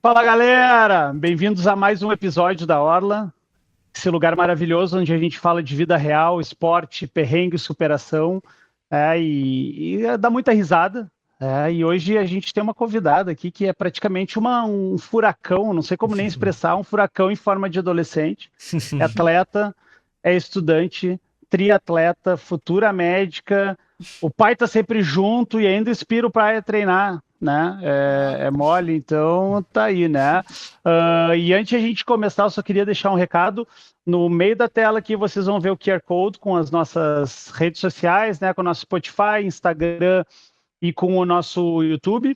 Fala galera, bem-vindos a mais um episódio da Orla, esse lugar maravilhoso onde a gente fala de vida real, esporte, perrengue, superação, e dá muita risada. E hoje a gente tem uma convidada aqui que é praticamente um furacão, não sei como nem expressar, um furacão em forma de adolescente. É atleta, é estudante, triatleta, futura médica. O pai tá sempre junto e ainda inspira o pai a treinar, né? É mole, então tá aí, né? E antes de a gente começar, eu só queria deixar um recado. No meio da tela aqui vocês vão ver o QR Code com as nossas redes sociais, né? Com o nosso Spotify, Instagram e com o nosso YouTube.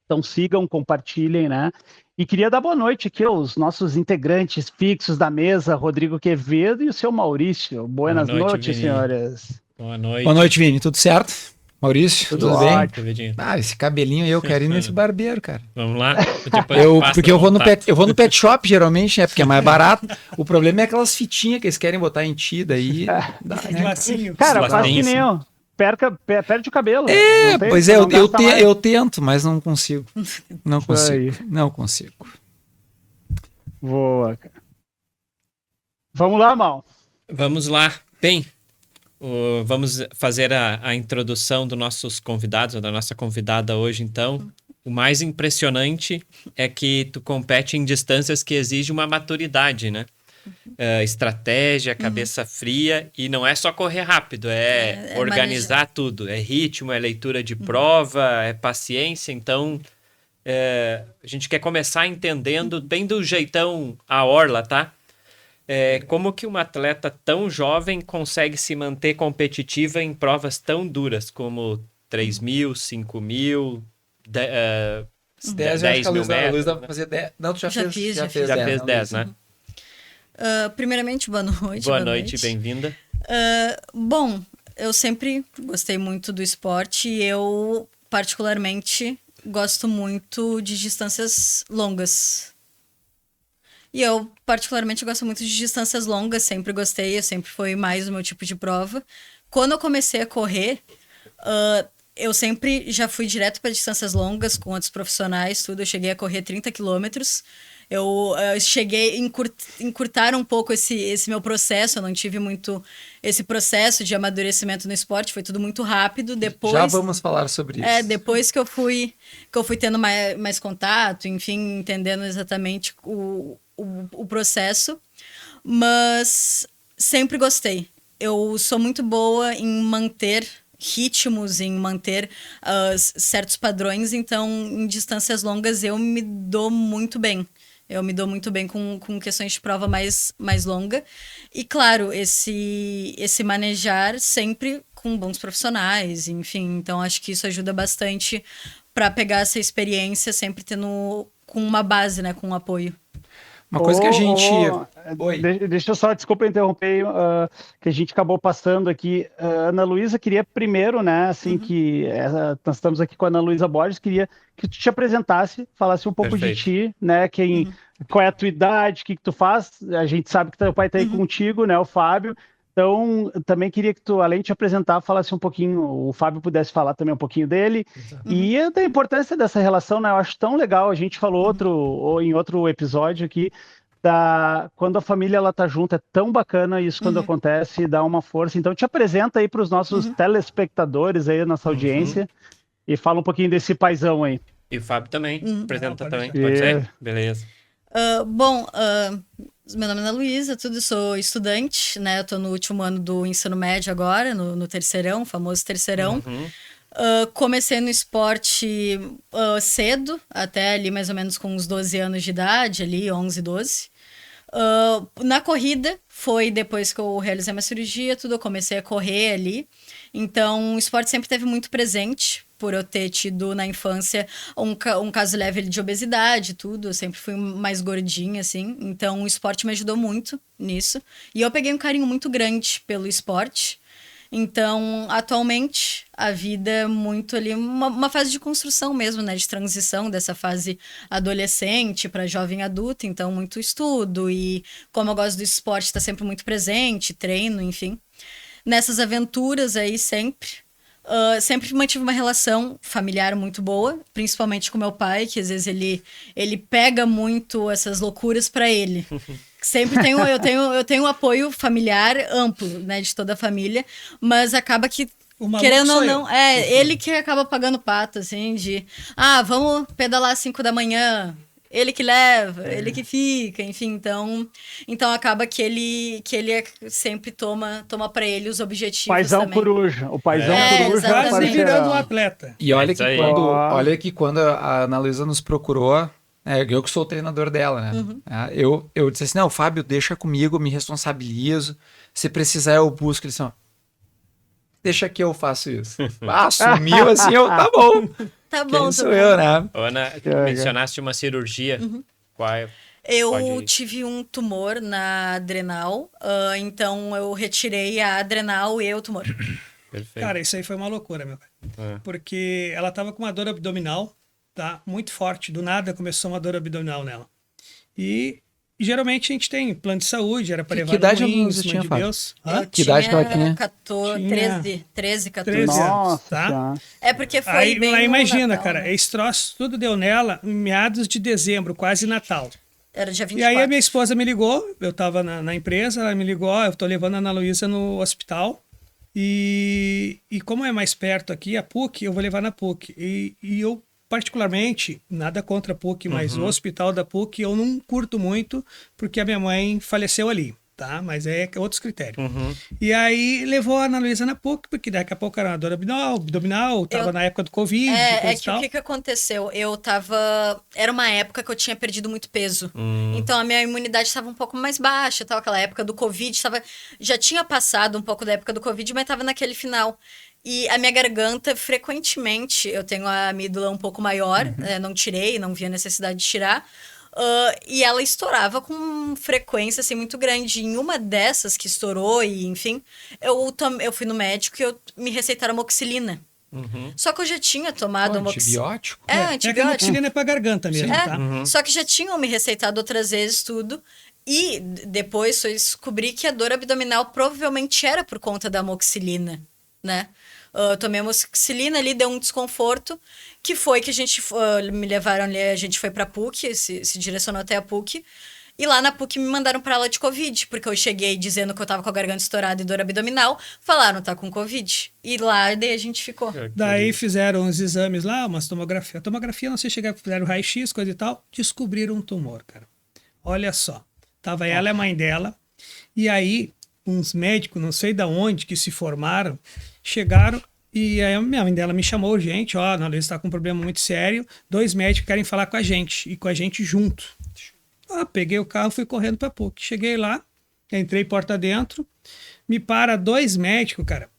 Então sigam, compartilhem, né? E queria dar boa noite aqui aos nossos integrantes fixos da mesa, Rodrigo Quevedo e o seu Maurício. Boa Buenas noite, noites, Vini. senhores. Boa Boa noite. noite, Vini. Tudo certo? Maurício, Tudo tudo bem? ótimo. Quevedinho. Esse cabelinho aí, eu quero ir nesse barbeiro, cara. Vamos lá? Depois Porque eu vou no contato. eu vou no pet shop, geralmente, né? Porque é mais barato. O problema é aquelas fitinhas que eles querem botar em ti, daí dá, né? Cara, faz que Lacinho. nem eu. Perde o cabelo. É, Não tem- pois é, não gasta mais. eu tento, mas não consigo. Não Aí. consigo. Não consigo. Boa, cara. Vamos lá, Mal. Vamos lá. Bem, vamos fazer a introdução dos nossos convidados, ou da nossa convidada hoje, então. O mais impressionante é que tu compete em distâncias que exigem uma maturidade, né? Estratégia, cabeça fria, e não é só correr rápido, é organizar tudo. É ritmo, é leitura de prova, é paciência. Então, a gente quer começar entendendo bem do jeitão a orla, tá? Como que uma atleta tão jovem consegue se manter competitiva em provas tão duras como 3.000, 5.000, 10, eu acho 10 que a mil Luísa metros, dá pra fazer 10. Não, tu já fez fiz. 10. Já fez não, 10, Luísa. né? Primeiramente, boa noite. Boa noite, bem-vinda. Bom, eu sempre gostei muito do esporte e eu, particularmente, gosto muito de distâncias longas. E eu, particularmente, gosto muito de distâncias longas, sempre gostei, sempre foi mais o meu tipo de prova. Quando eu comecei a correr, eu sempre já fui direto para distâncias longas, com outros profissionais, tudo. Eu cheguei a correr 30 quilômetros. Eu cheguei a encurtar um pouco esse meu processo. Eu não tive muito esse processo de amadurecimento no esporte. Foi tudo muito rápido. Depois, Já vamos falar sobre isso. depois que eu fui tendo mais contato, enfim, entendendo exatamente o processo. Mas sempre gostei. Eu sou muito boa em manter ritmos, em manter certos padrões. Então, em distâncias longas, eu me dou muito bem. Eu me dou muito bem com questões de prova mais longa. E, claro, esse manejar sempre com bons profissionais, enfim. Então, acho que isso ajuda bastante para pegar essa experiência, sempre tendo com uma base, né? Com um apoio. Uma coisa que a gente... Oi. Deixa eu só, desculpa interromper, que a gente acabou passando aqui. Ana Luísa queria primeiro, né, assim, nós estamos aqui com a Ana Luísa Borges, queria que tu te apresentasse, falasse um pouco Perfeito. de ti, né, qual é a tua idade, o que tu faz, a gente sabe que teu pai tá aí contigo, né, o Fábio, então também queria que tu, além de te apresentar, falasse um pouquinho, o Fábio pudesse falar também um pouquinho dele, e da importância dessa relação, né, eu acho tão legal, a gente falou em outro episódio aqui, quando a família ela tá junto, é tão bacana isso quando acontece, dá uma força. Então te apresenta aí para os nossos telespectadores aí, nossa audiência, e fala um pouquinho desse paizão aí. E o Fábio também, apresenta também, deixar. pode ser? Beleza. Bom, meu nome é Ana Luísa, sou estudante, né? Eu tô no último ano do ensino médio agora, no terceirão, famoso terceirão. Comecei no esporte cedo, até ali mais ou menos com uns 12 anos de idade, ali 11, 12. Na corrida, foi depois que eu realizei minha cirurgia, tudo, eu comecei a correr ali. Então, o esporte sempre esteve muito presente, por eu ter tido na infância um caso leve de obesidade, tudo. Eu sempre fui mais gordinha, assim. Então, o esporte me ajudou muito nisso. E eu peguei um carinho muito grande pelo esporte. Então, atualmente, a vida é muito ali, uma fase de construção mesmo, né? De transição dessa fase adolescente para jovem adulta. Então, muito estudo e como eu gosto do esporte, está sempre muito presente, treino, enfim. Nessas aventuras aí sempre, Sempre mantive uma relação familiar muito boa, principalmente com meu pai, que às vezes ele pega muito essas loucuras para ele. Sempre eu tenho um apoio familiar amplo, né, de toda a família, mas acaba que, querendo ou não, ele que acaba pagando pato, assim, vamos pedalar às 5 da manhã. Ele que leva, ele que fica, enfim, então acaba que ele sempre toma para ele os objetivos paizão também. coruja, o paizão coruja. Quase virando um atleta. E olha Isso que quando a Ana Luísa nos procurou, eu que sou o treinador dela, né? Eu disse assim, não, Fábio, deixa comigo, me responsabilizo, se precisar eu busco. Eles são, deixa que eu faço isso. Sumiu assim, tá bom. Tá bom, Quem sou eu, né? Ana, mencionaste uma cirurgia. Qual Eu tive um tumor na adrenal, então eu retirei a adrenal e o tumor. Perfeito. Cara, isso aí foi uma loucura, meu cara. Porque ela tava com uma dor abdominal, tá? Muito forte. Do nada começou uma dor abdominal nela. E geralmente a gente tem plano de saúde, era para levar Que idade no ela rins, tinha, de Fábio? Deus. Que idade que ela tinha? 13, 14. 13 anos, Nossa, tá? É porque foi Aí bem no imagina, Natal, cara, né? esse troço tudo deu nela em meados de dezembro, quase Natal. Era dia E 24. aí a minha esposa me ligou, eu tava na empresa, ela me ligou, eu tô levando a Ana Luísa no hospital. E como é mais perto aqui, a PUC, eu vou levar na PUC. E eu, particularmente, nada contra a PUC, mas o hospital da PUC eu não curto muito, porque a minha mãe faleceu ali, tá? Mas é outros critérios. E aí levou a Ana Luísa na PUC, porque daqui a pouco era uma dor abdominal, tava na época do Covid, coisa e tal. O que aconteceu? Era uma época que eu tinha perdido muito peso. Então a minha imunidade estava um pouco mais baixa, tal, aquela época do Covid, já tinha passado um pouco da época do Covid, mas estava naquele final. E a minha garganta, frequentemente, eu tenho a amígdala um pouco maior, não tirei, não vi a necessidade de tirar. E ela estourava com frequência assim, muito grande. Em uma dessas que estourou, e enfim, eu fui no médico e me receitaram amoxicilina. Só que eu já tinha tomado amoxicilina. Antibiótico? É que a Antibiótico. amoxicilina é pra garganta mesmo, tá? Só que já tinham me receitado outras vezes tudo. E depois eu descobri que a dor abdominal provavelmente era por conta da amoxicilina, né? Eu tomei amoxicilina ali, deu um desconforto, que foi que me levaram ali, a gente foi pra PUC, se direcionou até a PUC, e lá na PUC me mandaram pra aula de Covid, porque eu cheguei dizendo que eu tava com a garganta estourada e dor abdominal, falaram, tá com Covid. E lá, daí a gente ficou. Daí fizeram os exames lá, umas tomografia. A tomografia, não sei chegar, fizeram raio-x, coisa e tal, descobriram um tumor, cara. Olha só, tava ela e a mãe dela, e aí uns médicos, não sei de onde, que se formaram, chegaram e aí a minha mãe dela me chamou urgente, a Ana Luísa está com um problema muito sério, 2 médicos querem falar com a gente, e com a gente junto. Peguei o carro, fui correndo para PUC. Cheguei lá, entrei porta dentro, me para 2 médicos, cara.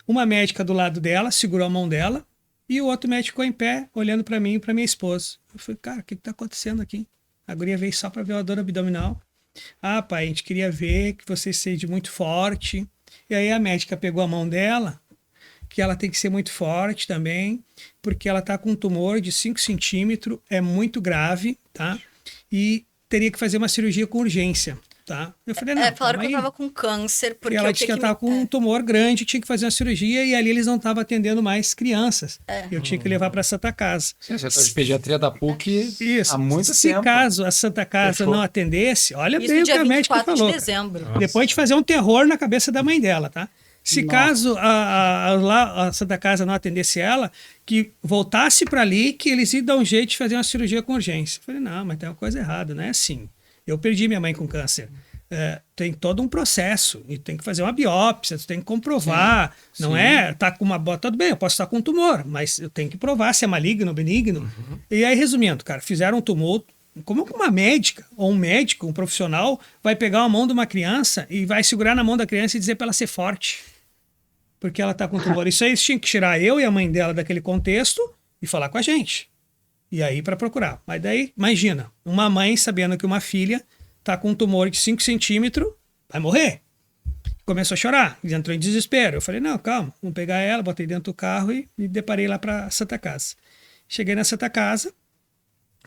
Uma médica do lado dela, segurou a mão dela, e o outro médico ficou em pé, olhando para mim e para minha esposa. Eu falei, cara, o que tá acontecendo aqui? A guria veio só para ver a dor abdominal. Pai, a gente queria ver que você seja muito forte. E aí a médica pegou a mão dela, que ela tem que ser muito forte também, porque ela tá com um tumor de 5 centímetros, é muito grave, tá? E teria que fazer uma cirurgia com urgência, tá? Eu falei, não, falaram que eu tava com câncer, porque ela disse que ela tava com um tumor grande, tinha que fazer uma cirurgia, e ali eles não estavam atendendo mais crianças. Eu tinha que levar para a Santa Casa. Sim, você tá de pediatria da PUC Isso. há muito Se tempo. caso a Santa Casa Fechou. não atendesse, olha Isso bem o que dia a médica 24 falou. de dezembro. Depois de fazer um terror na cabeça da mãe dela, tá? Se caso a Santa Casa não atendesse ela, que voltasse para ali, que eles iam dar um jeito de fazer uma cirurgia com urgência. Eu falei, não, mas tem uma coisa errada, não é assim. Eu perdi minha mãe com câncer. Tem todo um processo, e tem que fazer uma biópsia, tu tem que comprovar, não é, tá com uma bota, tudo bem, eu posso estar com um tumor, mas eu tenho que provar se é maligno ou benigno. E aí, resumindo, cara, fizeram um tumor. Como uma médica ou um médico, um profissional, vai pegar a mão de uma criança e vai segurar na mão da criança e dizer para ela ser forte? Porque ela tá com tumor. Isso aí eles tinham que tirar eu e a mãe dela daquele contexto e falar com a gente. E aí para procurar. Mas daí, imagina, uma mãe sabendo que uma filha tá com um tumor de 5 centímetros, vai morrer. Começou a chorar, entrou em desespero. Eu falei, não, calma, vamos pegar ela, botei dentro do carro e me deparei lá para Santa Casa. Cheguei na Santa Casa,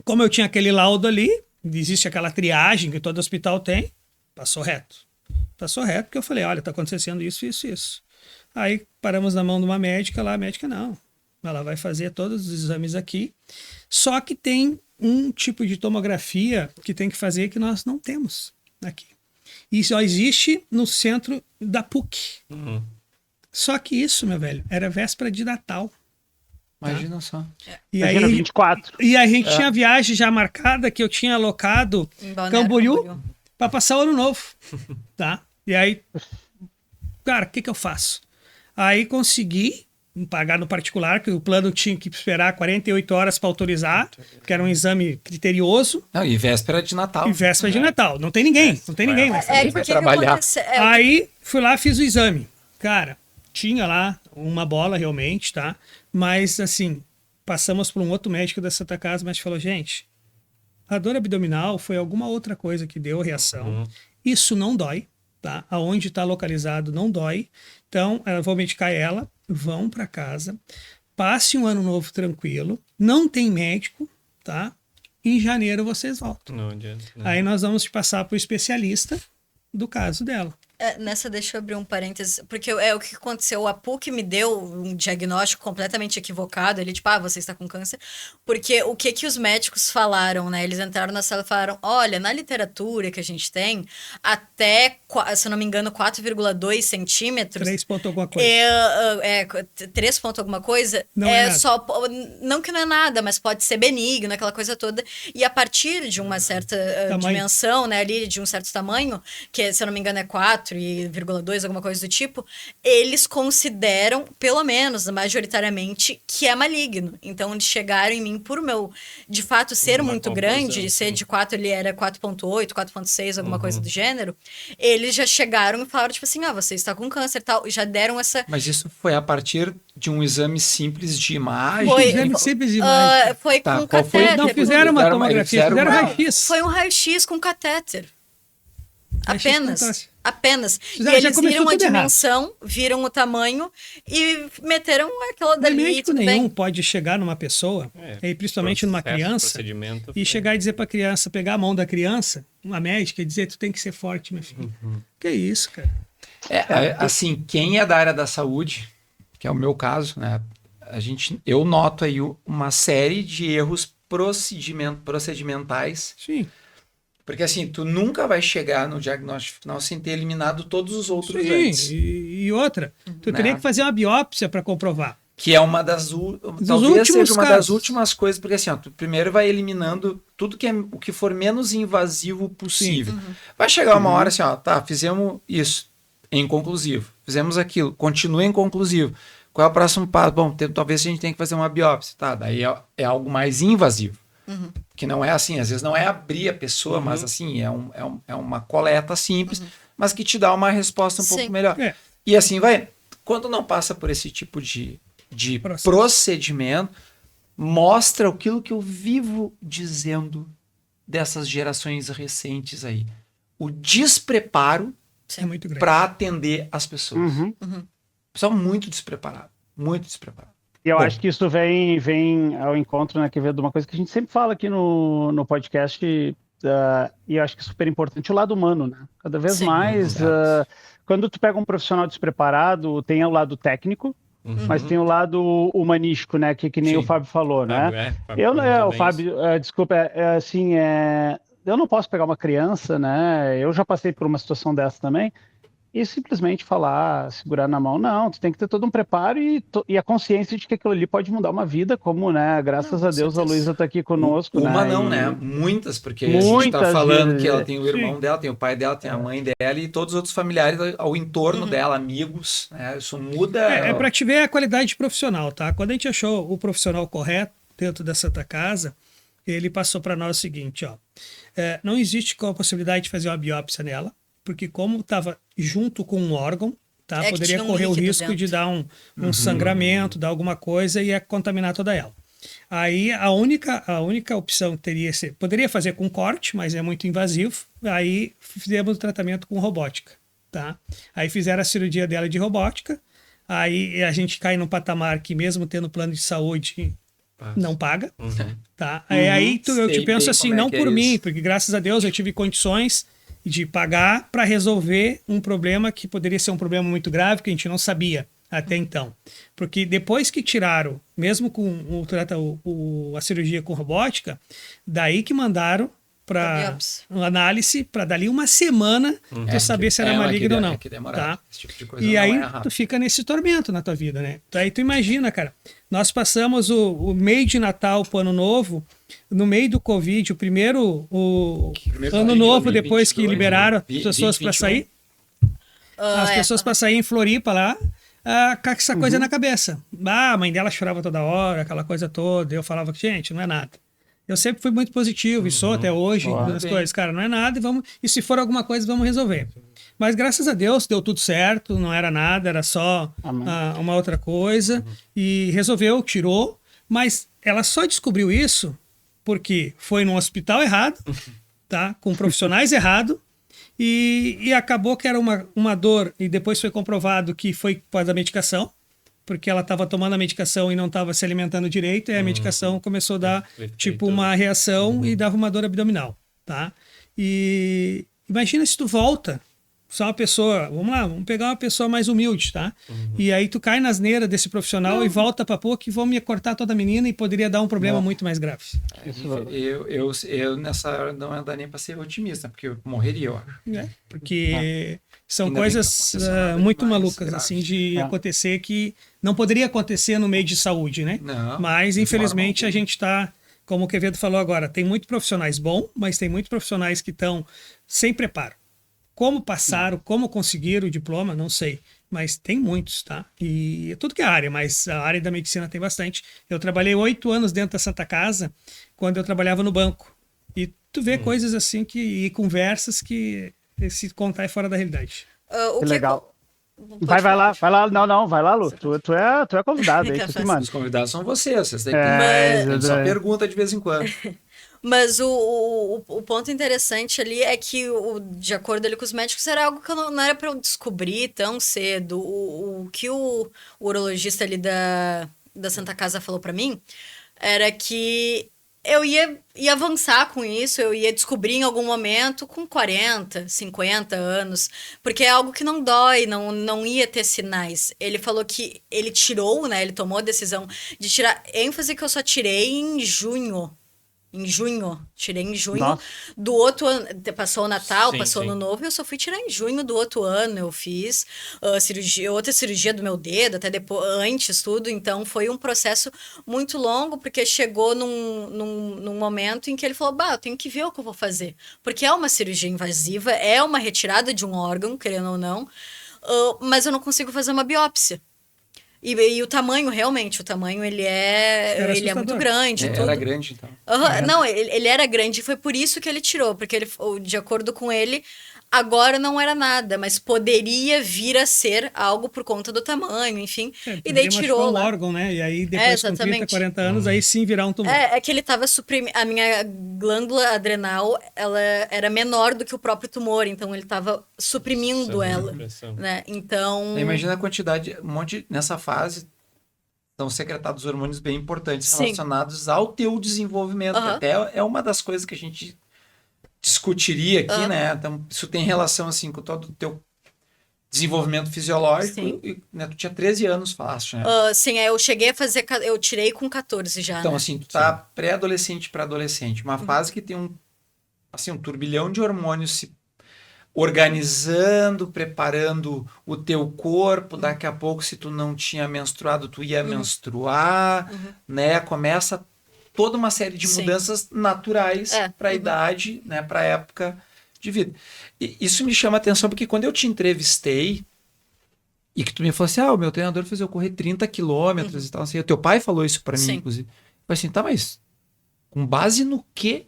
como eu tinha aquele laudo ali, existe aquela triagem que todo hospital tem, passou reto. Passou reto, porque eu falei, olha, tá acontecendo isso, isso, isso. Aí paramos na mão de uma médica lá, a médica não. Ela vai fazer todos os exames aqui. Só que tem um tipo de tomografia que tem que fazer que nós não temos aqui. E só existe no centro da PUC. Só que isso, meu velho, era véspera de Natal. Imagina só. E Imagina, aí, 24. e a gente tinha viagem já marcada que eu tinha alocado Em Balneário Camboriú para passar o ano novo, tá? E aí, cara, o que eu faço? Aí consegui pagar no particular, que o plano tinha que esperar 48 horas para autorizar, que era um exame criterioso, Não, e véspera de Natal. e véspera de Natal. Não tem ninguém, não tem ninguém. Mas... vai trabalhar. Aí fui lá, fiz o exame. Cara, tinha lá uma bola realmente, tá? Mas assim, passamos por um outro médico da Santa Casa, mas falou, gente, a dor abdominal foi alguma outra coisa que deu reação. Isso não dói, tá? Aonde está localizado não dói. Então, eu vou medicar ela, vão para casa, passe um ano novo tranquilo, não tem médico, tá? Em janeiro vocês voltam. Não adianta. Aí nós vamos te passar para o especialista do caso dela. Nessa, deixa eu abrir um parênteses, porque é o que aconteceu. A PUC me deu um diagnóstico completamente equivocado. Ele, tipo, você está com câncer. Porque o que os médicos falaram, né? Eles entraram na sala e falaram: olha, na literatura que a gente tem, até, se eu não me engano, 4,2 centímetros. 3 ponto alguma coisa. 3 ponto alguma coisa. Não é nada. só. Não que não é nada, mas pode ser benigno, aquela coisa toda. E a partir de uma certa dimensão, né? Ali, de um certo tamanho, que, se eu não me engano, é 4,2, alguma coisa do tipo, eles consideram, pelo menos, majoritariamente, que é maligno. Então, eles chegaram em mim por meu, de fato, ser Uma muito conclusão, grande, ser sim. de 4, ele era 4,8, 4,6, alguma coisa do gênero, eles já chegaram e falaram, tipo assim, você está com câncer e tal, e já deram essa... Mas isso foi a partir de um exame simples de imagem? Foi- Exame simples demais. foi Tá, com qual foi? catéter. Não fizeram uma Fizeram tomografia, fizeram uma- raio-x. Foi um raio-x com catéter. Raio-x Apenas. fantástico. Apenas. Já E eles começou viram a tudo errado. dimensão, viram o tamanho e meteram aquela Não é dali. médico Tudo nenhum bem. pode chegar numa pessoa, e principalmente numa Processo, criança, procedimento, e chegar e dizer pra criança, pegar a mão da criança, uma médica, e dizer, tu tem que ser forte, minha filha. Que isso, cara? Assim, quem é da área da saúde, que é o meu caso, né? Eu noto aí uma série de erros procedimentais, Sim. porque assim, tu nunca vai chegar no diagnóstico final sem ter eliminado todos os outros Sim, antes. e outra, tu Né? teria que fazer uma biópsia para comprovar. Que é uma das talvez últimos seja uma das casos. últimas coisas, porque assim, tu primeiro vai eliminando tudo que é o que for menos invasivo possível. Vai chegar uma hora assim, fizemos isso, é inconclusivo. Fizemos aquilo, continua inconclusivo. Qual é o próximo passo? Bom, talvez a gente tenha que fazer uma biópsia. Tá, daí é algo mais invasivo. Que não é assim, às vezes não é abrir a pessoa, mas assim, é uma coleta simples, mas que te dá uma resposta um pouco Sim. melhor. É. E assim vai. Quando não passa por esse tipo de Processo. procedimento, mostra aquilo que eu vivo dizendo dessas gerações recentes aí. O despreparo É muito grande. para atender as pessoas. Uhum. Pessoal muito despreparado. Muito despreparado. E eu Bom. acho que isso vem ao encontro, né, Quevedo, de uma coisa que a gente sempre fala aqui no podcast, e eu acho que é super importante, o lado humano, né? Cada vez Sim. mais, Exato. quando tu pega um profissional despreparado, tem o lado técnico, mas tem o lado humanístico, né, que nem Sim. o Fábio falou, né? Fábio, Eu, muito o bem Fábio, desculpa, assim, eu não posso pegar uma criança, né? Eu já passei por uma situação dessa também, e simplesmente falar, segurar na mão. Não, tu tem que ter todo um preparo e a consciência de que aquilo ali pode mudar uma vida, como, né? Graças Não, a com Deus a certeza. Luísa tá aqui conosco, Uma né? não, E- né? Muitas, porque a gente Muitas tá falando vezes, que ela tem o irmão sim. dela, tem o pai dela, tem a mãe dela e todos os outros familiares ao entorno dela, amigos, né? Isso muda. É para te ver a qualidade profissional, tá? Quando a gente achou o profissional correto dentro da Santa Casa, ele passou para nós o seguinte, ó. Não existe a possibilidade de fazer uma biópsia nela, porque como estava junto com um órgão, tá? Que Poderia tinha um correr o líquido risco dentro. de dar um sangramento, dar alguma coisa e ia contaminar toda ela. Aí a única opção poderia fazer com corte, mas é muito invasivo. Aí fizemos o tratamento com robótica, tá? Aí fizeram a cirurgia dela de robótica. Aí a gente cai num patamar que mesmo tendo plano de saúde não paga, tá? Aí eu te Sei penso bem assim, como é não que por é mim, isso. porque graças a Deus eu tive condições de pagar para resolver um problema que poderia ser um problema muito grave que a gente não sabia até então. Porque depois que tiraram, mesmo com a cirurgia com robótica, daí que mandaram para análise, para dali uma semana tu saber se era maligno ou não. Tá? Esse tipo de coisa E não aí é rápido. tu fica nesse tormento na tua vida, né? Aí tu imagina, cara, nós passamos o mês de Natal pro Ano Novo, no meio do Covid, o Ano Novo, depois que liberaram as pessoas para sair, as pessoas para sair em Floripa lá, com essa coisa na cabeça. A mãe dela chorava toda hora, aquela coisa toda. Eu falava, gente, não é nada. Eu sempre fui muito positivo, e sou até hoje, nas coisas, cara, não é nada, e se for alguma coisa, vamos resolver. Mas graças a Deus deu tudo certo, não era nada, era só uma outra coisa, e resolveu, tirou, mas ela só descobriu isso porque foi num hospital errado, tá? Com profissionais errados, e acabou que era uma dor, e depois foi comprovado que foi por causa da medicação, porque ela estava tomando a medicação e não estava se alimentando direito, e a medicação começou a dar tipo uma reação e dava uma dor abdominal, tá? E imagina se tu volta, só uma pessoa, vamos pegar uma pessoa mais humilde, tá? E aí tu cai na asneira desse profissional e volta pra pouco e vão me cortar toda a menina e poderia dar um problema muito mais grave. Eu nessa hora não dá nem pra ser otimista, porque eu morreria, eu acho. Porque são Ainda coisas muito malucas, graves, assim, de acontecer que não poderia acontecer no meio de saúde, né? Não, mas, infelizmente, a gente tá, como o Quevedo falou agora, tem muitos profissionais bons, mas tem muitos profissionais que estão sem preparo. Como passaram, como conseguiram o diploma, não sei. Mas tem muitos, tá? E é tudo que é área, mas a área da medicina tem bastante. Eu trabalhei 8 anos dentro da Santa Casa, quando eu trabalhava no banco. E tu vê coisas assim, e conversas que se contar é fora da realidade. Que legal. Vai lá. Não, vai lá, Lu. Tu é convidado aí, tu que manda. Os convidados são vocês têm que só pergunta de vez em quando. Mas o ponto interessante ali é que, de acordo ali com os médicos, era algo que não era para eu descobrir tão cedo. O que o urologista ali da Santa Casa falou para mim era que eu ia avançar com isso, eu ia descobrir em algum momento com 40, 50 anos, porque é algo que não dói, não ia ter sinais. Ele falou que ele tirou, né? Ele tomou a decisão de tirar ênfase que eu só tirei em junho. Tirei em junho. Nossa. Do outro ano, passou o Natal, passou o Ano Novo, eu só fui tirar em junho do outro ano. Eu fiz outra cirurgia do meu dedo, até depois, antes, tudo. Então, foi um processo muito longo, porque chegou num momento em que ele falou, eu tenho que ver o que eu vou fazer. Porque é uma cirurgia invasiva, é uma retirada de um órgão, querendo ou não, mas eu não consigo fazer uma biópsia. E o tamanho, realmente, ele é muito grande. Era grande, então. Não, ele era grande e foi por isso que ele tirou, porque de acordo com ele, agora não era nada, mas poderia vir a ser algo por conta do tamanho, enfim. E daí tirou lá. Um órgão, né? E aí depois com 30, 40 anos, aí sim virar um tumor. É que ele estava suprimindo, a minha glândula adrenal, ela era menor do que o próprio tumor, então ele estava suprimindo ela, né? Então... Imagina a quantidade, nessa fase, são secretados hormônios bem importantes relacionados ao teu desenvolvimento, que até é uma das coisas que a gente discutiria aqui, né? Então, isso tem relação, assim, com todo o teu desenvolvimento fisiológico. E, né, tu tinha 13 anos, falaste, né? Sim, eu cheguei a fazer... Eu tirei com 14 já, Então, né? assim, tu tá pré-adolescente para adolescente. Uma fase que tem um turbilhão de hormônios se organizando, preparando o teu corpo. Daqui a pouco, se tu não tinha menstruado, tu ia menstruar, né? Começa toda uma série de mudanças naturais para a idade, né, para a época de vida. E isso me chama a atenção porque quando eu te entrevistei e que tu me falou assim, o meu treinador fez eu correr 30 quilômetros e tal, assim, o teu pai falou isso para mim, inclusive. Eu falei assim, mas com base no quê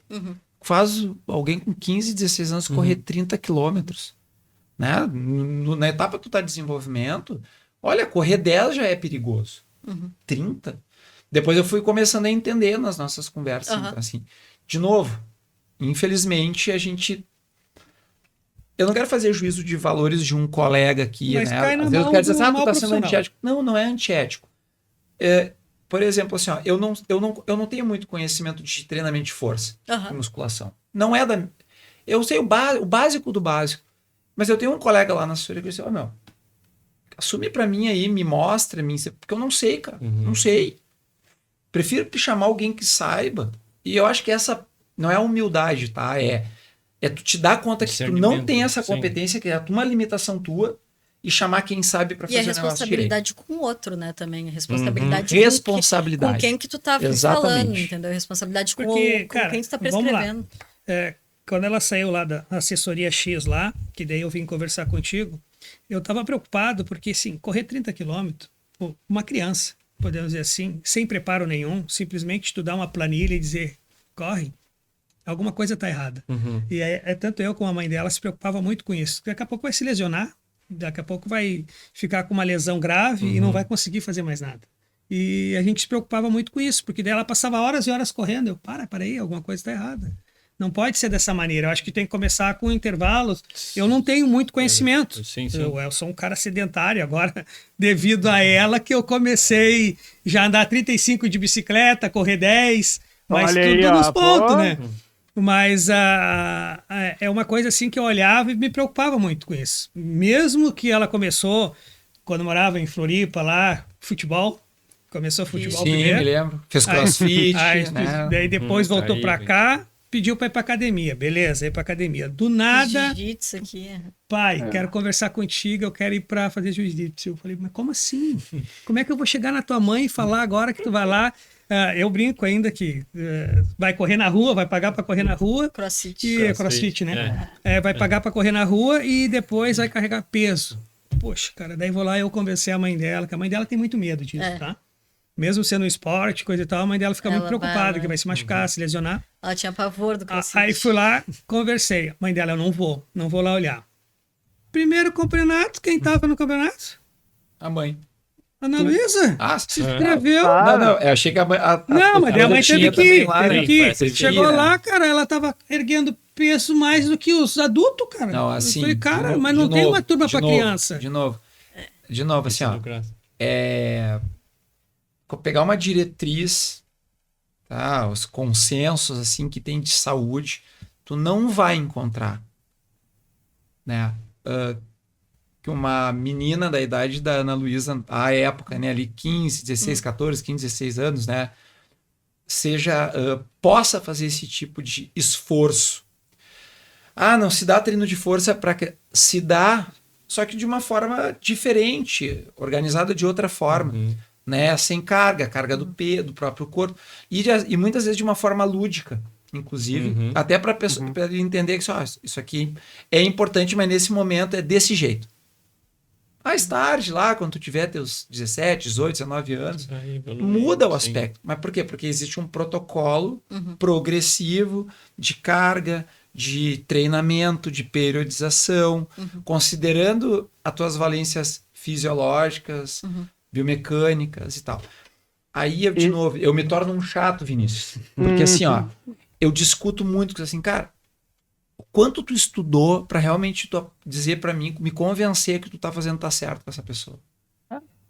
faz alguém com 15, 16 anos correr 30 quilômetros? Né? Na etapa que tu tá de desenvolvimento, olha, correr 10 já é perigoso. 30? Depois eu fui começando a entender nas nossas conversas. Então, assim, de novo, infelizmente a gente... Eu não quero fazer juízo de valores de um colega aqui, mas né? Cai na Às vezes eu quero dizer, tu tá sendo antiético. Não é antiético. Por exemplo, assim, eu não tenho muito conhecimento de treinamento de força e musculação. Não é da... Eu sei o básico do básico. Mas eu tenho um colega lá na assessoria que disse, meu, assume pra mim aí, me mostra, porque eu não sei, cara. Não sei. Prefiro te chamar alguém que saiba. E eu acho que essa não é humildade, tá? É tu te dar conta que tu não tem essa competência, que é uma limitação tua, e chamar quem sabe pra fazer o negócio direito. E a responsabilidade com o outro, né, também. A responsabilidade com quem que tu tá falando, entendeu? A responsabilidade com quem tu tá prescrevendo. Quando ela saiu lá da assessoria X lá, que daí eu vim conversar contigo, eu tava preocupado porque, assim, correr 30 quilômetros, uma criança, podemos dizer assim, sem preparo nenhum, simplesmente estudar uma planilha e dizer, corre, alguma coisa tá errada. E tanto eu como a mãe dela se preocupava muito com isso. Daqui a pouco vai se lesionar, daqui a pouco vai ficar com uma lesão grave e não vai conseguir fazer mais nada. E a gente se preocupava muito com isso, porque daí ela passava horas e horas correndo. Eu, para aí, alguma coisa está errada. Não pode ser dessa maneira. Eu acho que tem que começar com intervalos. Eu não tenho muito conhecimento. Eu sou um cara sedentário agora, devido a ela que eu comecei já a andar 35 de bicicleta, correr 10, mas olha tudo aí, nos pontos, né? Mas é uma coisa assim que eu olhava e me preocupava muito com isso. Mesmo que ela começou, quando morava em Floripa lá, futebol. Começou futebol primeiro. Sim, me lembro. Fez crossfit. Daí depois voltou pra cá, pediu pra ir pra academia. Beleza, ir pra academia. Do nada... Jiu-jitsu aqui. Pai, quero conversar contigo, eu quero ir pra fazer jiu-jitsu. Eu falei, mas como assim? Como é que eu vou chegar na tua mãe e falar agora que tu vai lá... eu brinco ainda que vai correr na rua, vai pagar para correr na rua. Crossfit, né? Vai pagar para correr na rua e depois vai carregar peso. Poxa, cara, daí vou lá e eu convencer a mãe dela, que a mãe dela tem muito medo disso, tá? Mesmo sendo um esporte, coisa e tal, a mãe dela fica muito preocupada, que vai se machucar, se lesionar. Ela tinha pavor do crossfit. Aí fui lá, conversei. A mãe dela, eu não vou lá olhar. Primeiro campeonato, quem tava no campeonato? A mãe. Ana Luísa? Se inscreveu. Não, eu achei que a mãe... Não, mas a mãe teve que ir. Chegou né? lá, cara, ela tava erguendo peso mais do que os adultos, cara. Não, assim... Eu falei, cara, mas não tem uma turma pra criança. De novo, assim, ó. Pegar uma diretriz, tá? Os consensos, assim, que tem de saúde, tu não vai encontrar, né? Que uma menina da idade da Ana Luísa, à época, né, ali 15, 16, 14, 15, 16 anos, né, possa fazer esse tipo de esforço. Não se dá treino de força para se dá, só que de uma forma diferente, organizada de outra forma, né, sem carga do peso, do próprio corpo, e muitas vezes de uma forma lúdica, inclusive, até para entender que isso aqui é importante, mas nesse momento é desse jeito. Mais tarde, lá, quando tu tiver teus 17, 18, 19 anos, muda o aspecto. Mas por quê? Porque existe um protocolo progressivo de carga, de treinamento, de periodização, considerando as tuas valências fisiológicas, biomecânicas e tal. Aí, de novo, eu me torno um chato, Vinícius. Porque assim, ó, eu discuto muito, assim, cara, quanto tu estudou para realmente dizer para mim, me convencer que tu tá fazendo tá certo com essa pessoa.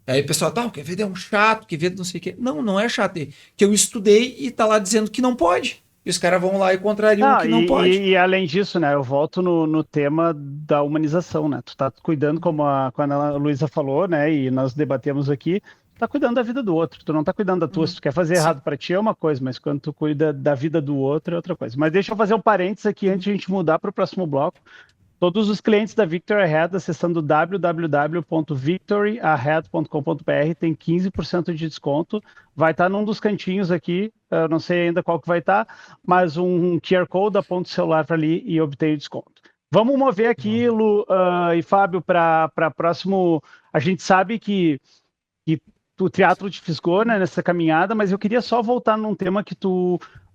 Aí o pessoal, quer ver, é um chato, quer ver não sei o quê. Não é chato. Que eu estudei e tá lá dizendo que não pode. E os caras vão lá e contrariam que não pode. E além disso, né, eu volto no tema da humanização, né? Tu tá cuidando, como a Ana Luísa falou, né, e nós debatemos aqui, tá cuidando da vida do outro, tu não tá cuidando da tua. Se tu quer fazer errado para ti é uma coisa, mas quando tu cuida da vida do outro é outra coisa. Mas deixa eu fazer um parênteses aqui antes de a gente mudar para o próximo bloco. Todos os clientes da Victory Ahead, acessando www.victoryahead.com.br, tem 15% de desconto. Vai estar num dos cantinhos aqui, eu não sei ainda qual que vai estar, mas um QR Code, aponta o celular para ali e obtém o desconto. Vamos mover aqui, Lu e Fábio, para próximo. A gente sabe que o triatlo te fisgou, né, nessa caminhada, mas eu queria só voltar num tema que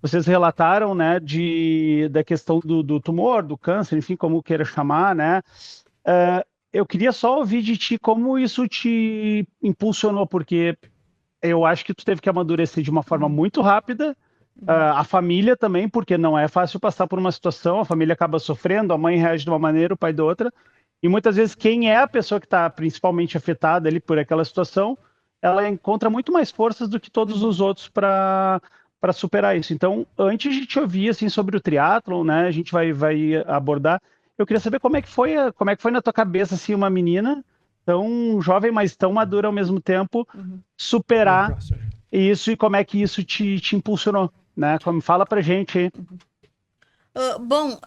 vocês relataram, né, da questão do tumor, do câncer, enfim, como queira chamar, né? Eu queria só ouvir de ti como isso te impulsionou, porque eu acho que tu teve que amadurecer de uma forma muito rápida, a família também, porque não é fácil passar por uma situação, a família acaba sofrendo, a mãe reage de uma maneira, o pai de outra, e muitas vezes quem é a pessoa que está principalmente afetada ali por aquela situação, ela encontra muito mais forças do que todos os outros para para superar isso. Então, antes de te ouvir assim sobre o triatlon, né, a gente vai abordar. Eu queria saber como é que foi na tua cabeça assim uma menina tão jovem, mas tão madura ao mesmo tempo, superar isso e como é que isso te impulsionou, né? Como fala pra gente aí. Bom,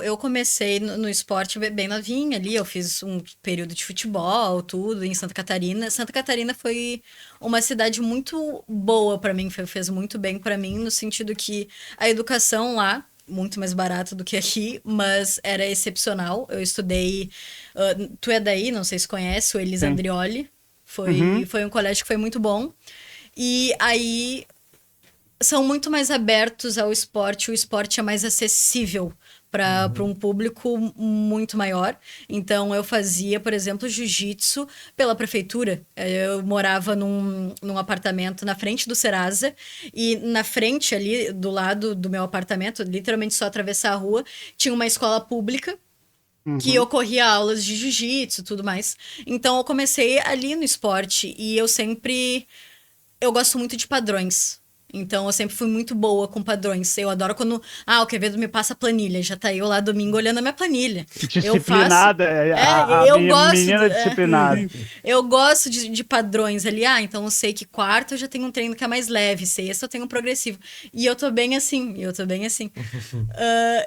eu comecei no esporte bem novinha ali, eu fiz um período de futebol, tudo, em Santa Catarina. Santa Catarina foi uma cidade muito boa para mim, fez muito bem para mim, no sentido que a educação lá, muito mais barata do que aqui, mas era excepcional. Eu estudei, tu é daí, não sei se conhece, o Elis Andrioli, foi um colégio que foi muito bom. E aí são muito mais abertos ao esporte, o esporte é mais acessível para um público muito maior. Então, eu fazia, por exemplo, jiu-jitsu pela prefeitura. Eu morava num apartamento na frente do Serasa e na frente ali, do lado do meu apartamento, literalmente só atravessar a rua, tinha uma escola pública que ocorria aulas de jiu-jitsu e tudo mais. Então, eu comecei ali no esporte e eu gosto muito de padrões. Então, eu sempre fui muito boa com padrões. Eu adoro quando... o Quevedo me passa a planilha. Já tá eu lá domingo olhando a minha planilha. Disciplinada. Eu gosto... Menina disciplinada. Eu gosto de padrões ali. Então eu sei que quarta eu já tenho um treino que é mais leve. Sexta eu tenho um progressivo. E eu tô bem assim.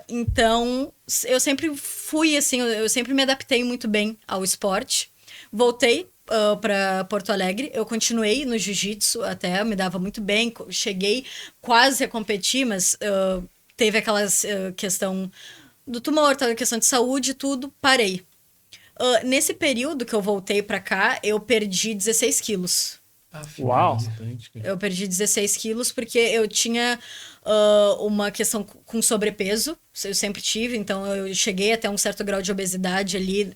Então, eu sempre fui assim. Eu sempre me adaptei muito bem ao esporte. Voltei para Porto Alegre, eu continuei no jiu-jitsu até, me dava muito bem, cheguei quase a competir, mas teve aquela questão do tumor, questão de saúde e tudo, parei. Nesse período que eu voltei para cá, eu perdi 16 quilos. Uau! Eu perdi 16 quilos porque eu tinha uma questão com sobrepeso, eu sempre tive, então eu cheguei até um certo grau de obesidade ali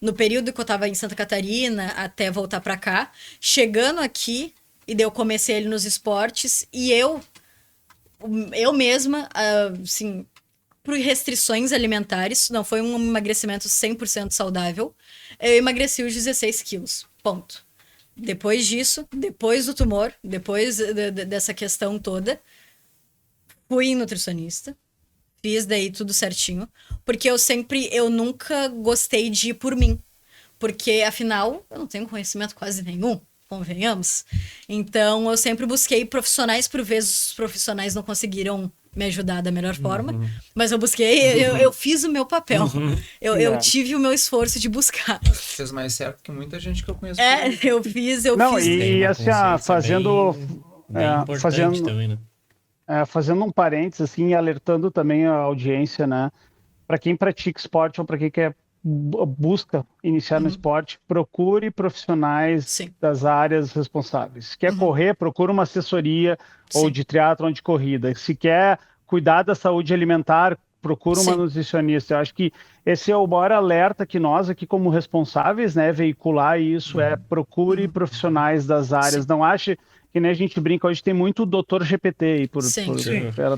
no período que eu tava em Santa Catarina até voltar pra cá. Chegando aqui, e daí eu comecei ali nos esportes, e eu mesma, assim, por restrições alimentares, não foi um emagrecimento 100% saudável, eu emagreci os 16 quilos, ponto. Depois disso, depois do tumor, depois dessa questão toda, fui em nutricionista, fiz daí tudo certinho, porque eu nunca gostei de ir por mim, porque afinal eu não tenho conhecimento quase nenhum, convenhamos. Então eu sempre busquei profissionais, por vezes os profissionais não conseguiram me ajudar da melhor forma, mas eu busquei, eu fiz o meu papel, eu tive o meu esforço de buscar. Fez mais certo que muita gente que eu conheço. Eu fiz. E assim, fazendo também, né? Fazendo um parênteses, assim, alertando também a audiência, né? Para quem pratica esporte ou para quem busca iniciar no esporte, procure profissionais das áreas responsáveis. Se quer correr, procure uma assessoria ou de triatlon ou de corrida. Se quer cuidar da saúde alimentar, procura uma nutricionista. Eu acho que esse é o maior alerta que nós aqui como responsáveis, né, veicular isso, procure profissionais das áreas. Não ache que nem a gente brinca, hoje tem muito doutor GPT aí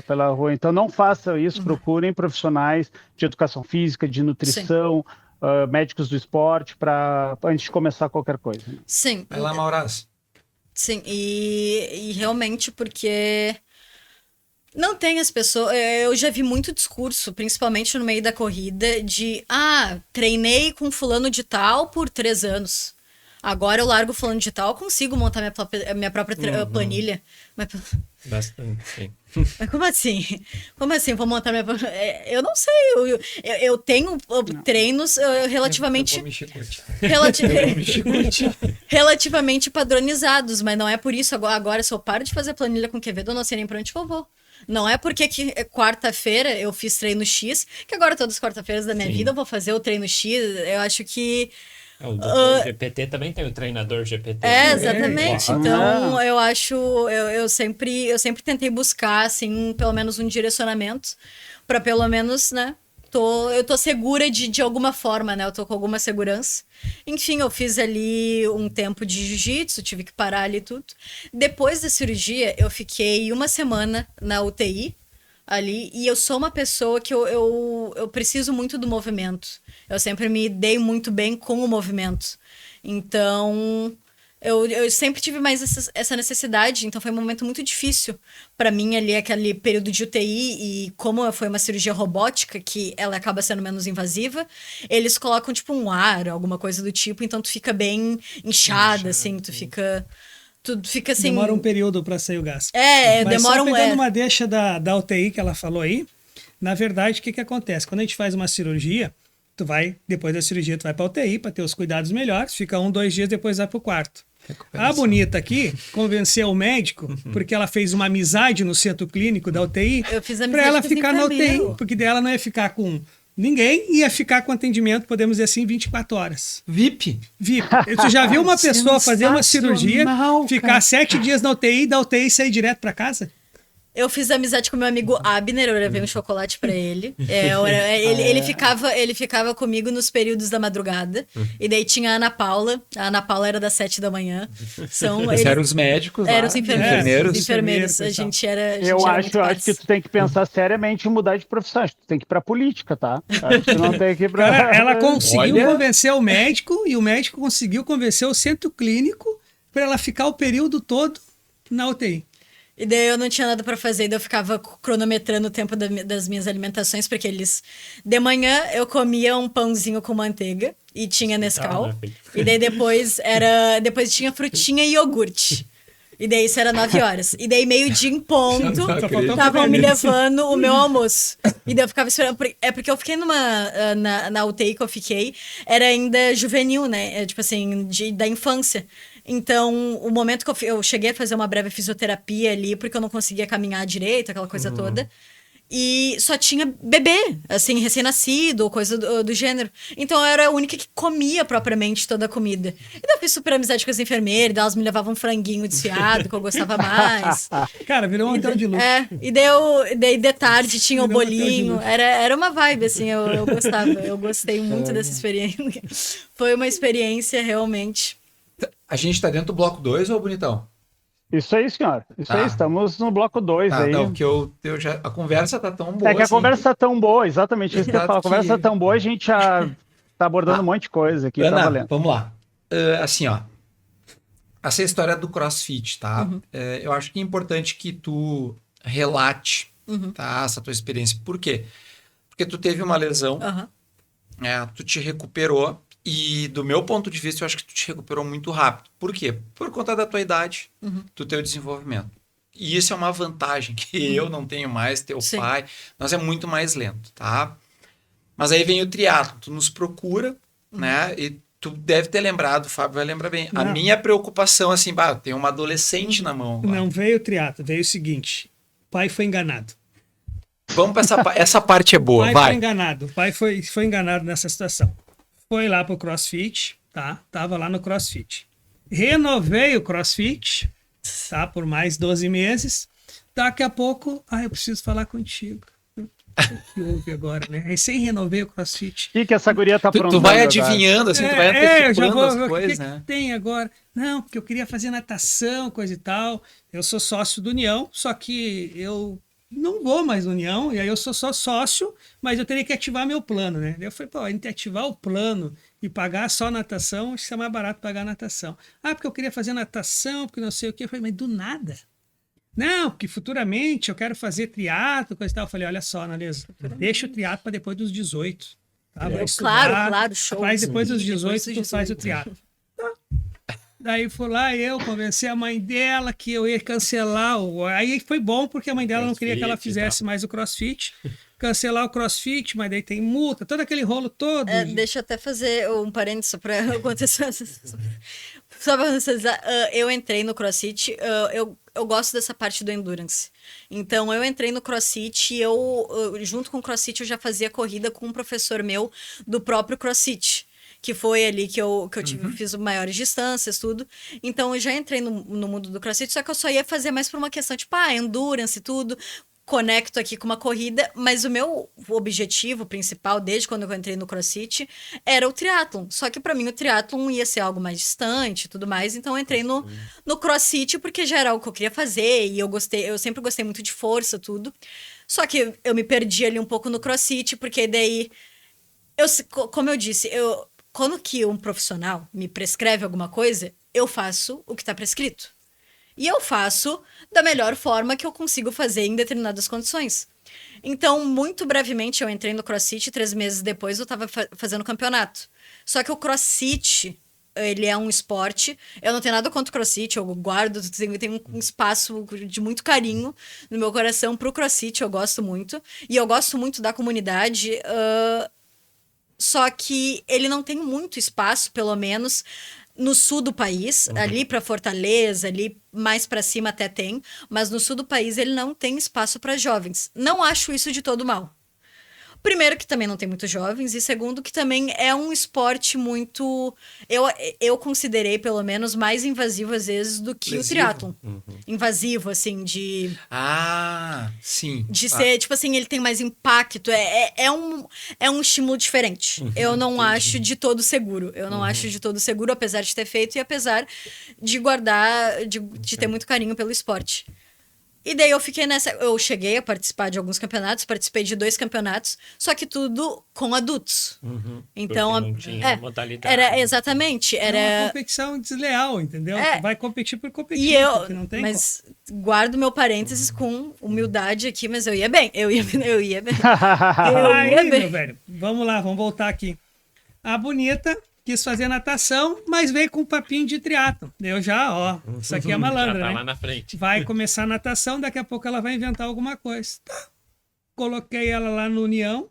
pela rua. Então não faça isso, procurem profissionais de educação física, de nutrição, médicos do esporte, antes de começar qualquer coisa. Sim. Vai lá, Mauraz. Sim, e realmente porque não tem as pessoas... Eu já vi muito discurso, principalmente no meio da corrida, de treinei com fulano de tal por 3 anos. Agora eu largo fulano de tal, consigo montar minha própria planilha. Bastante, sim. Mas como assim? Como assim vou montar minha... Eu não sei, eu tenho treinos relativamente... relativamente padronizados, mas não é por isso. Agora, se eu paro de fazer planilha com Quevedo, eu não sei nem pra onde eu vou. Não é porque quarta-feira eu fiz treino X, que agora todas as quarta-feiras da minha vida eu vou fazer o treino X. Eu acho que... O doutor GPT também tem o treinador GPT. Exatamente. Então, eu acho... Eu sempre tentei buscar, assim, pelo menos um direcionamento para pelo menos, né? Eu tô segura de alguma forma, né? Eu tô com alguma segurança. Enfim, eu fiz ali um tempo de jiu-jitsu, tive que parar ali tudo. Depois da cirurgia, eu fiquei 1 semana na UTI ali, e eu sou uma pessoa que eu preciso muito do movimento. Eu sempre me dei muito bem com o movimento. Então, Eu sempre tive mais essa necessidade, então foi um momento muito difícil pra mim ali, aquele período de UTI, e como foi uma cirurgia robótica, que ela acaba sendo menos invasiva, eles colocam tipo um ar, alguma coisa do tipo, então tu fica bem inchada, assim, tu fica assim... Demora um período para sair o gás. Mas demora só pegando uma deixa da UTI que ela falou aí, na verdade, o que acontece? Quando a gente faz uma cirurgia, depois da cirurgia, tu vai pra UTI para ter os cuidados melhores, fica 1-2 dias, depois vai pro quarto. A bonita aqui convenceu o médico, porque ela fez uma amizade no centro clínico da UTI, para ela ficar na UTI, porque dela não ia ficar com ninguém, ia ficar com atendimento, podemos dizer assim, 24 horas. VIP? VIP. Tu já viu uma pessoa fazer uma cirurgia, ficar 7 dias na UTI, da UTI e sair direto para casa? Eu fiz amizade com meu amigo Abner, eu levei um chocolate pra ele. Ele ficava comigo nos períodos da madrugada. E daí tinha a Ana Paula. A Ana Paula era das 7 da manhã. Eram os médicos lá. Eram os enfermeiros. Enfermeiros. A gente era Eu acho que tu tem que pensar seriamente em mudar de profissão. Acho que tu tem que ir pra política, tá? Acho que tu não tem que ir pra... Cara, ela conseguiu convencer o médico, e o médico conseguiu convencer o centro clínico para ela ficar o período todo na UTI. E daí eu não tinha nada pra fazer, daí eu ficava cronometrando o tempo das minhas alimentações, porque de manhã eu comia um pãozinho com manteiga e tinha Nescau. E daí depois tinha frutinha e iogurte. E daí isso era 9 horas. E daí meio-dia em ponto, estavam me levando o meu almoço. E daí eu ficava esperando. Porque eu fiquei na UTI que eu fiquei, era ainda juvenil, né? Tipo assim, da infância. Então, o momento que eu cheguei a fazer uma breve fisioterapia ali, porque eu não conseguia caminhar direito, aquela coisa toda. E só tinha bebê, assim, recém-nascido, ou coisa do gênero. Então, eu era a única que comia propriamente toda a comida. E daí eu fiz super amizade com as enfermeiras, elas me levavam um franguinho desfiado, que eu gostava mais. Cara, virou um hotel de luxo. E daí de tarde tinha o bolinho. Era uma vibe, assim, eu gostava. Eu gostei muito dessa experiência. Foi uma experiência realmente... A gente tá dentro do bloco 2 ou bonitão? Isso aí, senhor. Isso aí, estamos no bloco 2 aí. Não, porque a conversa tá tão boa. É que a conversa tá tão boa, exatamente isso que eu ia falar. A conversa tá tão boa, a gente já tá abordando um monte de coisa aqui. Ana, tá valendo. vamos lá. Assim, ó. Essa história do CrossFit, tá? Eu acho que é importante que tu relate, tá? Essa tua experiência. Por quê? Porque tu teve uma lesão, tu te recuperou. E do meu ponto de vista, eu acho que tu te recuperou muito rápido. Por quê? Por conta da tua idade, do teu desenvolvimento. E isso é uma vantagem que eu não tenho mais, teu pai. Nós é muito mais lento, tá? Mas aí vem o triatlo. Tu nos procura, né? E tu deve ter lembrado, o Fábio vai lembrar bem. Não. A minha preocupação, assim, tem uma adolescente na mão. Agora. Não veio o triatlo, veio o seguinte. O pai foi enganado. Vamos para essa parte é boa, vai. O pai foi enganado nessa situação. Foi lá pro CrossFit, tá? Tava lá no CrossFit. Renovei o CrossFit, tá? Por mais 12 meses. Daqui a pouco, eu preciso falar contigo. O que houve agora, né? Recém renovei o CrossFit. O que essa guria tá aprontando? Tu vai adivinhando, assim, tu vai antecipando as coisas, né? O que tem agora? Não, porque eu queria fazer natação, coisa e tal. Eu sou sócio do União, só que eu não vou mais no União, e aí eu sou só sócio, mas eu teria que ativar meu plano, né? Daí eu falei, entre ativar o plano e pagar só natação, acho que é mais barato pagar natação. Porque eu queria fazer natação, porque não sei o quê. Eu falei, mas do nada. Não, porque futuramente eu quero fazer triatlo, coisa e tal. Eu falei, olha só, Analisa, deixa o triatlo para depois dos 18. Tá? Claro, show. Faz depois dos 18, tu faz o triatlo. Tá. Daí fui lá, eu convenci a mãe dela que eu ia cancelar. Aí foi bom, porque a mãe dela não queria que ela fizesse mais o CrossFit. Cancelar o CrossFit, mas daí tem multa, todo aquele rolo todo. Deixa eu até fazer um parênteses para acontecer. Só para vocês, eu entrei no CrossFit, eu gosto dessa parte do endurance. Então, eu entrei no CrossFit e junto com o CrossFit, eu já fazia corrida com um professor meu do próprio CrossFit. Que foi ali que eu fiz maiores distâncias, tudo. Então, eu já entrei no mundo do CrossFit, só que eu só ia fazer mais por uma questão, tipo, endurance e tudo. Conecto aqui com uma corrida, mas o meu objetivo principal, desde quando eu entrei no CrossFit, era o triatlon. Só que para mim o triatlon ia ser algo mais distante e tudo mais, então eu entrei no CrossFit porque já era algo que eu queria fazer e eu sempre gostei muito de força, tudo. Só que eu me perdi ali um pouco no CrossFit, porque daí, como eu disse, quando que um profissional me prescreve alguma coisa, eu faço o que tá prescrito. E eu faço da melhor forma que eu consigo fazer em determinadas condições. Então, muito brevemente, eu entrei no CrossFit, 3 meses depois eu estava fazendo campeonato. Só que o CrossFit, ele é um esporte, eu não tenho nada contra o CrossFit, eu guardo, tenho um espaço de muito carinho no meu coração pro CrossFit, eu gosto muito. E eu gosto muito da comunidade, só que ele não tem muito espaço, pelo menos no sul do país, ali para Fortaleza, ali mais para cima até tem, mas no sul do país ele não tem espaço para jovens. Não acho isso de todo mal. Primeiro que também não tem muitos jovens, e segundo que também é um esporte muito... Eu considerei, pelo menos, mais invasivo às vezes do que o triatlon. Invasivo, assim, de... Ah, sim. De ser, tipo assim, ele tem mais impacto. É um estímulo diferente. Eu não acho de todo seguro. Eu não acho de todo seguro, apesar de ter feito e apesar de guardar, de ter muito carinho pelo esporte. E daí eu fiquei nessa... Eu cheguei a participar de alguns campeonatos, participei de 2 campeonatos, só que tudo com adultos. Então, Porque não tinha modalidade. era exatamente, É uma era... competição desleal, entendeu? É. Tu vai competir por competir. E eu, porque não tem mas guardo meu parênteses com humildade aqui, mas eu ia bem, eu ia bem. Eu ia Aí, bem. meu velho, vamos lá, vamos voltar aqui. A bonita quis fazer natação, mas veio com um papinho de triatlon. Eu já, isso aqui é malandra, Já tá né? lá na frente. Vai começar a natação, daqui a pouco ela vai inventar alguma coisa. Tá. Coloquei ela lá no União,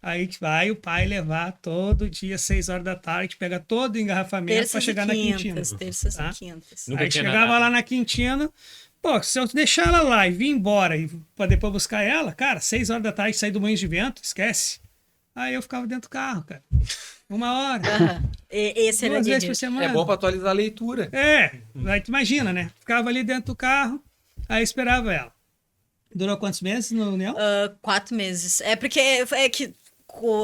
aí vai o pai levar todo dia, 6 horas da tarde, pega todo o engarrafamento para chegar na Quintina. Terças Tá? e quintas. Nunca Aí tinha chegava nadado. lá na Quintina, pô, se eu deixar ela lá e vir embora e pra depois buscar ela, cara, 6 horas da tarde, sair do Moinhos de Vento, esquece. Aí eu ficava dentro do carro, cara. 1 hora. Esse era 2 vezes por guerreiro. semana. É bom pra atualizar a leitura. Aí tu imagina, né? Ficava ali dentro do carro, aí esperava ela. Durou quantos meses no União? 4 meses. É porque é que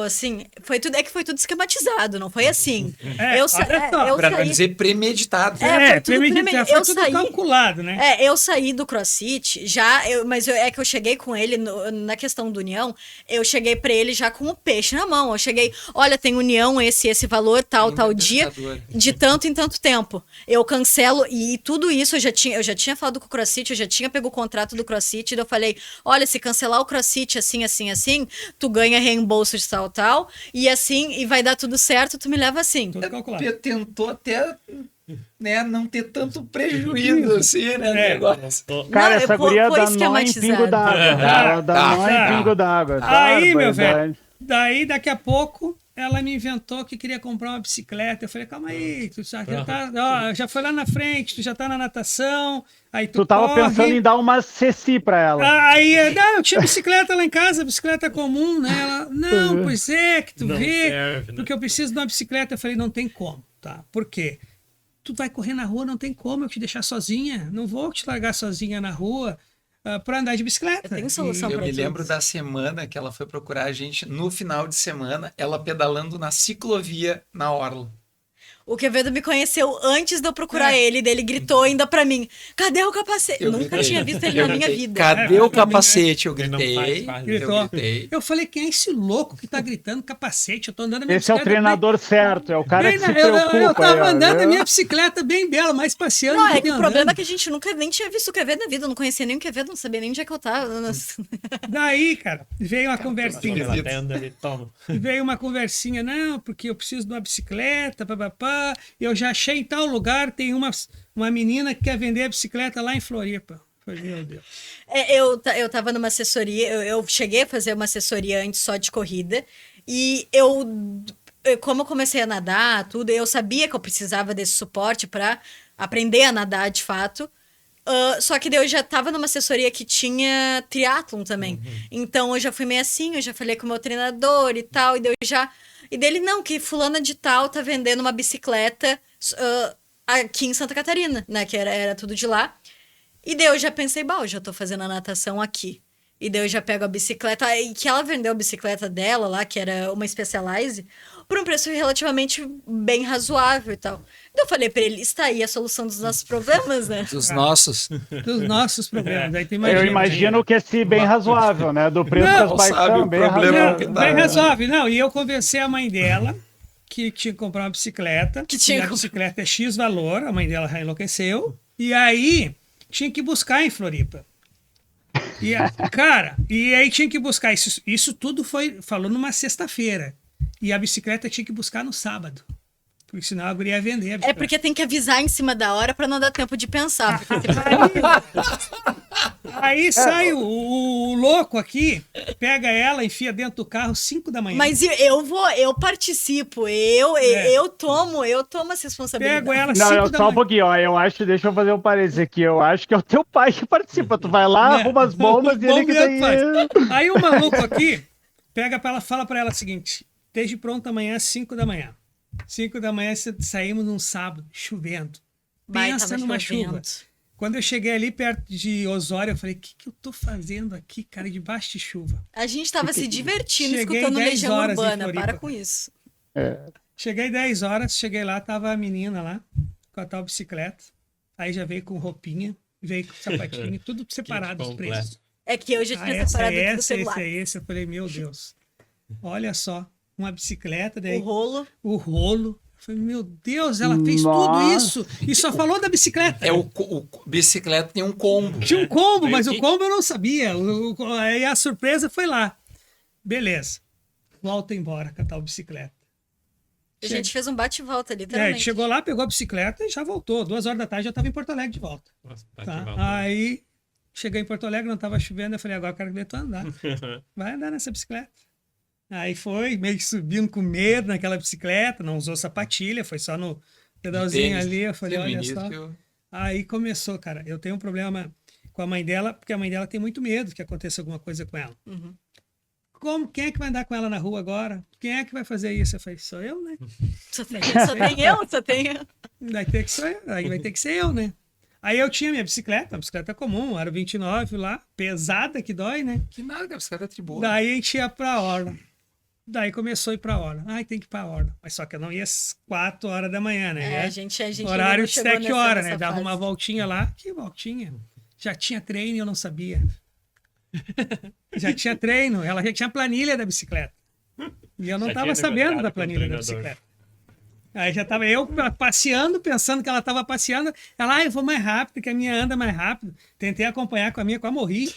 assim, foi tudo esquematizado, não foi assim. Olha só. Pra não saí... dizer premeditado. foi tudo premeditado, foi tudo calculado, né? Eu saí do CrossFit mas é que eu cheguei com ele na questão do União, eu cheguei pra ele já com o peixe na mão. Eu cheguei, olha, tem União, esse valor, tal dia, de tanto em tanto tempo. Eu cancelo, e tudo isso eu já tinha falado com o CrossFit, eu já tinha pego o contrato do CrossFit, e eu falei, olha, se cancelar o CrossFit assim, tu ganha reembolso de tal, e assim, e vai dar tudo certo, tu me leva assim. Tudo calculado. Tentou até, né, não ter tanto prejuízo, assim, né, no negócio. Cara, Não, essa guria foi dá nó em esquematizado. pingo d'água. Ela dá nó em pingo d'água. Aí, meu Barbaridade. velho, daí daqui a pouco ela me inventou que queria comprar uma bicicleta. Eu falei, calma aí, tu já foi lá na frente, tu já tá na natação, aí tu tava corre. pensando em dar uma ceci pra ela. Aí, não, eu tinha bicicleta lá em casa, bicicleta comum, né? Ela, não, pois é, que tu Não vê, serve, né? porque eu preciso de uma bicicleta. Eu falei, não tem como, tá? Por quê? Tu vai correr na rua, não tem como eu te deixar sozinha. Não vou te largar sozinha na rua pra andar de bicicleta. Eu tenho solução Eu pra me tudo. lembro da semana que ela foi procurar a gente, no final de semana, ela pedalando na ciclovia na Orla. O Quevedo me conheceu antes de eu procurar ele, dele gritou ainda pra mim, cadê o capacete? Eu Nunca gritei. tinha visto ele Eu na minha gritei, vida. Cadê o capacete? Eu Ele não gritei. faz parte. Gritou. Eu gritei. Eu falei, quem é esse louco que tá gritando capacete? Eu tô andando a minha Esse é o bicicleta treinador certo, é o cara bem que se eu preocupa. tava aí, ó, andando a viu? minha bicicleta bem bela, mais passeando. Não, do é que o andando. problema é que a gente nunca nem tinha visto o Quevedo na vida, eu não conhecia nem o Quevedo, não sabia nem onde é que eu tava. Daí, cara, veio uma conversinha. Ela tenda, ele toma. Veio uma conversinha, não, porque eu preciso de uma bicicleta, papapá. Eu já achei em tal lugar, tem uma menina que quer vender a bicicleta lá em Floripa. Falei, meu Deus. Eu tava numa assessoria, eu cheguei a fazer uma assessoria antes só de corrida, e como eu comecei a nadar, tudo, eu sabia que eu precisava desse suporte para aprender a nadar de fato. Só que daí eu já tava numa assessoria que tinha triatlon também. Então eu já fui meio assim, eu já falei com o meu treinador e tal, e dele, não, que fulana de tal tá vendendo uma bicicleta aqui em Santa Catarina, né? Que era tudo de lá. E daí eu já pensei, eu já tô fazendo a natação aqui. E daí eu já pego a bicicleta, e que ela vendeu a bicicleta dela lá, que era uma Specialized, por um preço relativamente bem razoável e tal. Então eu falei pra ele, está aí a solução dos nossos problemas, né? Dos nossos. Dos nossos problemas. Aí tu Eu imagino que esse bem razoável, né? Do preço Não, das bikes sabe o bem problema razoável. que Não, tá. bem razoável. Não, e eu convenci a mãe dela que tinha que comprar uma bicicleta. Que tinha e a que- bicicleta é X valor, a mãe dela já enlouqueceu. E aí tinha que buscar em Floripa. Cara, e aí tinha que buscar. Isso tudo falou numa sexta-feira. E a bicicleta tinha que buscar no sábado. Porque senão a guria ia vender a É bicicleta. porque tem que avisar em cima da hora pra não dar tempo de pensar. Porque Aí sai o louco aqui, pega ela, enfia dentro do carro 5 da manhã. Mas eu participo, eu tomo essa responsabilidade. Pego ela Não, 5 da só um manhã. pouquinho, ó. Eu acho, deixa eu fazer um parênteses aqui. Eu acho que é o teu pai que participa. Tu vai lá, arruma as bombas e ele que tem. Aí o maluco aqui pega pra ela, fala pra ela o seguinte: esteja pronto amanhã às 5 da manhã. 5 da manhã saímos num sábado, chovendo. Pensa Tava numa chovendo. chuva. Quando eu cheguei ali perto de Osório, eu falei: o que eu tô fazendo aqui, cara, debaixo de chuva? A gente tava se divertindo Cheguei escutando 10 Legião horas em Urbana. Floripa. Para com isso. Cheguei 10 horas, cheguei lá, tava a menina lá, com a tal bicicleta. Aí já veio com roupinha, veio com sapatinho, tudo separado os completo. preços. É que eu já tinha Essa separado é aqui do essa, celular. esse é esse. Eu falei: meu Deus, olha só, uma bicicleta, daí O rolo. o rolo. Eu falei: meu Deus, ela fez tudo Nossa. isso e só falou da bicicleta. O bicicleta tem um combo. Tinha um combo, Veio mas o kit. combo eu não sabia. Aí a surpresa foi lá. Beleza. Volta embora com a tal bicicleta. A gente fez um bate-volta, É, literalmente. chegou lá, pegou a bicicleta e já voltou. 2 horas da tarde já estava em Porto Alegre de volta. Nossa, bate Tá? e volta. Aí cheguei em Porto Alegre, não estava chovendo. Eu falei: agora eu quero ver tu andar. Vai andar nessa bicicleta. Aí foi, meio que subindo com medo naquela bicicleta, não usou sapatilha, foi só no pedalzinho Tênis. ali. Eu falei: No olha início só. eu- Aí começou, cara. Eu tenho um problema com a mãe dela, porque a mãe dela tem muito medo que aconteça alguma coisa com ela. Uhum. Quem é que vai andar com ela na rua agora? Quem é que vai fazer isso? Eu falei: sou eu, né? Só tem eu. Vai ter que ser eu, aí vai ter que ser eu, né? Aí eu tinha minha bicicleta, uma bicicleta comum, aro 29 lá, pesada que dói, né? Que nada, que a bicicleta é de boa. Daí a gente ia pra orla. Daí começou a ir pra orla. Ai, tem que ir pra orla. Mas só que eu não ia às 4 horas da manhã, né? A gente Horário ainda não de chegou 7 horas, né? nessa Dava fase. uma voltinha lá. Que voltinha? Já tinha treino e eu não sabia. Já tinha treino. Ela já tinha planilha da bicicleta. E eu não Já estava tinha sabendo negociado da com o planilha da treinador. bicicleta. Aí já estava eu passeando, pensando que ela estava passeando. Ela: eu vou mais rápido, que a minha anda mais rápido. Tentei acompanhar com a minha, quase morri.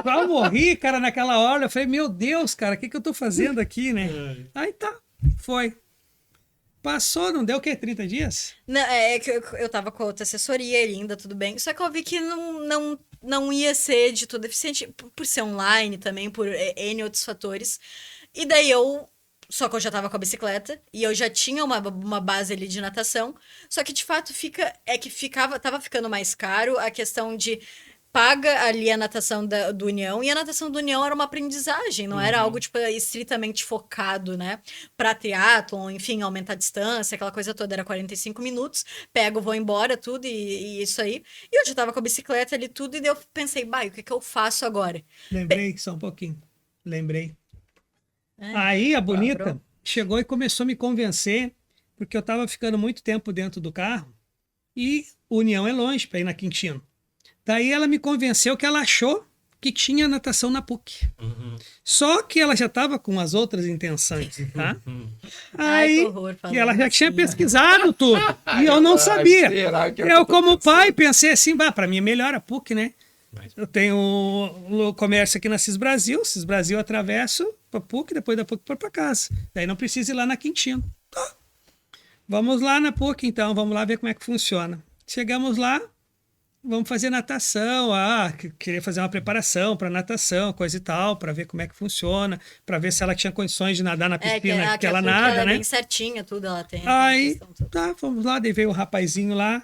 Quase morri, cara, naquela hora. Eu falei: meu Deus, cara, o que eu tô fazendo aqui, né? Aí tá, foi. Passou, não deu o quê? 30 dias? Não, é que eu tava com a outra assessoria linda, tudo bem. Só que eu vi que não ia ser de tudo eficiente, por ser online também, por N outros fatores. E daí só que eu já tava com a bicicleta e eu já tinha uma base ali de natação. Só que de fato tava ficando mais caro a questão de paga ali a natação do União, e a natação do União era uma aprendizagem, não era algo tipo estritamente focado, né, para triatlon, enfim, aumentar a distância, aquela coisa toda. Era 45 minutos, pego, vou embora, tudo, e isso aí. E eu já tava com a bicicleta ali, tudo, e daí eu pensei: o que eu faço agora? Lembrei, só um pouquinho. Lembrei. É, Aí a bonita pronto. chegou e começou a me convencer, porque eu tava ficando muito tempo dentro do carro e União é longe para ir na Quintino. Daí ela me convenceu que ela achou que tinha natação na PUC. Só que ela já estava com as outras intenções, tá? Ai, Aí que horror, e ela já falando tinha assim. pesquisado tudo. E eu não sabia. será que é o Eu, que eu tô como pai, pensei assim: para mim é melhor a PUC, né? Mas- Eu tenho o comércio aqui na Cis Brasil eu atravesso para PUC, depois da PUC para casa. Daí não precisa ir lá na Quintino. Tá. Vamos lá na PUC, então, vamos lá ver como é que funciona. Chegamos lá, vamos fazer natação. Queria fazer uma preparação para natação, coisa e tal, para ver como é que funciona, para ver se ela tinha condições de nadar na piscina, que ela a PUC, nada, ela é né? bem certinha, tudo ela tem. aquela Aí, questão toda. tá, vamos lá, daí veio o rapazinho lá,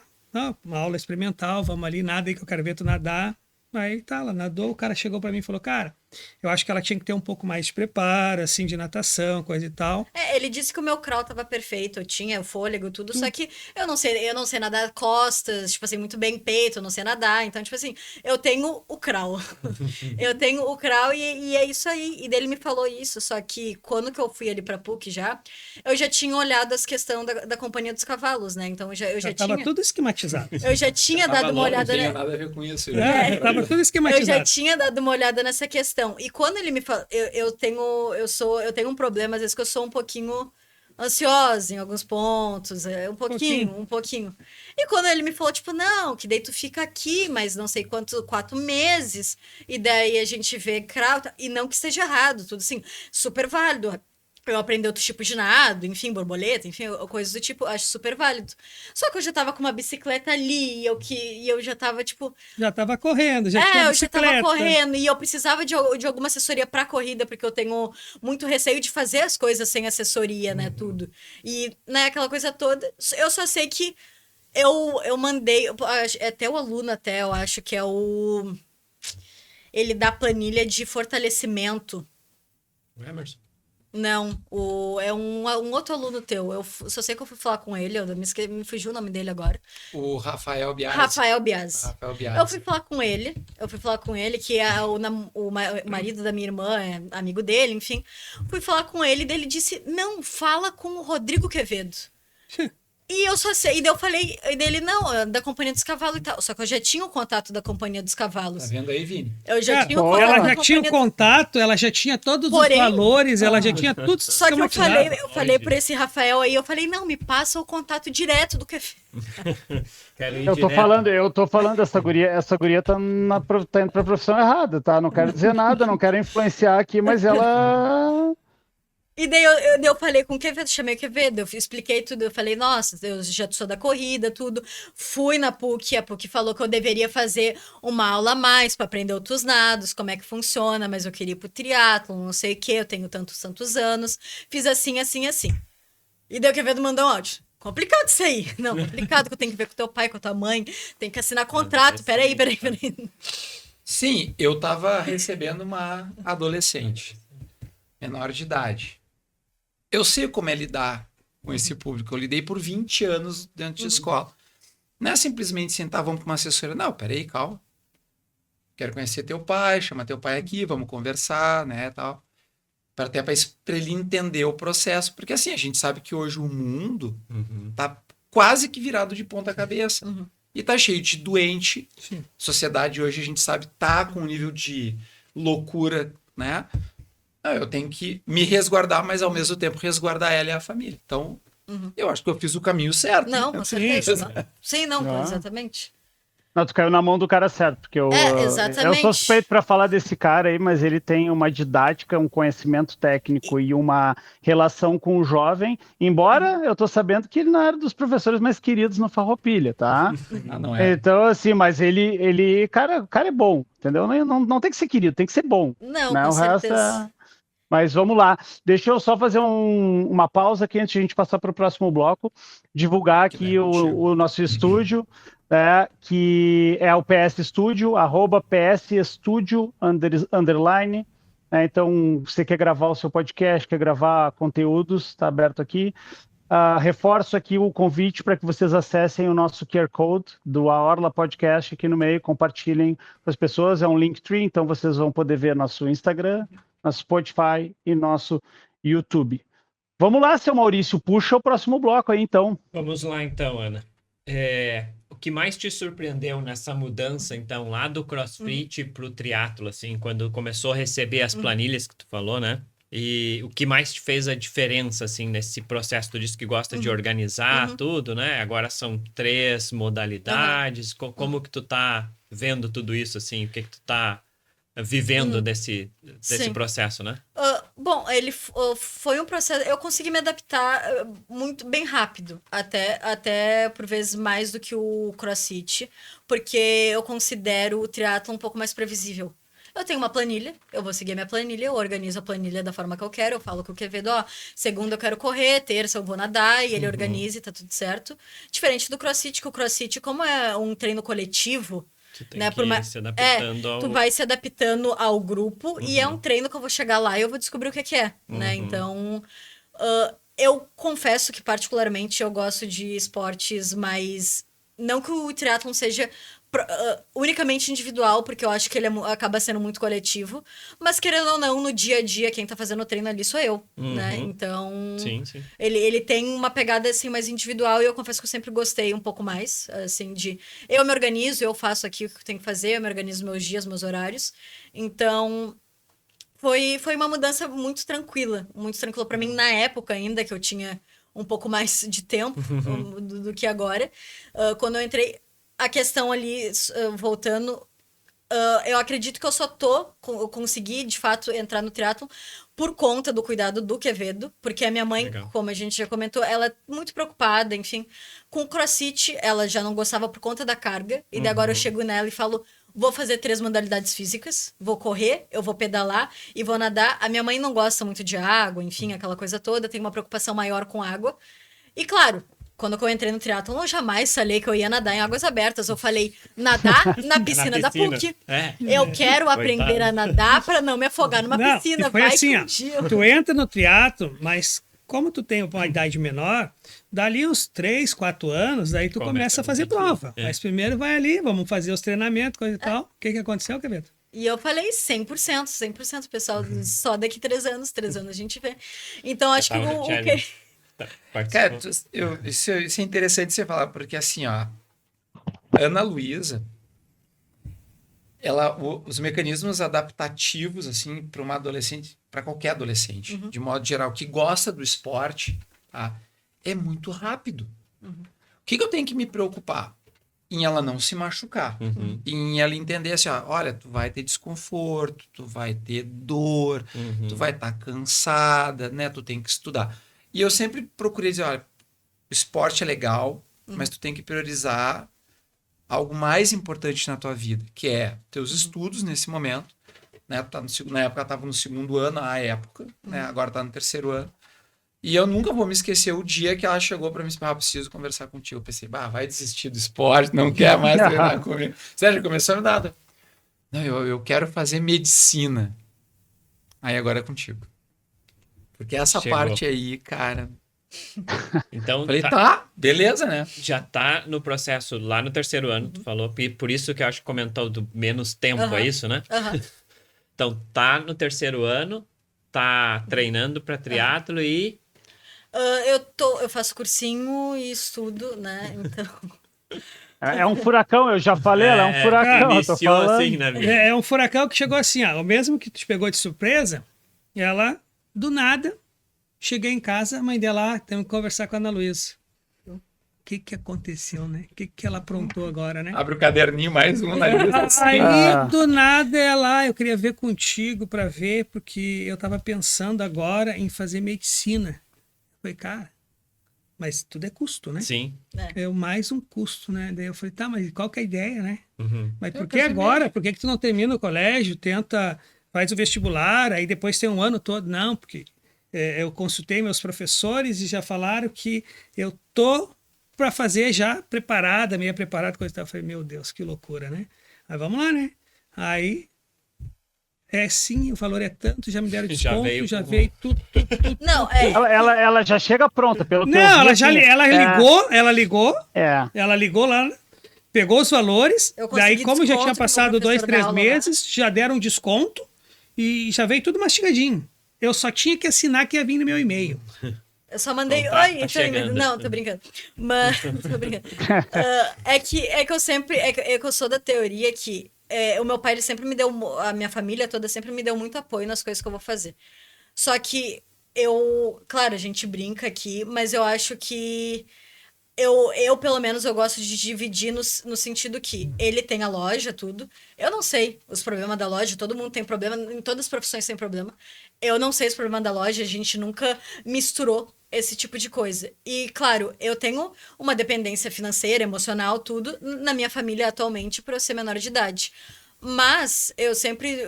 uma aula experimental, vamos ali, nada aí que eu quero ver tu nadar. Aí tá, ela nadou, o cara chegou pra mim e falou: cara, eu acho que ela tinha que ter um pouco mais de preparo, assim, de natação, coisa e tal. Ele disse que o meu crawl tava perfeito, eu tinha o fôlego, tudo, só que eu não sei nadar costas, tipo assim, muito bem peito, eu não sei nadar, então, tipo assim, eu tenho o crawl. Eu tenho o crawl e é isso aí. E dele me falou isso, só que quando que eu fui ali pra PUC eu já tinha olhado as questões da Companhia dos Cavalos, né? Então eu já Tava tinha. tudo esquematizado. Eu já tinha Tava dado uma louco, olhada, não tinha né? nada a ver com isso. Tava tudo Eu já esquematizado. tinha dado uma olhada nessa questão. E quando ele me falou, eu tenho um problema, às vezes, que eu sou um pouquinho ansiosa em alguns pontos, um pouquinho. E quando ele me falou, tipo, não, que daí tu fica aqui, mas não sei quanto, 4 meses, e daí a gente vê crau, e não que esteja errado, tudo assim, super válido. Eu aprendi outros tipos de nado, enfim, borboleta, enfim, coisas do tipo, acho super válido. Só que eu já tava com uma bicicleta ali, e eu já tava, tipo... Já tava correndo, já tinha eu já tava bicicleta. correndo, e eu precisava de alguma assessoria pra corrida, porque eu tenho muito receio de fazer as coisas sem assessoria, né, tudo. E, né, aquela coisa toda, eu só sei que eu mandei, até o aluno, eu acho que é o... Ele dá planilha de fortalecimento. O Emerson. Não, é um outro aluno teu. Eu só sei que eu fui falar com ele, me fugiu o nome dele agora. O Rafael Biasi. Rafael Biasi. Rafael Biasi. Eu fui falar com ele, que o marido da minha irmã é amigo dele, enfim. Fui falar com ele, e daí ele disse: não, fala com o Rodrigo Quevedo. E eu só sei, e daí eu falei, e dele, não, é da Companhia dos Cavalos e tal. Só que eu já tinha o contato da Companhia dos Cavalos. Tá vendo aí, Vini? Eu já tinha o Ela contato da já tinha o Companhia contato, ela já tinha todos Porém- os valores, ela já tinha tudo Só que esquematizado. eu falei pra esse Rafael aí, eu falei, não, me passa o contato direto do Quevedo. Quero ir Eu tô direto. falando, essa guria tá indo pra profissão errada, tá? Não quero dizer nada, não quero influenciar aqui, mas ela... E daí eu falei com o Quevedo, chamei o Quevedo, eu expliquei tudo, eu falei, nossa, eu já sou da corrida, tudo. Fui na PUC, a PUC falou que eu deveria fazer uma aula a mais para aprender outros nados, como é que funciona, mas eu queria ir pro triatlon, não sei o que, eu tenho tantos anos. Fiz assim. E daí o Quevedo mandou um áudio. Complicado isso aí. Não, complicado que eu tenho que ver com teu pai, com a tua mãe, tem que assinar contrato. Peraí. Sim, eu tava recebendo uma adolescente, menor de idade. Eu sei como é lidar com esse público. Eu lidei por 20 anos dentro de escola. Não é simplesmente sentar, vamos para uma assessoria. Não, peraí, calma. Quero conhecer teu pai, chama teu pai aqui, vamos conversar, né, tal. Para ele entender o processo. Porque assim, a gente sabe que hoje o mundo tá quase que virado de ponta cabeça. E tá cheio de doente. Sim. Sociedade hoje, a gente sabe, tá com um nível de loucura, né? Eu tenho que me resguardar, mas ao mesmo tempo resguardar ela e a família. Então, eu acho que eu fiz o caminho certo. Não, né? com certeza. Sim, Não. exatamente. Não, tu caiu na mão do cara certo, porque eu exatamente. sou suspeito para falar desse cara aí, mas ele tem uma didática, um conhecimento técnico e uma relação com o jovem, embora eu tô sabendo que ele não era dos professores mais queridos no Farroupilha, tá? Não é. Então, assim, mas ele cara, o cara é bom, entendeu? Não tem que ser querido, tem que ser bom. Não, né? com O resto certeza. Mas vamos lá. Deixa eu só fazer uma pausa aqui antes de a gente passar para o próximo bloco. Divulgar aqui o nosso estúdio, que é o PS Studio, @PS Studio _. Então, você quer gravar o seu podcast, quer gravar conteúdos, está aberto aqui. Reforço aqui o convite para que vocês acessem o nosso QR Code do Orla Podcast aqui no meio, compartilhem com as pessoas. É um Linktree, então vocês vão poder ver nosso Instagram, nosso Spotify e nosso YouTube. Vamos lá, seu Maurício, puxa o próximo bloco aí, então. Vamos lá, então, Ana. O que mais te surpreendeu nessa mudança, então, lá do CrossFit para o triatlo, assim, quando começou a receber as planilhas que tu falou, né? E o que mais te fez a diferença, assim, nesse processo? Tu disse que gosta de organizar tudo, né? Agora são 3 modalidades. Como que tu tá vendo tudo isso, assim? O que tu tá vivendo desse processo, né? Bom, ele foi um processo. Eu consegui me adaptar muito bem rápido, até por vezes mais do que o CrossFit, porque eu considero o triatlo um pouco mais previsível. Eu tenho uma planilha, eu vou seguir a minha planilha, eu organizo a planilha da forma que eu quero, eu falo com o Quevedo, segunda eu quero correr, terça eu vou nadar, e ele organiza e tá tudo certo. Diferente do CrossFit, que o CrossFit, como é um treino coletivo, Tu tem né, que ir se adaptando ao... tu vai se adaptando ao grupo e é um treino que eu vou chegar lá e eu vou descobrir o que é, né? Então, eu confesso que particularmente eu gosto de esportes mais... Não que o triatlon seja unicamente individual, porque eu acho que ele acaba sendo muito coletivo, mas querendo ou não, no dia a dia, quem tá fazendo o treino ali sou eu, né? Então, Sim. ele tem uma pegada, assim, mais individual e eu confesso que eu sempre gostei um pouco mais, assim, de... Eu me organizo, eu faço aqui o que eu tenho que fazer, eu me organizo meus dias, meus horários. Então, Foi uma mudança muito tranquila para mim na época ainda, que eu tinha um pouco mais de tempo do que agora. Quando eu entrei, a questão ali, voltando, eu acredito que eu consegui, de fato, entrar no triatlon por conta do cuidado do Quevedo, porque a minha mãe, Legal. como a gente já comentou, ela é muito preocupada, enfim. Com o CrossFit, ela já não gostava por conta da carga, e daí agora eu chego nela e falo, vou fazer 3 modalidades físicas, vou correr, eu vou pedalar e vou nadar. A minha mãe não gosta muito de água, enfim, aquela coisa toda, tem uma preocupação maior com água. E claro, quando eu entrei no triatlon, eu jamais falei que eu ia nadar em águas abertas. Eu falei, nadar na piscina da PUC. Eu quero aprender a nadar para não me afogar numa piscina. E foi Vai assim, que um dia... tu entra no triatlo, mas como tu tem uma idade menor, dali uns 3, 4 anos, daí tu começa a fazer prova. Mas primeiro vai ali, vamos fazer os treinamentos, coisa e tal. O que aconteceu, Quevedo? E eu falei 100%, pessoal. Só daqui 3 anos a gente vê. Então, acho que o que... Cara, isso é interessante você falar, porque assim, ó, Ana Luísa, os mecanismos adaptativos, assim, para uma adolescente, para qualquer adolescente, de modo geral, que gosta do esporte, tá, é muito rápido. O que eu tenho que me preocupar? Em ela não se machucar. Em ela entender assim, ó, olha, tu vai ter desconforto, tu vai ter dor, tu vai estar cansada, né? Tu tem que estudar. E eu sempre procurei dizer, olha, o esporte é legal, mas tu tem que priorizar algo mais importante na tua vida, que é teus estudos nesse momento, né? Tu tá na época, eu estava no 2º ano, né? Agora está no 3º ano. E eu nunca vou me esquecer o dia que ela chegou para mim e disse, preciso conversar contigo. Eu pensei, vai desistir do esporte, não quer mais treinar comigo. Sério, começou a me dar. Não, eu quero fazer medicina. Aí agora é contigo. Porque essa parte aí, cara... Então, falei, tá, beleza, né? Já tá no processo lá no 3º ano, tu falou, por isso que eu acho que comentou do menos tempo, é isso, né? Então, tá no 3º ano, tá treinando para triatlo e... eu faço cursinho e estudo, né? Então... É um furacão, eu já falei, ela é um furacão. Iniciou assim na vida. É um furacão que chegou assim, ó, o mesmo que te pegou de surpresa, ela, do nada, cheguei em casa, a mãe dela, temos que conversar com a Ana Luísa. O que aconteceu, né? O que ela aprontou agora, né? Abre o caderninho, mais um na lista. Aí, do nada, ela, eu queria ver contigo para ver, porque eu tava pensando agora em fazer medicina. Eu falei, cara, mas tudo é custo, né? Sim. É mais um custo, né? Daí eu falei, tá, mas qual que é a ideia, né? Mas por que agora? Por que tu não termina o colégio, faz o vestibular, aí depois tem um ano todo? Não, porque eu consultei meus professores e já falaram que eu tô para fazer já preparada, meio preparada, coisa e tal. Eu falei, meu Deus, que loucura, né? Aí vamos lá, né? Aí, sim, o valor é tanto, já me deram desconto, já veio tudo. Não, Ela já chega pronta, pelo que eu Não, vi, ela ligou lá, pegou os valores, daí como já tinha passado 2, 3 meses, já deram um desconto e já veio tudo mastigadinho. Eu só tinha que assinar que ia vir no meu e-mail. Eu só mandei, tá chegando. Não, tô brincando. Mas, tô brincando. É que eu sempre, é que eu sou da teoria que o meu pai, ele sempre me deu, a minha família toda sempre me deu muito apoio nas coisas que eu vou fazer. Só que claro, a gente brinca aqui, mas eu acho que eu pelo menos, eu gosto de dividir no sentido que ele tem a loja, tudo. Eu não sei os problemas da loja, todo mundo tem problema, em todas as profissões tem problema. Eu não sei os problemas da loja, a gente nunca misturou esse tipo de coisa. E, claro, eu tenho uma dependência financeira, emocional, tudo, na minha família atualmente, por eu ser menor de idade. Mas eu sempre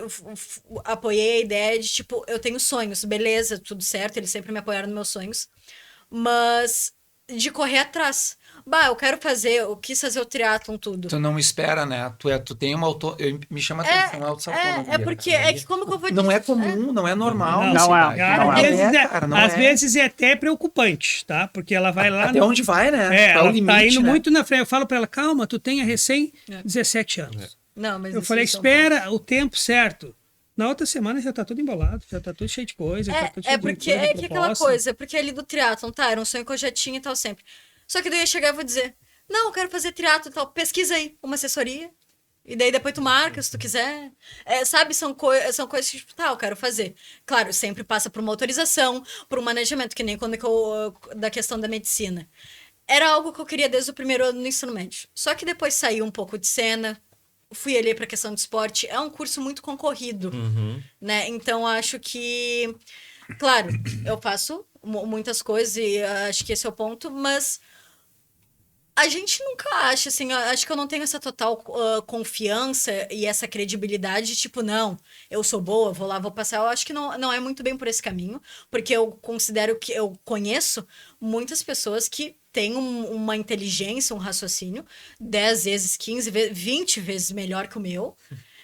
apoiei a ideia de, tipo, eu tenho sonhos, beleza, tudo certo, eles sempre me apoiaram nos meus sonhos. Mas de correr atrás. Eu quis fazer o triatlon, tudo. Tu não espera, né? Tu tem uma me chama a atenção, autonomia. Porque, como que eu vou dizer? Não é comum, não é normal. Às vezes é até preocupante, tá? Porque ela vai lá... Até onde vai, né? Ela limite, tá indo né? muito na frente. Eu falo pra ela, calma, tu tem recém 17 anos. Não, mas eu falei, espera o tempo certo. Na outra semana já tá tudo embolado, já tá tudo cheio de coisa. Porque aquela coisa, porque ali do triatlon, era um sonho que eu já tinha e tal sempre. Só que daí eu ia chegar e vou dizer, não, eu quero fazer triatlon e tal, pesquisa aí uma assessoria, E daí depois tu marca, se tu quiser. Sabe, são coisas que, tipo, tá, eu quero fazer. Claro, sempre passa por uma autorização, por um manejamento, que nem quando da questão da medicina. Era algo que eu queria desde o primeiro ano do ensino médio. Só que depois saiu um pouco de cena, fui ali pra questão de esporte. É um curso muito concorrido, né? Então, acho que... Claro, eu faço muitas coisas e acho que esse é o ponto, mas... A gente nunca acha, assim, acho que eu não tenho essa total confiança e essa credibilidade, tipo, não, eu sou boa, vou lá, vou passar. Eu acho que não é muito bem por esse caminho, porque eu considero que eu conheço muitas pessoas que têm uma inteligência, um raciocínio 10 vezes, 15 vezes, 20 vezes melhor que o meu.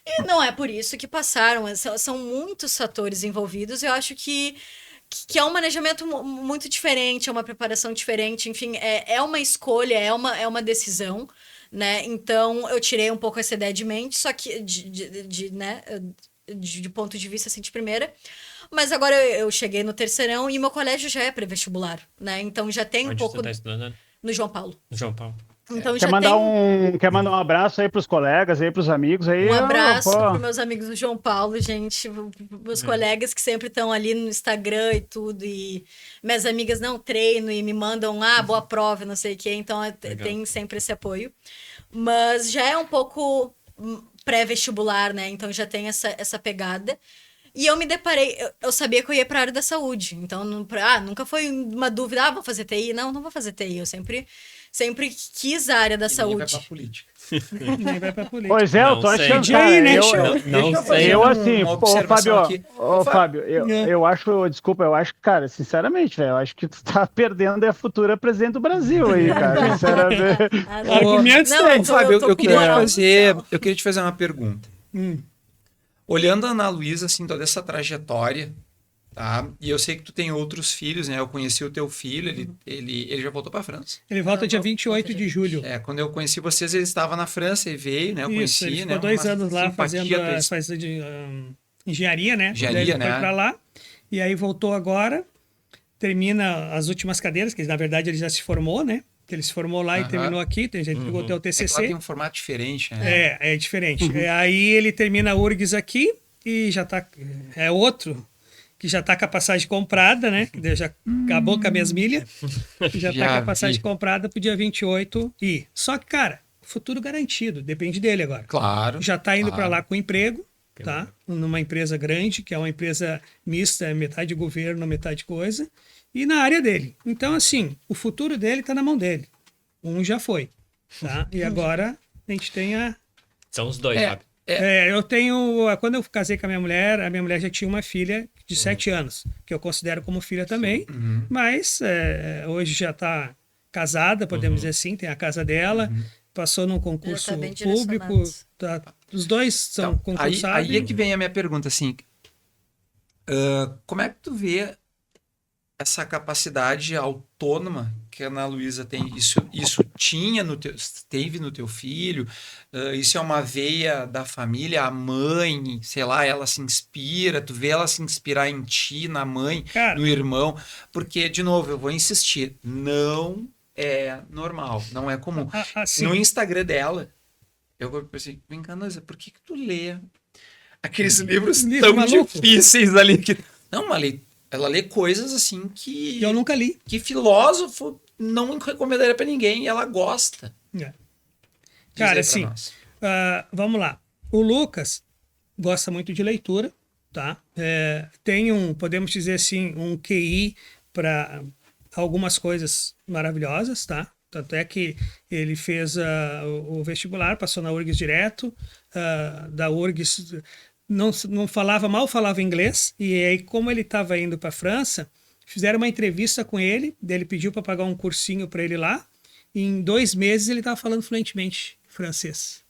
E não é por isso que passaram. São muitos fatores envolvidos. Eu acho que é um manejamento muito diferente, é uma preparação diferente, enfim, é uma escolha, é uma decisão, né? Então, eu tirei um pouco essa ideia de mente, só que de ponto de vista, assim, de primeira. Mas agora eu cheguei no terceirão e meu colégio já é pré-vestibular, né? Então, já tem um Onde pouco... você tá estudando? No João Paulo. No João Paulo. Então, Quer já mandar, tem... quer mandar um abraço aí pros colegas, aí pros amigos aí? Um abraço Pô. para meus amigos do João Paulo, gente. Meus colegas que sempre estão ali no Instagram e tudo. E minhas amigas não treino e me mandam, boa prova, não sei o quê. Então, tem sempre esse apoio. Mas já é um pouco pré-vestibular, né? Então, já tem essa pegada. E eu me deparei... Eu sabia que eu ia para a área da saúde. Então, nunca foi uma dúvida. Vou fazer TI? Não vou fazer TI. Eu sempre quis a área da saúde. Nem vai pra política. Nem vai pra política. Pois é, eu tô achando, Podia cara, ir, né, eu, show? Não sei. eu assim, uma pô, observação Fábio, aqui. Fábio, eu acho, desculpa, eu acho que, cara, sinceramente, velho, eu acho que tu tá perdendo a futura presidente do Brasil aí, cara, sinceramente. Argumentos Não, tem. Fábio, eu com moral do céu. queria te fazer uma pergunta. Olhando a Ana Luísa, assim, toda essa trajetória, tá? E eu sei que tu tem outros filhos, né? Eu conheci o teu filho, ele já voltou pra França. Ele volta dia 28 de julho. Quando eu conheci vocês, ele estava na França e veio, né? Eu Isso, conheci, ele ficou né? 2 uma anos lá simpatia fazendo engenharia, né? Engenharia, Daí ele né? foi pra lá. E aí voltou agora, termina as últimas cadeiras, que na verdade ele já se formou, né? Que ele se formou lá e terminou aqui, a gente pegou até o É que TCC. lá tem um formato diferente, né? É diferente. Aí ele termina a URGS aqui e já tá... É outro que já tá com a passagem comprada, né? Que já acabou com as minhas milhas. Já tá com a passagem comprada pro dia 28 e... Só que, cara, futuro garantido. Depende dele agora. Claro. Já tá indo para claro. lá com emprego, tá? Numa empresa grande, que é uma empresa mista, metade governo, metade coisa. E na área dele. Então, assim, o futuro dele tá na mão dele. Um já foi, tá? E agora a gente tem a... São os dois, É. Fábio. eu tenho... Quando eu casei com a minha mulher já tinha uma filha de 7 anos, que eu considero como filha também, mas hoje já tá casada, podemos dizer assim, tem a casa dela, passou num concurso Já tá bem público, direcionado. os dois são Então, concursados. aí é que vem a minha pergunta, assim. Como é que tu vê essa capacidade autônoma que a Ana Luísa tem? Isso teve no teu filho? Isso é uma veia da família? A mãe, sei lá, ela se inspira? Tu vê ela se inspirar em ti, na mãe, Cara, no irmão? Porque, de novo, eu vou insistir, não é normal, não é comum. assim, No Instagram dela, eu pensei, vem cá, Luísa, por que tu lê aqueles livros livro tão maluco. difíceis ali? Não, ela lê coisas assim que eu nunca li. filósofo não recomendaria pra ninguém e ela gosta. É. Diz Cara, aí pra assim, nós. vamos lá. O Lucas gosta muito de leitura, tá? Tem podemos dizer assim, um QI para algumas coisas maravilhosas, tá? Tanto é que ele fez o vestibular, passou na URGS direto, da URGS não falava, mal falava inglês, e aí como ele estava indo para a França, fizeram uma entrevista com ele, daí ele pediu para pagar um cursinho para ele lá, e em 2 meses ele estava falando fluentemente francês.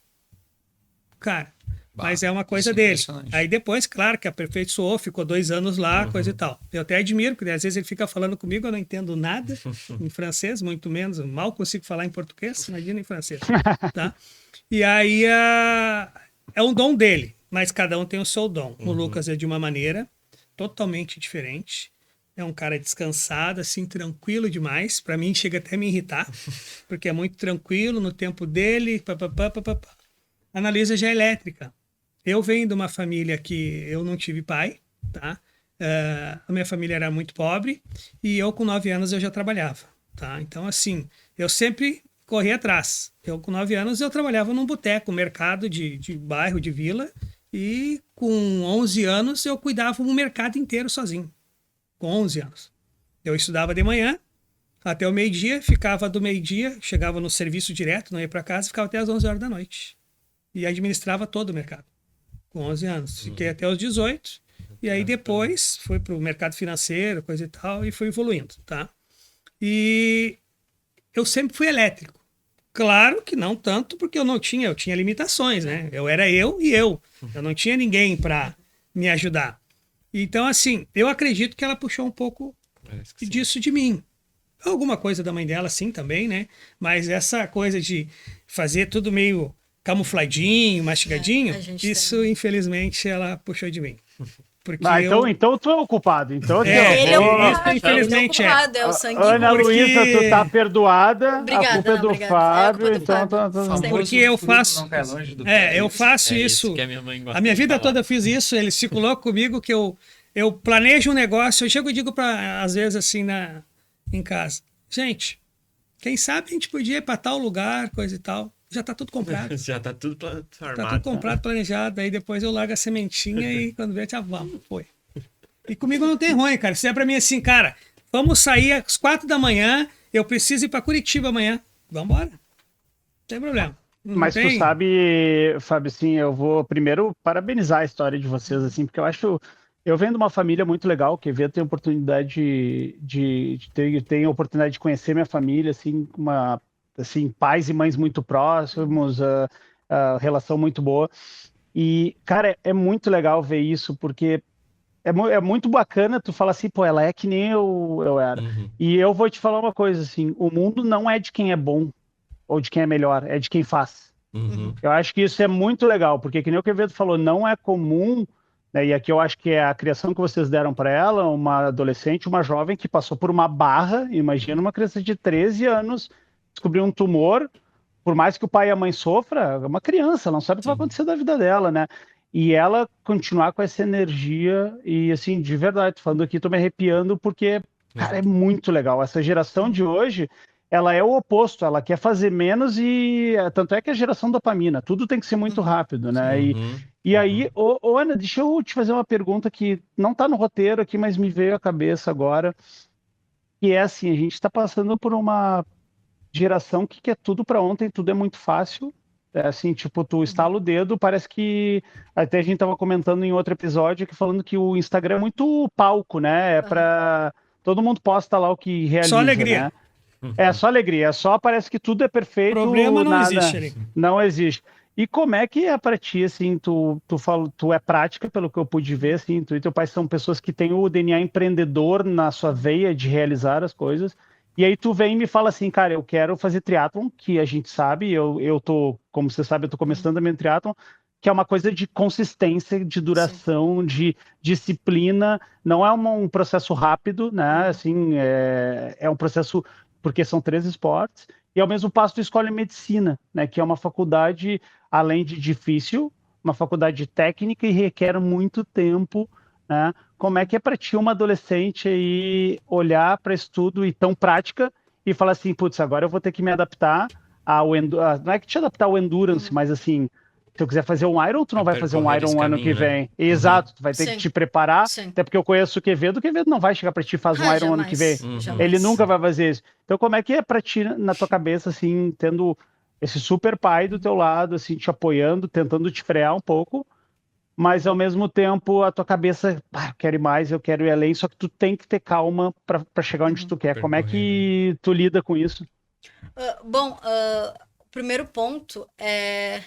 Cara, mas é uma coisa isso é dele. impressionante. Aí depois, claro, que aperfeiçoou, ficou 2 anos lá, coisa e tal. Eu até admiro, porque às vezes ele fica falando comigo, eu não entendo nada em francês, muito menos, mal consigo falar em português, imagina em francês, tá? E aí é um dom dele, mas cada um tem o seu dom. O Lucas é de uma maneira totalmente diferente. É um cara descansado, assim, tranquilo demais. Para mim, chega até a me irritar, porque é muito tranquilo no tempo dele. A Ana Luísa já é elétrica. Eu venho de uma família que eu não tive pai, tá? A minha família era muito pobre e eu com 9 anos eu já trabalhava, tá? Então, assim, eu sempre corri atrás. Eu com 9 anos eu trabalhava num boteco, mercado de bairro, de vila, e com 11 anos eu cuidava um mercado inteiro sozinho. Com 11 anos. Eu estudava de manhã até o meio-dia, ficava do meio-dia, chegava no serviço direto, não ia para casa, ficava até as 11 horas da noite. E administrava todo o mercado. Com 11 anos. Fiquei até os 18. E aí depois fui para o mercado financeiro, coisa e tal, e fui evoluindo, tá? E eu sempre fui elétrico. Claro que não tanto, porque eu tinha limitações, né? Eu era eu e eu. Eu não tinha ninguém para me ajudar. Então, assim, eu acredito que ela puxou um pouco disso de mim. Alguma coisa da mãe dela, sim, também, né? Mas essa coisa de fazer tudo meio camufladinho, mastigadinho, isso, infelizmente, ela puxou de mim. Porque então tu é o culpado. Então, ele é o culpado, infelizmente é o sangue. Ana Luísa, tu tá perdoada. Obrigada, a culpa é do Fábio. Então, porque eu faço. Não cai longe do Eu faço isso. Que a minha mãe gosta A minha de vida falar. toda eu fiz isso. Ele se colocou comigo que eu planejo um negócio. Eu chego e digo para às vezes assim em casa, gente, quem sabe a gente podia ir para tal lugar, coisa e tal. Já tá tudo comprado. Já tá tudo Tá armado. tudo comprado, planejado. Aí depois eu largo a sementinha e quando vê, já vamos. Foi. E comigo não tem ruim, cara. Se é pra mim assim, cara, vamos sair às 4 da manhã, eu preciso ir pra Curitiba amanhã. Vambora. Não tem problema. Não Mas tem... tu sabe, Fábio, assim, eu vou primeiro parabenizar a história de vocês, assim, porque eu acho... Eu venho de uma família muito legal, que eu tenho oportunidade ter a oportunidade de conhecer minha família, assim, assim, pais e mães muito próximos, relação muito boa. E, cara, é muito legal ver isso, porque é muito bacana tu falar assim, pô, ela é que nem eu era. E eu vou te falar uma coisa, assim, o mundo não é de quem é bom ou de quem é melhor, é de quem faz. Eu acho que isso é muito legal, porque que nem o Quevedo falou, não é comum, né, e aqui eu acho que é a criação que vocês deram para ela, uma adolescente, uma jovem que passou por uma barra, imagina uma criança de 13 anos, descobriu um tumor, por mais que o pai e a mãe sofram, é uma criança, ela não sabe o que vai acontecer da vida dela, né? E ela continuar com essa energia, e assim, de verdade, tô falando aqui, tô me arrepiando, porque, cara, é muito legal. Essa geração de hoje, ela é o oposto, ela quer fazer menos e tanto é que a geração dopamina, tudo tem que ser muito rápido, né? E aí, Ana, deixa eu te fazer uma pergunta que não tá no roteiro aqui, mas me veio à cabeça agora, que é assim, a gente está passando por uma geração que quer tudo para ontem, tudo é muito fácil. É assim, tipo, tu estala o dedo, parece que até a gente tava comentando em outro episódio que falando que o Instagram é muito palco, né? É para todo mundo posta lá o que realiza, Só alegria. né? É só alegria, é só parece que tudo é perfeito, Problema não nada, existe ali. não existe. E como é que é para ti, assim, tu é prática, pelo que eu pude ver, assim, tu e teu pai são pessoas que têm o DNA empreendedor na sua veia de realizar as coisas. E aí tu vem e me fala assim, cara, eu quero fazer triatlon, que a gente sabe, eu tô, como você sabe, eu tô começando também no triatlon, que é uma coisa de consistência, de duração, de disciplina, não é um processo rápido, né, assim, é um processo, porque são 3 esportes, e ao mesmo passo tu escolhe medicina, né, que é uma faculdade, além de difícil, uma faculdade técnica e requer muito tempo, né? Como é que é para ti, uma adolescente, aí olhar para estudo e tão prática e falar assim, putz, agora eu vou ter que me adaptar não é que te adaptar ao endurance, mas assim, se eu quiser fazer um Iron, tu não vai fazer um Iron ano que vem. Exato, tu vai ter que te preparar, até porque eu conheço o Quevedo não vai chegar para ti e faz um Iron ano que vem. Ele nunca vai fazer isso. Então como é que é para ti, na tua cabeça, assim, tendo esse super pai do teu lado, assim, te apoiando, tentando te frear um pouco, mas ao mesmo tempo a tua cabeça, eu quero ir mais, eu quero ir além, só que tu tem que ter calma para chegar onde tu quer. Como é que tu lida com isso? O primeiro ponto é...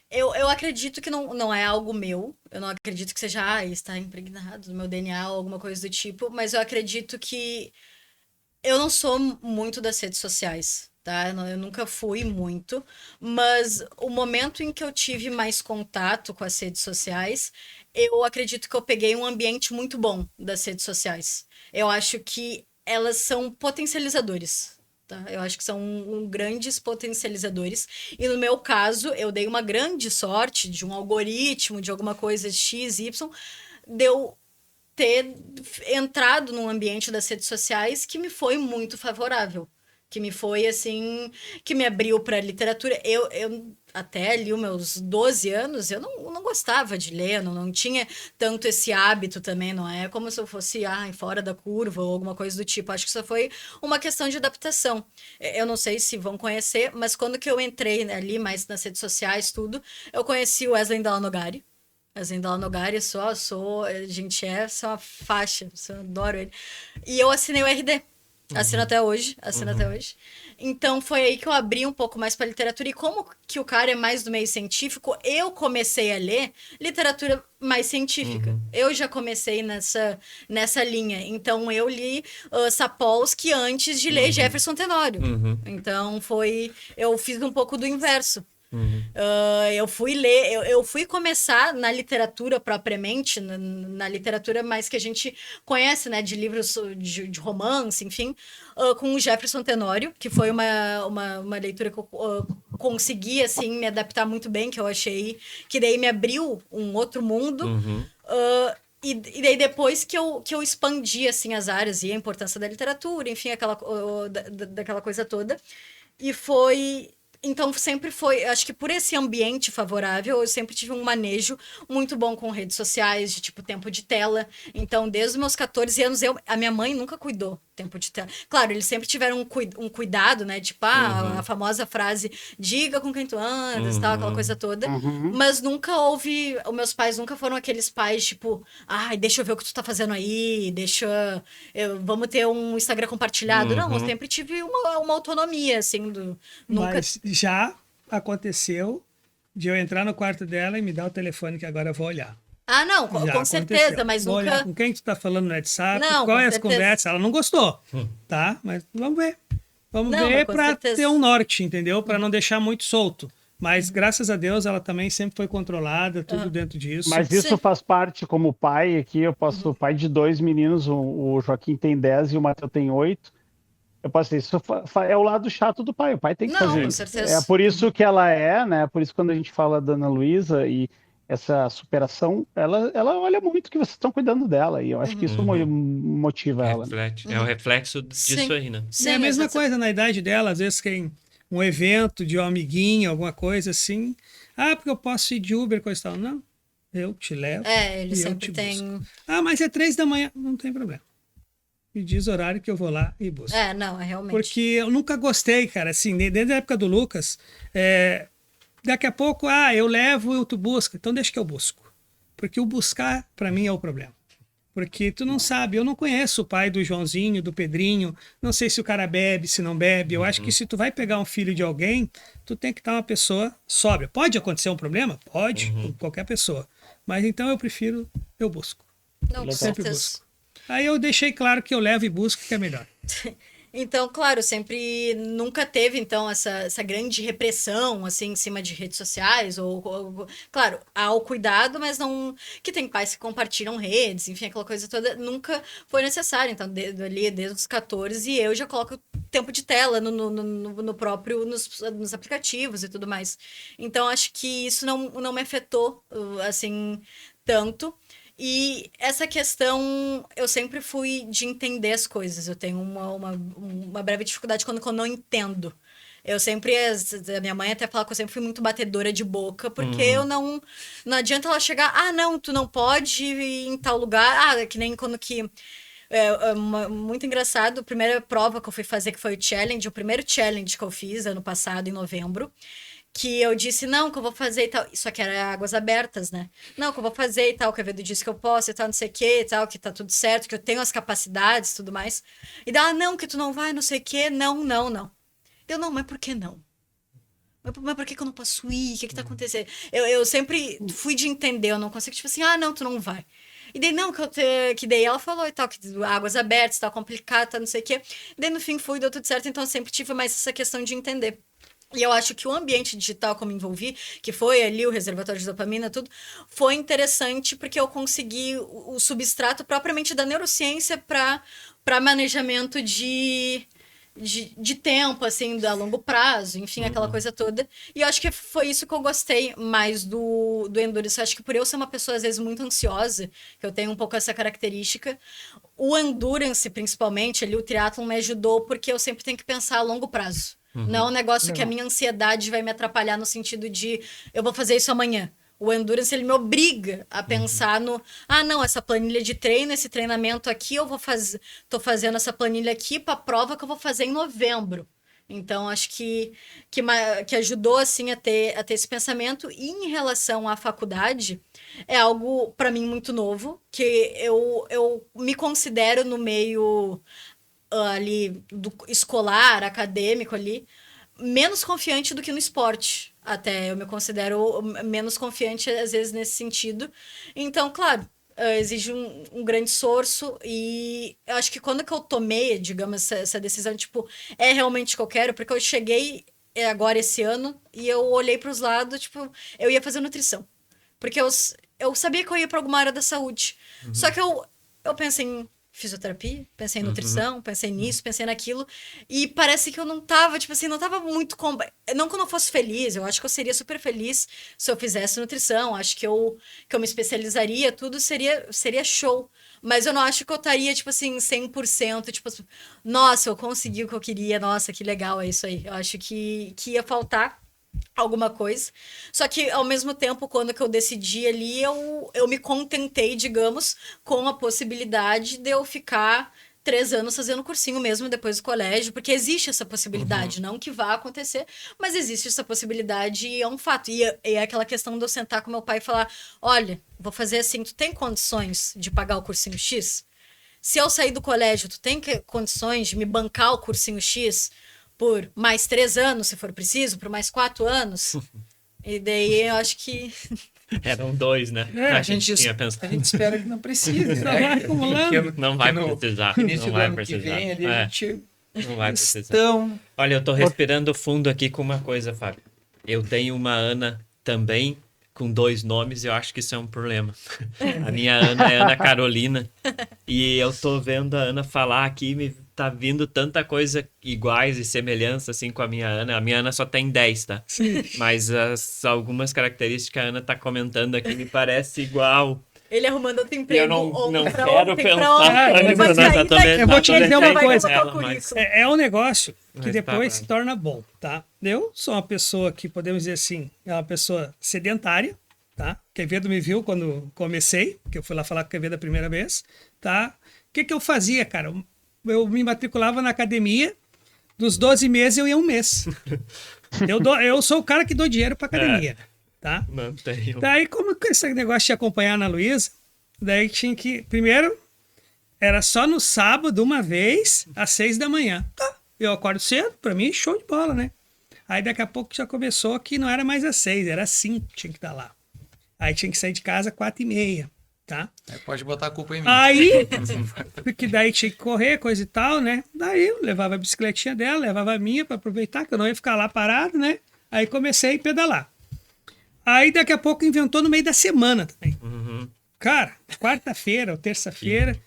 Eu acredito que não é algo meu, eu não acredito que seja, está impregnado no meu DNA ou alguma coisa do tipo, mas eu acredito que eu não sou muito das redes sociais, tá? Eu nunca fui muito, mas o momento em que eu tive mais contato com as redes sociais, eu acredito que eu peguei um ambiente muito bom das redes sociais. Eu acho que elas são potencializadores, Tá? Eu acho que são grandes potencializadores. E no meu caso, eu dei uma grande sorte de um algoritmo, de alguma coisa X, Y, de eu ter entrado num ambiente das redes sociais que me foi muito favorável. Que me foi, assim, que me abriu para literatura. Eu até ali, os meus 12 anos, eu não gostava de ler, não tinha tanto esse hábito também, não é como se eu fosse fora da curva ou alguma coisa do tipo. Acho que isso foi uma questão de adaptação. Eu não sei se vão conhecer, mas quando que eu entrei ali, mais nas redes sociais, tudo, eu conheci o Wesley Dalanogari. Wesley Dalanogari, a gente só uma faixa, eu adoro ele. E eu assinei o RD. Assino até hoje. Então foi aí que eu abri um pouco mais para literatura. E como que o cara é mais do meio científico, eu comecei a ler literatura mais científica. Eu já comecei nessa linha. Então eu li Sapolsky antes de ler Jefferson Tenório. Então eu fiz um pouco do inverso. Eu fui ler, eu fui começar na literatura propriamente, na literatura mais que a gente conhece, né, de livros de romance, enfim, com o Jefferson Tenório, que foi uma leitura que eu consegui, assim, me adaptar muito bem, que eu achei que daí me abriu um outro mundo. E daí depois que eu expandi, assim, as áreas e a importância da literatura, enfim, daquela coisa toda. E foi... Então, sempre foi... Acho que por esse ambiente favorável, eu sempre tive um manejo muito bom com redes sociais, de, tipo, tempo de tela. Então, desde os meus 14 anos, a minha mãe nunca cuidou tempo de tela. Claro, eles sempre tiveram um cuidado, né? Tipo, a famosa frase, diga com quem tu andas, tal, aquela coisa toda. Mas nunca houve... Os meus pais nunca foram aqueles pais, tipo... deixa eu ver o que tu tá fazendo aí, vamos ter um Instagram compartilhado. Não, eu sempre tive uma autonomia, assim, nunca... Mas já aconteceu de eu entrar no quarto dela e me dar o telefone que agora eu vou olhar. Não, com certeza, mas vou nunca... olhar com quem tu tá falando no WhatsApp, Não, qual é as certeza. conversas. Ela não gostou, tá? Mas vamos ver. Vamos Não, ver mas com para certeza. ter um norte, entendeu? Para não deixar muito solto. Mas, graças a Deus, ela também sempre foi controlada, tudo dentro disso. Mas isso Sim. faz parte, como pai aqui, eu posso, pai de 2 meninos, o Joaquim tem 10 e o Matheus tem 8. Eu posso dizer, isso é o lado chato do pai. O pai tem que Não, fazer com isso. certeza. É por isso que ela né? Por isso quando a gente fala da Ana Luísa e essa superação, ela olha muito que vocês estão cuidando dela. E eu acho que isso motiva ela. Né? É o reflexo disso Sim. aí, né? Sim, É a mesma exato. coisa na idade dela, às vezes tem um evento de um amiguinho, alguma coisa assim. Porque eu posso ir de Uber, coisa e tal. Não, eu te levo. Ele e eu sempre te tem... busco. Mas é 3 da manhã, não tem problema. Me diz o horário que eu vou lá e busco. Não, é realmente. Porque eu nunca gostei, cara, assim, desde a época do Lucas, daqui a pouco, eu levo e tu busca, então deixa que eu busco. Porque o buscar, para mim, é o problema. Porque tu não sabe, eu não conheço o pai do Joãozinho, do Pedrinho, não sei se o cara bebe, se não bebe. Eu acho que se tu vai pegar um filho de alguém, tu tem que estar uma pessoa sóbria. Pode acontecer um problema? Pode, com qualquer pessoa. Mas então eu busco. Não, com Sempre certeza. busco. Aí eu deixei claro que eu levo e busco, que é melhor. Então, claro, sempre nunca teve, então, essa grande repressão, assim, em cima de redes sociais, claro, há o cuidado, mas não... Que tem pais que compartilham redes, enfim, aquela coisa toda, nunca foi necessário. Então, desde os 14, eu já coloco tempo de tela no próprio, nos aplicativos e tudo mais. Então, acho que isso não me afetou, assim, tanto. E essa questão, eu sempre fui de entender as coisas. Eu tenho uma breve dificuldade quando eu não entendo. Eu sempre, a minha mãe até fala que eu sempre fui muito batedora de boca, porque eu não adianta ela chegar, não, tu não pode ir em tal lugar. Que nem quando que... muito engraçado, a primeira prova que eu fui fazer, que foi o primeiro challenge que eu fiz ano passado, em novembro, que eu disse, não, que eu vou fazer e tal. Só que era águas abertas, né? Não, que eu vou fazer e tal, que a Vedo disse que eu posso e tal, não sei o que e tal, que tá tudo certo, que eu tenho as capacidades e tudo mais. E dela, não, que tu não vai, não sei o que, não. Eu, não, mas por que não? Mas por que eu não posso ir? O que tá acontecendo? Eu sempre fui de entender, eu não consigo, tipo assim, não, tu não vai. E daí, não, que daí ela falou e tal, que águas abertas, tal, complicado, tal, não sei o quê. Daí, no fim, deu tudo certo, então eu sempre tive mais essa questão de entender. E eu acho que o ambiente digital que eu me envolvi, que foi ali o reservatório de dopamina, tudo, foi interessante porque eu consegui o substrato propriamente da neurociência para manejamento de de tempo, assim, a longo prazo, enfim, aquela coisa toda. E eu acho que foi isso que eu gostei mais do Endurance. Eu acho que por eu ser uma pessoa, às vezes, muito ansiosa, que eu tenho um pouco essa característica, o Endurance, principalmente, ali, o triatlon me ajudou, porque eu sempre tenho que pensar a longo prazo. Não é um negócio que a minha ansiedade vai me atrapalhar no sentido de eu vou fazer isso amanhã. O Endurance, ele me obriga a pensar no... Ah, não, essa planilha de treino, esse treinamento aqui, tô fazendo essa planilha aqui para a prova que eu vou fazer em novembro. Então, acho que ajudou, assim, a ter esse pensamento. E em relação à faculdade, é algo, para mim, muito novo, que eu me considero no meio ali do escolar, acadêmico ali, menos confiante do que no esporte. Até eu me considero menos confiante, às vezes, nesse sentido. Então, claro, exige um grande esforço. E eu acho que quando que eu tomei, digamos, essa decisão, tipo, é realmente o que eu quero, porque eu cheguei agora esse ano e eu olhei para os lados, tipo, eu ia fazer nutrição. Porque eu sabia que eu ia para alguma área da saúde. Só que eu pensei em fisioterapia, pensei em nutrição, pensei nisso, pensei naquilo, e parece que eu não tava, tipo assim, não tava muito... Não que eu não fosse feliz, eu acho que eu seria super feliz se eu fizesse nutrição, acho que eu me especializaria, tudo seria show, mas eu não acho que eu estaria, tipo assim, 100%, tipo, nossa, eu consegui o que eu queria, nossa, que legal, é isso aí. Eu acho que ia faltar alguma coisa. Só que, ao mesmo tempo, quando que eu decidi ali, eu me contentei, digamos, com a possibilidade de eu ficar 3 anos fazendo cursinho mesmo depois do colégio, porque existe essa possibilidade, não que vá acontecer, mas existe essa possibilidade e é um fato. E é aquela questão de eu sentar com meu pai e falar, olha, vou fazer assim, tu tem condições de pagar o cursinho X? Se eu sair do colégio, tu tem condições de me bancar o cursinho X por mais 3 anos, se for preciso, por mais 4 anos? E daí eu acho que... Eram 2, né? A gente espera que não precise, Só vai acumulando. Não vai precisar. Início Não do vai ano precisar. que vem, ali, a gente... Não vai precisar. Estão... Olha, eu tô respirando fundo aqui com uma coisa, Fábio. Eu tenho uma Ana também com 2 nomes e eu acho que isso é um problema. A minha Ana é Ana Carolina e eu tô vendo a Ana falar aqui, me tá vindo tanta coisa iguais e semelhança assim com a minha Ana. A minha Ana só tem 10, tá? Sim. Mas algumas características que a Ana tá comentando aqui me parece igual. Ele arrumando outro emprego. Eu não pra quero ontem, pensar. pra ontem, Eu vai vou sair daqui, eu vou te dizer uma vai coisa. botar o currículo. É um negócio que Mas depois tá, se torna bom, tá? Eu sou uma pessoa que, podemos dizer assim, é uma pessoa sedentária, tá? Quevedo me viu quando comecei, que eu fui lá falar com o Quevedo a primeira vez, tá? O que eu fazia, cara? Eu me matriculava na academia, dos 12 meses eu ia 1 mês. Eu sou o cara que dou dinheiro pra academia, tá? Não tenho. Daí, como que esse negócio de acompanhar na Luísa, daí tinha que... Primeiro, era só no sábado, uma vez, às 6 da manhã. Tá, eu acordo cedo, pra mim, show de bola, né? Aí, daqui a pouco, já começou que não era mais às 6, era às 5 que tinha que estar lá. Aí, tinha que sair de casa às 4h30, tá? Pode botar a culpa em mim. Aí, porque daí tinha que correr, coisa e tal, né? Daí, eu levava a bicicletinha dela, levava a minha pra aproveitar, que eu não ia ficar lá parado, né? Aí, comecei a pedalar. Aí, daqui a pouco, inventou no meio da semana também. Cara, quarta-feira ou terça-feira.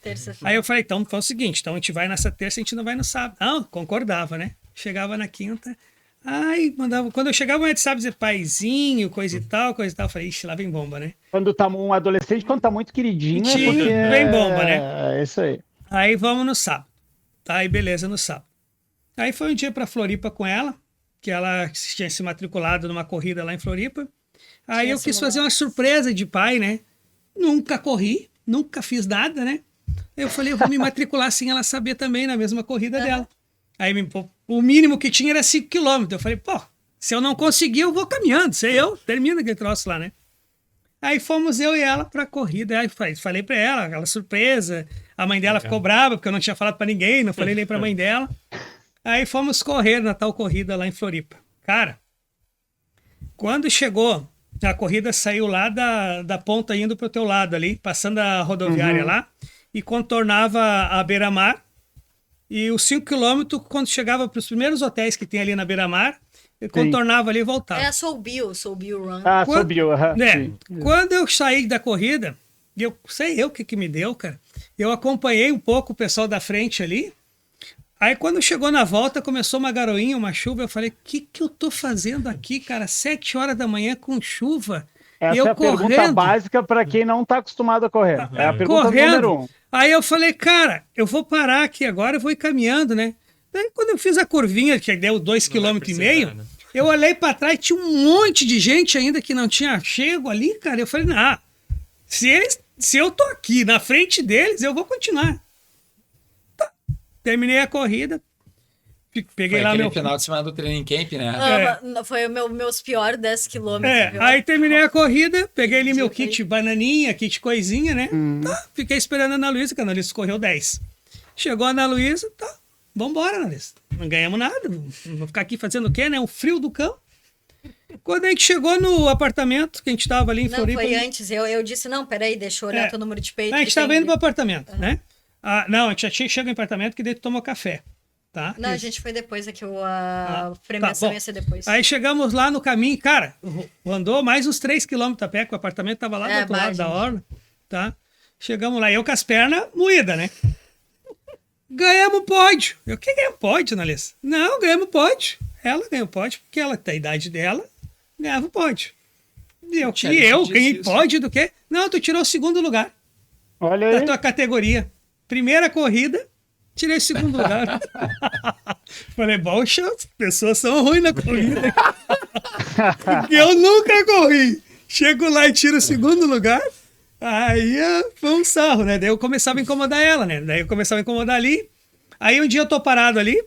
Aí eu falei, então faz o seguinte, então a gente vai nessa terça, a gente não vai no sábado. Não, concordava, né? Chegava na quinta, aí mandava... Quando eu chegava de sábado, dizer paizinho, coisa e tal, eu falei, ixi, lá vem bomba, né? Quando tá um adolescente, quando tá muito queridinho, é porque... Vem bomba, né? É isso aí. Aí vamos no sábado. Tá, aí beleza, no sábado. Aí foi um dia pra Floripa com ela, que ela tinha se matriculado numa corrida lá em Floripa. Aí eu quis fazer uma surpresa de pai, né? Nunca corri, nunca fiz nada, né? Eu falei, eu vou me matricular sem ela saber também na mesma corrida dela. Aí o mínimo que tinha era 5 km. Eu falei, pô, se eu não conseguir, eu vou caminhando. Se eu termino aquele troço lá, né? Aí fomos eu e ela pra corrida. Aí falei pra ela, aquela surpresa. A mãe dela ficou brava, porque eu não tinha falado pra ninguém, não falei nem pra mãe dela. Aí fomos correr na tal corrida lá em Floripa. Cara, quando chegou... A corrida saiu lá da ponta indo pro teu lado ali, passando a rodoviária lá, e contornava a beira-mar. E os 5 quilômetros, quando chegava para os primeiros hotéis que tem ali na beira-mar, contornava ali e voltava. É a Soul Bill Run. Ah, subiu. Quando eu saí da corrida, eu sei o que me deu, cara. Eu acompanhei um pouco o pessoal da frente ali. Aí quando chegou na volta, começou uma garoinha, uma chuva, eu falei, o que eu tô fazendo aqui, cara? 7 horas da manhã com chuva. Essa eu é a pergunta básica para quem não está acostumado a correr. É a pergunta número 1. Aí eu falei, cara, eu vou parar aqui agora, eu vou ir caminhando, né? Daí quando eu fiz a curvinha, que deu 2,5 km, né? Eu olhei para trás, tinha um monte de gente ainda que não tinha chego ali, cara. Eu falei, não, se eu tô aqui na frente deles, eu vou continuar. Terminei a corrida, peguei lá meu final de semana do training camp, né? Foi meus piores 10 quilômetros. Aí terminei a corrida, peguei ali meu kit bananinha, kit coisinha, né? Tá, fiquei esperando a Ana Luísa, que a Ana Luísa correu 10. Chegou a Ana Luísa, tá, vambora, Ana Luísa. Não ganhamos nada, vou ficar aqui fazendo o quê, né? Um frio do cão. Quando a gente chegou no apartamento, que a gente tava ali em Floripa... Não, foi antes. Eu disse, não, peraí, deixa eu olhar teu número de peito. A gente tava indo pro apartamento, né? Não, a gente já tinha chegado no apartamento que daí tu tomou café, tá? Não, a gente foi depois, aqui a premiação ia ser depois. Aí chegamos lá no caminho, cara, andou mais uns 3 km a pé, que o apartamento tava lá do outro lado da orla, tá? Chegamos lá, eu com as pernas moídas, né? Ganhamos pódio. Eu, que ganhamos pódio, Analisa? Não, ganhamos pódio. Ela ganhou pódio porque ela tem a idade dela, ganhava o pódio. Eu ganhei pódio do quê? Não, tu tirou o 2º lugar. Olha aí. Da tua categoria. Primeira corrida, tirei o 2º lugar. Falei, poxa, as pessoas são ruins na corrida. Porque eu nunca corri. Chego lá e tiro o 2º lugar. Aí foi um sarro, né? Daí eu começava a incomodar ela, né? Daí eu começava a incomodar ali. Aí um dia eu tô parado ali,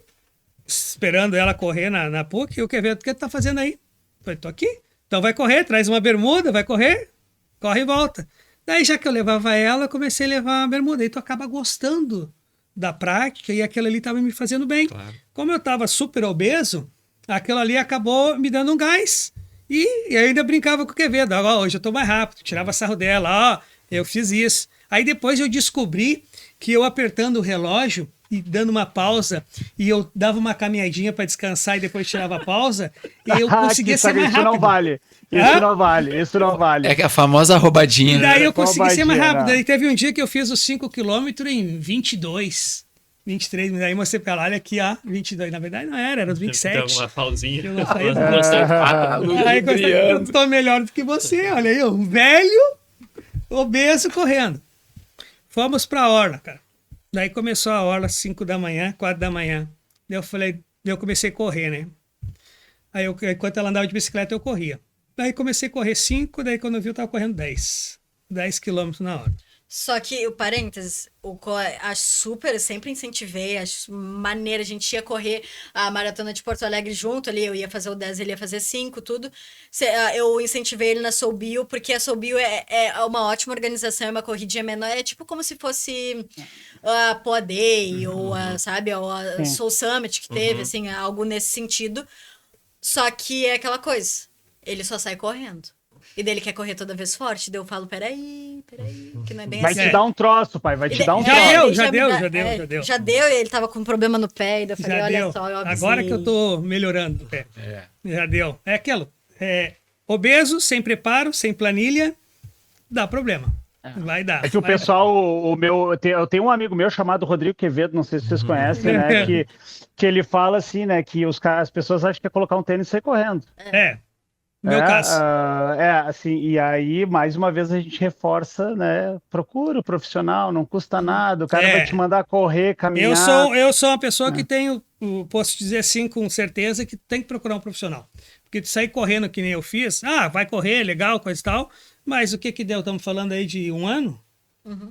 esperando ela correr na PUC. E o que tu tá fazendo aí? Falei, tô aqui. Então vai correr, traz uma bermuda, vai correr, corre e volta. Daí, já que eu levava ela, eu comecei a levar a bermuda. Aí tu acaba gostando da prática e aquilo ali estava me fazendo bem. Claro. Como eu estava super obeso, aquilo ali acabou me dando um gás. E eu ainda brincava com o Quevedo. Hoje eu estou mais rápido. Tirava sarro dela. Eu fiz isso. Aí depois eu descobri que eu apertando o relógio e dando uma pausa, e eu dava uma caminhadinha para descansar e depois tirava a pausa, e eu conseguia ser mais rápido. Isso não vale. Isso não vale. É a famosa roubadinha. E daí eu consegui ser mais rápido. Daí teve um dia que eu fiz os 5 km em 22, 23. Daí mostrei pra ela, olha aqui, 22. Na verdade não era os 27. Deu uma pausinha. Eu não saí Aí eu tô melhor do que você, olha aí, um velho obeso correndo. Fomos pra orla, cara. Daí começou a orla 5 da manhã, 4 da manhã. Daí eu comecei a correr, né? Aí enquanto ela andava de bicicleta, eu corria. Daí comecei a correr 5, daí quando eu vi, eu tava correndo 10 km na hora. Só que, o parênteses, acho super, sempre incentivei, acho maneiro, a gente ia correr a maratona de Porto Alegre junto ali, eu ia fazer o 10, ele ia fazer 5, tudo. Eu incentivei ele na Soul Bio, porque a Soul Bio é uma ótima organização, é uma corridinha menor, é tipo como se fosse a Poa Day, ou a Soul Summit que teve, assim, algo nesse sentido. Só que é aquela coisa, ele só sai correndo. E dele quer correr toda vez forte. Daí eu falo, peraí, que não é bem vai assim. Vai te dar um troço, pai, vai te dar um troço. Já deu, ele tava com um problema no pé, e daí eu falei, olha só, eu avisei. Agora que eu tô melhorando o pé. Já deu. É aquilo, obeso, sem preparo, sem planilha, dá problema. Vai dar. É que o pessoal, eu tenho um amigo meu chamado Rodrigo Quevedo, não sei se vocês conhecem, né, que ele fala assim, né, que as pessoas acham que é colocar um tênis e sair correndo. No meu caso. Assim, e aí, mais uma vez, a gente reforça, né? Procura o profissional, não custa nada, o cara vai te mandar correr, caminhar. Eu sou uma pessoa que posso dizer assim com certeza, que tem que procurar um profissional. Porque tu sair correndo que nem eu fiz, vai correr, legal, coisa e tal, mas o que deu? Estamos falando aí de 1 ano?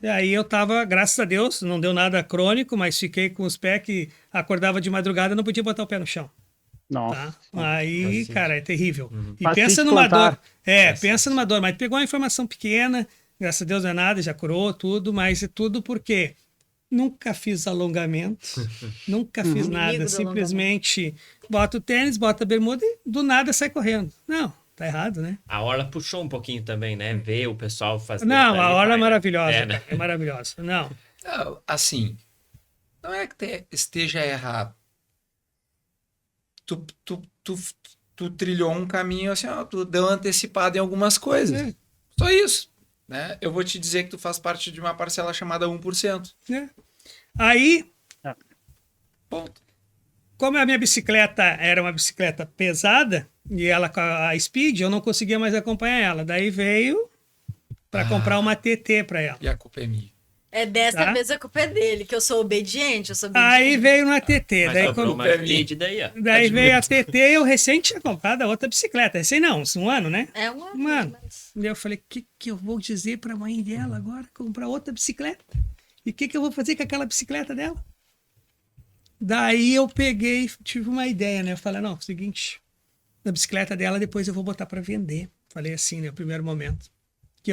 E aí eu tava, graças a Deus, não deu nada crônico, mas fiquei com os pés que acordava de madrugada e não podia botar o pé no chão. Nossa. Tá? Aí, cara, é terrível. E pensa numa dor. Pensa numa dor, mas pegou uma informação pequena, graças a Deus não é nada, já curou tudo, mas é tudo porque nunca fiz alongamento, nunca fiz nada, simplesmente bota o tênis, bota a bermuda e do nada sai correndo. Não, tá errado, né? A orla puxou um pouquinho também, né? Ver o pessoal fazendo. Não, a orla é maravilhosa, né? É maravilhosa. Não. Assim, não é que esteja errado. Tu trilhou um caminho assim, tu deu antecipado em algumas coisas. Só isso. Né? Eu vou te dizer que tu faz parte de uma parcela chamada 1%. Aí, Ponto. Como a minha bicicleta era uma bicicleta pesada, e ela com a Speed, eu não conseguia mais acompanhar ela. Daí veio para comprar uma TT para ela. E a culpa é minha. Dessa Tá. vez a culpa é dele, que eu sou obediente, Aí veio uma TT. Mas Daí, sobrou uma Speed daí, ó. daí veio a TT, eu recém tinha comprado a outra bicicleta. Recém não, um ano, né? É uma... Mano, daí eu falei, o que eu vou dizer pra mãe dela agora? Comprar outra bicicleta? E o que eu vou fazer com aquela bicicleta dela? Daí eu peguei, tive uma ideia, né? Eu falei, não, seguinte, a bicicleta dela depois eu vou botar pra vender. Falei assim, né, no primeiro momento.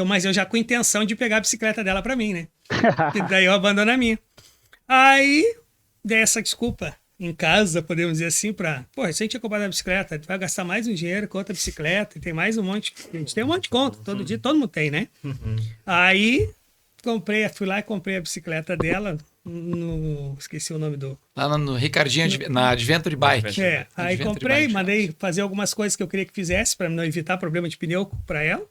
Mas eu já com intenção de pegar a bicicleta dela pra mim, né? E daí eu abandono a minha. Aí, dei essa desculpa em casa, podemos dizer assim, pô, recém tinha comprado a bicicleta, vai gastar mais um dinheiro com outra bicicleta, e tem mais um monte, a gente tem um monte de conta, todo dia, todo mundo tem, né? Aí, fui lá e comprei a bicicleta dela, esqueci o nome do... Lá no Ricardinho, na Adventure Bike. aí Adventure comprei, Bike. mandei fazer algumas coisas que eu queria que fizesse, para não evitar problema de pneu para ela.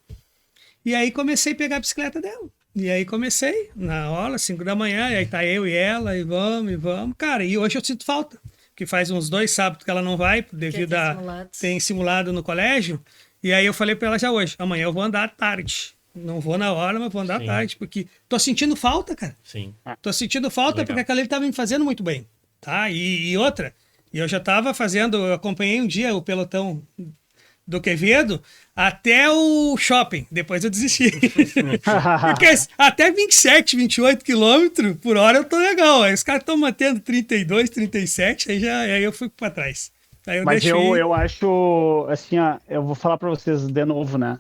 E aí comecei a pegar a bicicleta dela. E aí comecei na aula, 5 da manhã, e aí tá eu e ela, e vamos. Cara, e hoje eu sinto falta. Que faz uns 2 sábados que ela não vai, devido a... Tem simulado no colégio. E aí eu falei pra ela já hoje, amanhã eu vou andar à tarde. Não vou na hora, mas vou andar à tarde, porque tô sentindo falta, cara. Sim. Tô sentindo falta Legal. porque aquela ele tava me fazendo muito bem, tá? E outra, eu já tava fazendo, eu acompanhei um dia o pelotão do Quevedo até o shopping, depois eu desisti. Porque até 27, 28 quilômetros por hora eu tô legal. Aí os caras estão mantendo 32, 37, aí eu fui pra trás. Aí eu Mas deixei... eu acho, assim, ó, eu vou falar para vocês de novo, né?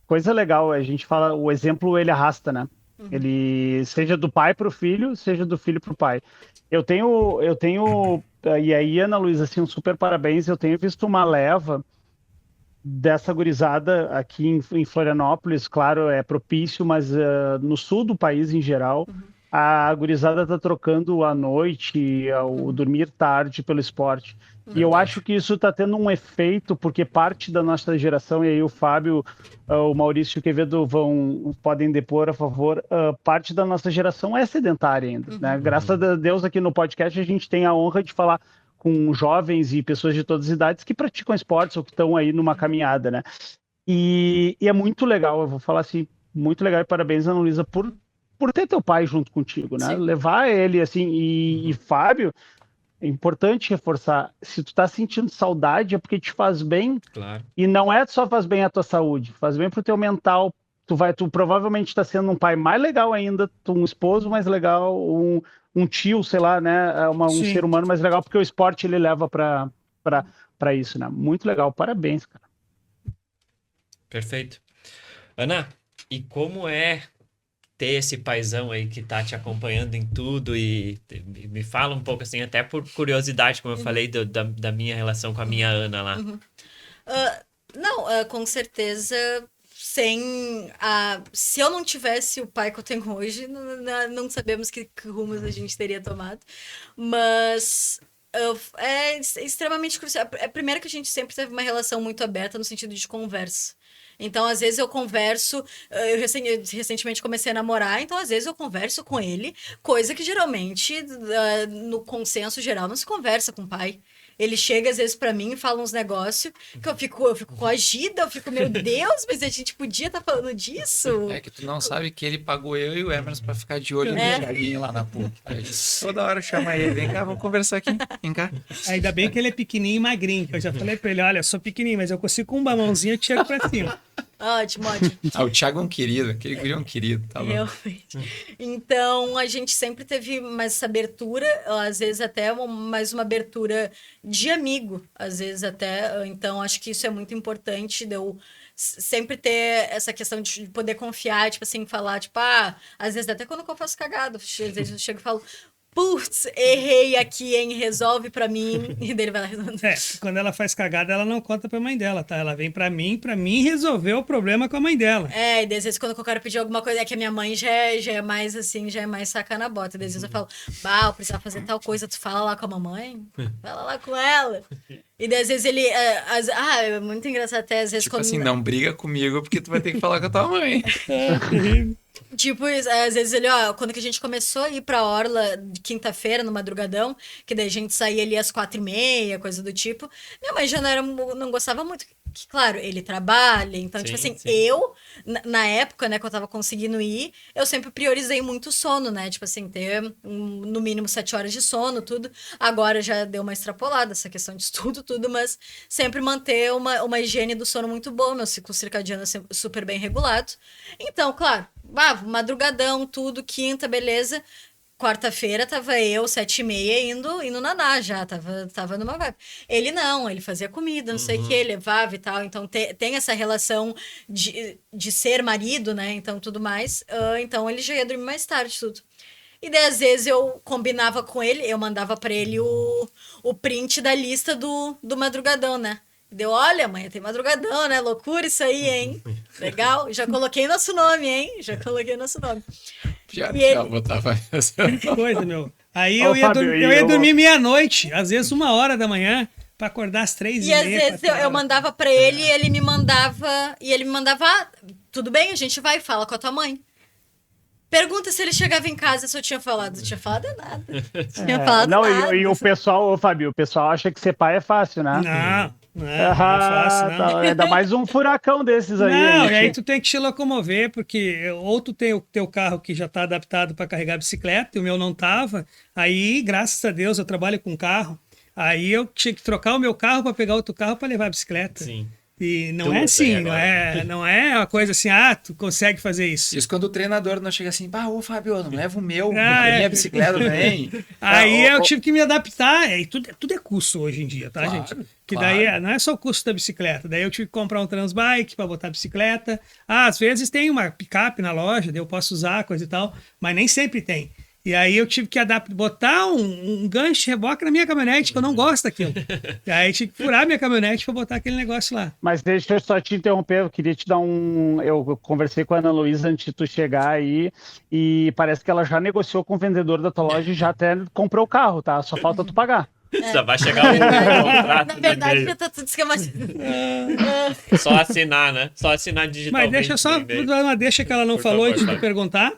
Coisa legal, a gente fala, o exemplo ele arrasta, né? Ele, seja do pai para o filho, seja do filho para o pai. Eu tenho, e aí, Ana Luísa, assim, um super parabéns, eu tenho visto uma leva dessa gurizada aqui em Florianópolis, claro, é propício, mas no sul do país em geral, a gurizada tá trocando a noite, o dormir tarde pelo esporte. E eu acho que isso está tendo um efeito, porque parte da nossa geração, e aí o Fábio, o Maurício e o Quevedo podem depor a favor, parte da nossa geração é sedentária ainda, né? Graças a Deus aqui no podcast a gente tem a honra de falar com jovens e pessoas de todas as idades que praticam esportes ou que estão aí numa caminhada, né? E é muito legal, eu vou falar assim, muito legal, e parabéns, Ana Luísa, por ter teu pai junto contigo, né? Sim. Levar ele, assim, e Fábio, é importante reforçar, se tu tá sentindo saudade é porque te faz bem, Claro. e não é só faz bem a tua saúde, faz bem pro teu mental, tu provavelmente tá sendo um pai mais legal ainda, um esposo mais legal, um tio, sei lá, né, um Sim. ser humano mais legal, porque o esporte ele leva para isso, né? Muito legal, parabéns, cara. Perfeito. Ana, e como é ter esse paizão aí que tá te acompanhando em tudo e me fala um pouco assim, até por curiosidade, como eu falei da minha relação com a minha Ana lá. Com certeza, se eu não tivesse o pai que eu tenho hoje, não sabemos que rumos a gente teria tomado. Mas é extremamente crucial. Primeiro que a gente sempre teve uma relação muito aberta no sentido de conversa. Então, às vezes eu converso, eu recentemente comecei a namorar, então às vezes eu converso com ele, coisa que geralmente, no consenso geral, não se conversa com o pai. Ele chega às vezes pra mim e fala uns negócios que eu fico coagida, eu fico, meu Deus, mas a gente podia estar falando disso. É que tu não sabe que ele pagou eu e o Emerson pra ficar de olho no Thiaguinho lá na PUC. Toda hora chama ele, vem cá, vamos conversar aqui, vem cá. Ainda bem que ele é pequenininho e magrinho, que eu já falei pra ele, olha, eu sou pequenininho, mas eu consigo com uma mãozinha, eu tiro pra cima. Ótimo. O Thiago é um querido, aquele guri é um querido, tá louco. Realmente. Então, a gente sempre teve mais essa abertura, às vezes até mais uma abertura de amigo, às vezes até. Então, acho que isso é muito importante, de eu sempre ter essa questão de poder confiar, tipo assim, falar, tipo, às vezes até quando eu faço cagada, às vezes eu chego e falo, putz, errei aqui, hein, resolve pra mim, e dele vai lá resolver. Quando ela faz cagada, ela não conta pra mãe dela, tá? Ela vem pra mim resolver o problema com a mãe dela. E às vezes quando eu quero pedir alguma coisa, é que a minha mãe já é mais assim, já é mais saca na bota. Às vezes eu falo, eu precisava fazer tal coisa, tu fala lá com a mamãe, fala lá com ela. E às vezes ele, é muito engraçado até, às vezes Tipo quando... assim, não briga comigo porque tu vai ter que falar com a tua mãe. Tipo, às vezes ele, ó, quando que a gente começou a ir pra orla de quinta-feira, no madrugadão, que daí a gente saía ali às 4h30, coisa do tipo, minha mãe já não gostava muito. Que, claro, ele trabalha, então, tipo Sim, assim, sim. eu, na época, né, que eu tava conseguindo ir, eu sempre priorizei muito o sono, né, tipo assim, ter no mínimo 7 horas de sono, tudo. Agora já deu uma extrapolada essa questão de estudo, tudo, mas sempre manter uma higiene do sono muito boa, meu ciclo circadiano é super bem regulado. Então, claro, madrugadão, tudo, quinta, beleza. Quarta-feira tava eu, 7h30, indo nadar já, tava numa vibe. Ele não, ele fazia comida, não sei o que, levava e tal. Então tem essa relação de ser marido, né? Então tudo mais. Então ele já ia dormir mais tarde, tudo. E daí, às vezes, eu combinava com ele, eu mandava pra ele o print da lista do madrugadão, né? Deu, olha, mãe, tem madrugadão, né? Loucura isso aí, hein? Legal? Já coloquei nosso nome, hein? Já coloquei nosso nome. Já, E ele- botava. Que coisa, meu. Aí Ô, eu ia, Fábio, eu ia eu- dormir meia-noite, às vezes 1h da manhã, pra acordar às 3h30. E às vezes eu 4h. mandava pra ele e ele me mandava. E ele me mandava, tudo bem, a gente vai, fala com a tua mãe. Pergunta se ele chegava em casa se eu tinha falado. Não tinha falado nada. Tinha falado Não, nada. e o pessoal, ô, Fábio, o pessoal acha que ser pai é fácil, né? Não é fácil, não. Tá, ainda mais um furacão desses aí. Não, hein? e aí tu tem que te locomover, porque ou tu tem o teu carro que já está adaptado para carregar bicicleta, e o meu não tava. Aí, graças a Deus, eu trabalho com carro. Aí eu tinha que trocar o meu carro para pegar outro carro para levar a bicicleta. Sim. E não Tudo é bem assim, agora. não é uma coisa assim, tu consegue fazer isso. Isso quando o treinador não chega assim, ô Fábio, não leva o meu, Ah, a minha é. bicicleta também. Aí eu tive que me adaptar, e tudo é custo hoje em dia, tá, Claro, gente? Que claro. daí não é só o custo da bicicleta, daí eu tive que comprar um transbike para botar a bicicleta. Às vezes tem uma picape na loja, daí eu posso usar, coisa e tal, mas nem sempre tem. E aí eu tive que botar um gancho de reboque na minha caminhonete, que eu não gosto daquilo. E aí tive que furar minha caminhonete para botar aquele negócio lá. Mas deixa eu só te interromper, eu queria te dar um. Eu conversei com a Ana Luísa antes de tu chegar aí, e parece que ela já negociou com o vendedor da tua loja e já até comprou o carro, tá? Só falta tu pagar. Já vai chegar o contrato Na no verdade, e-mail. já tá tudo esquematizado. Só assinar, né? Só assinar digitalmente. Mas deixa só no e-mail. dar uma deixa que ela não Por falou favor, antes de Fábio. perguntar.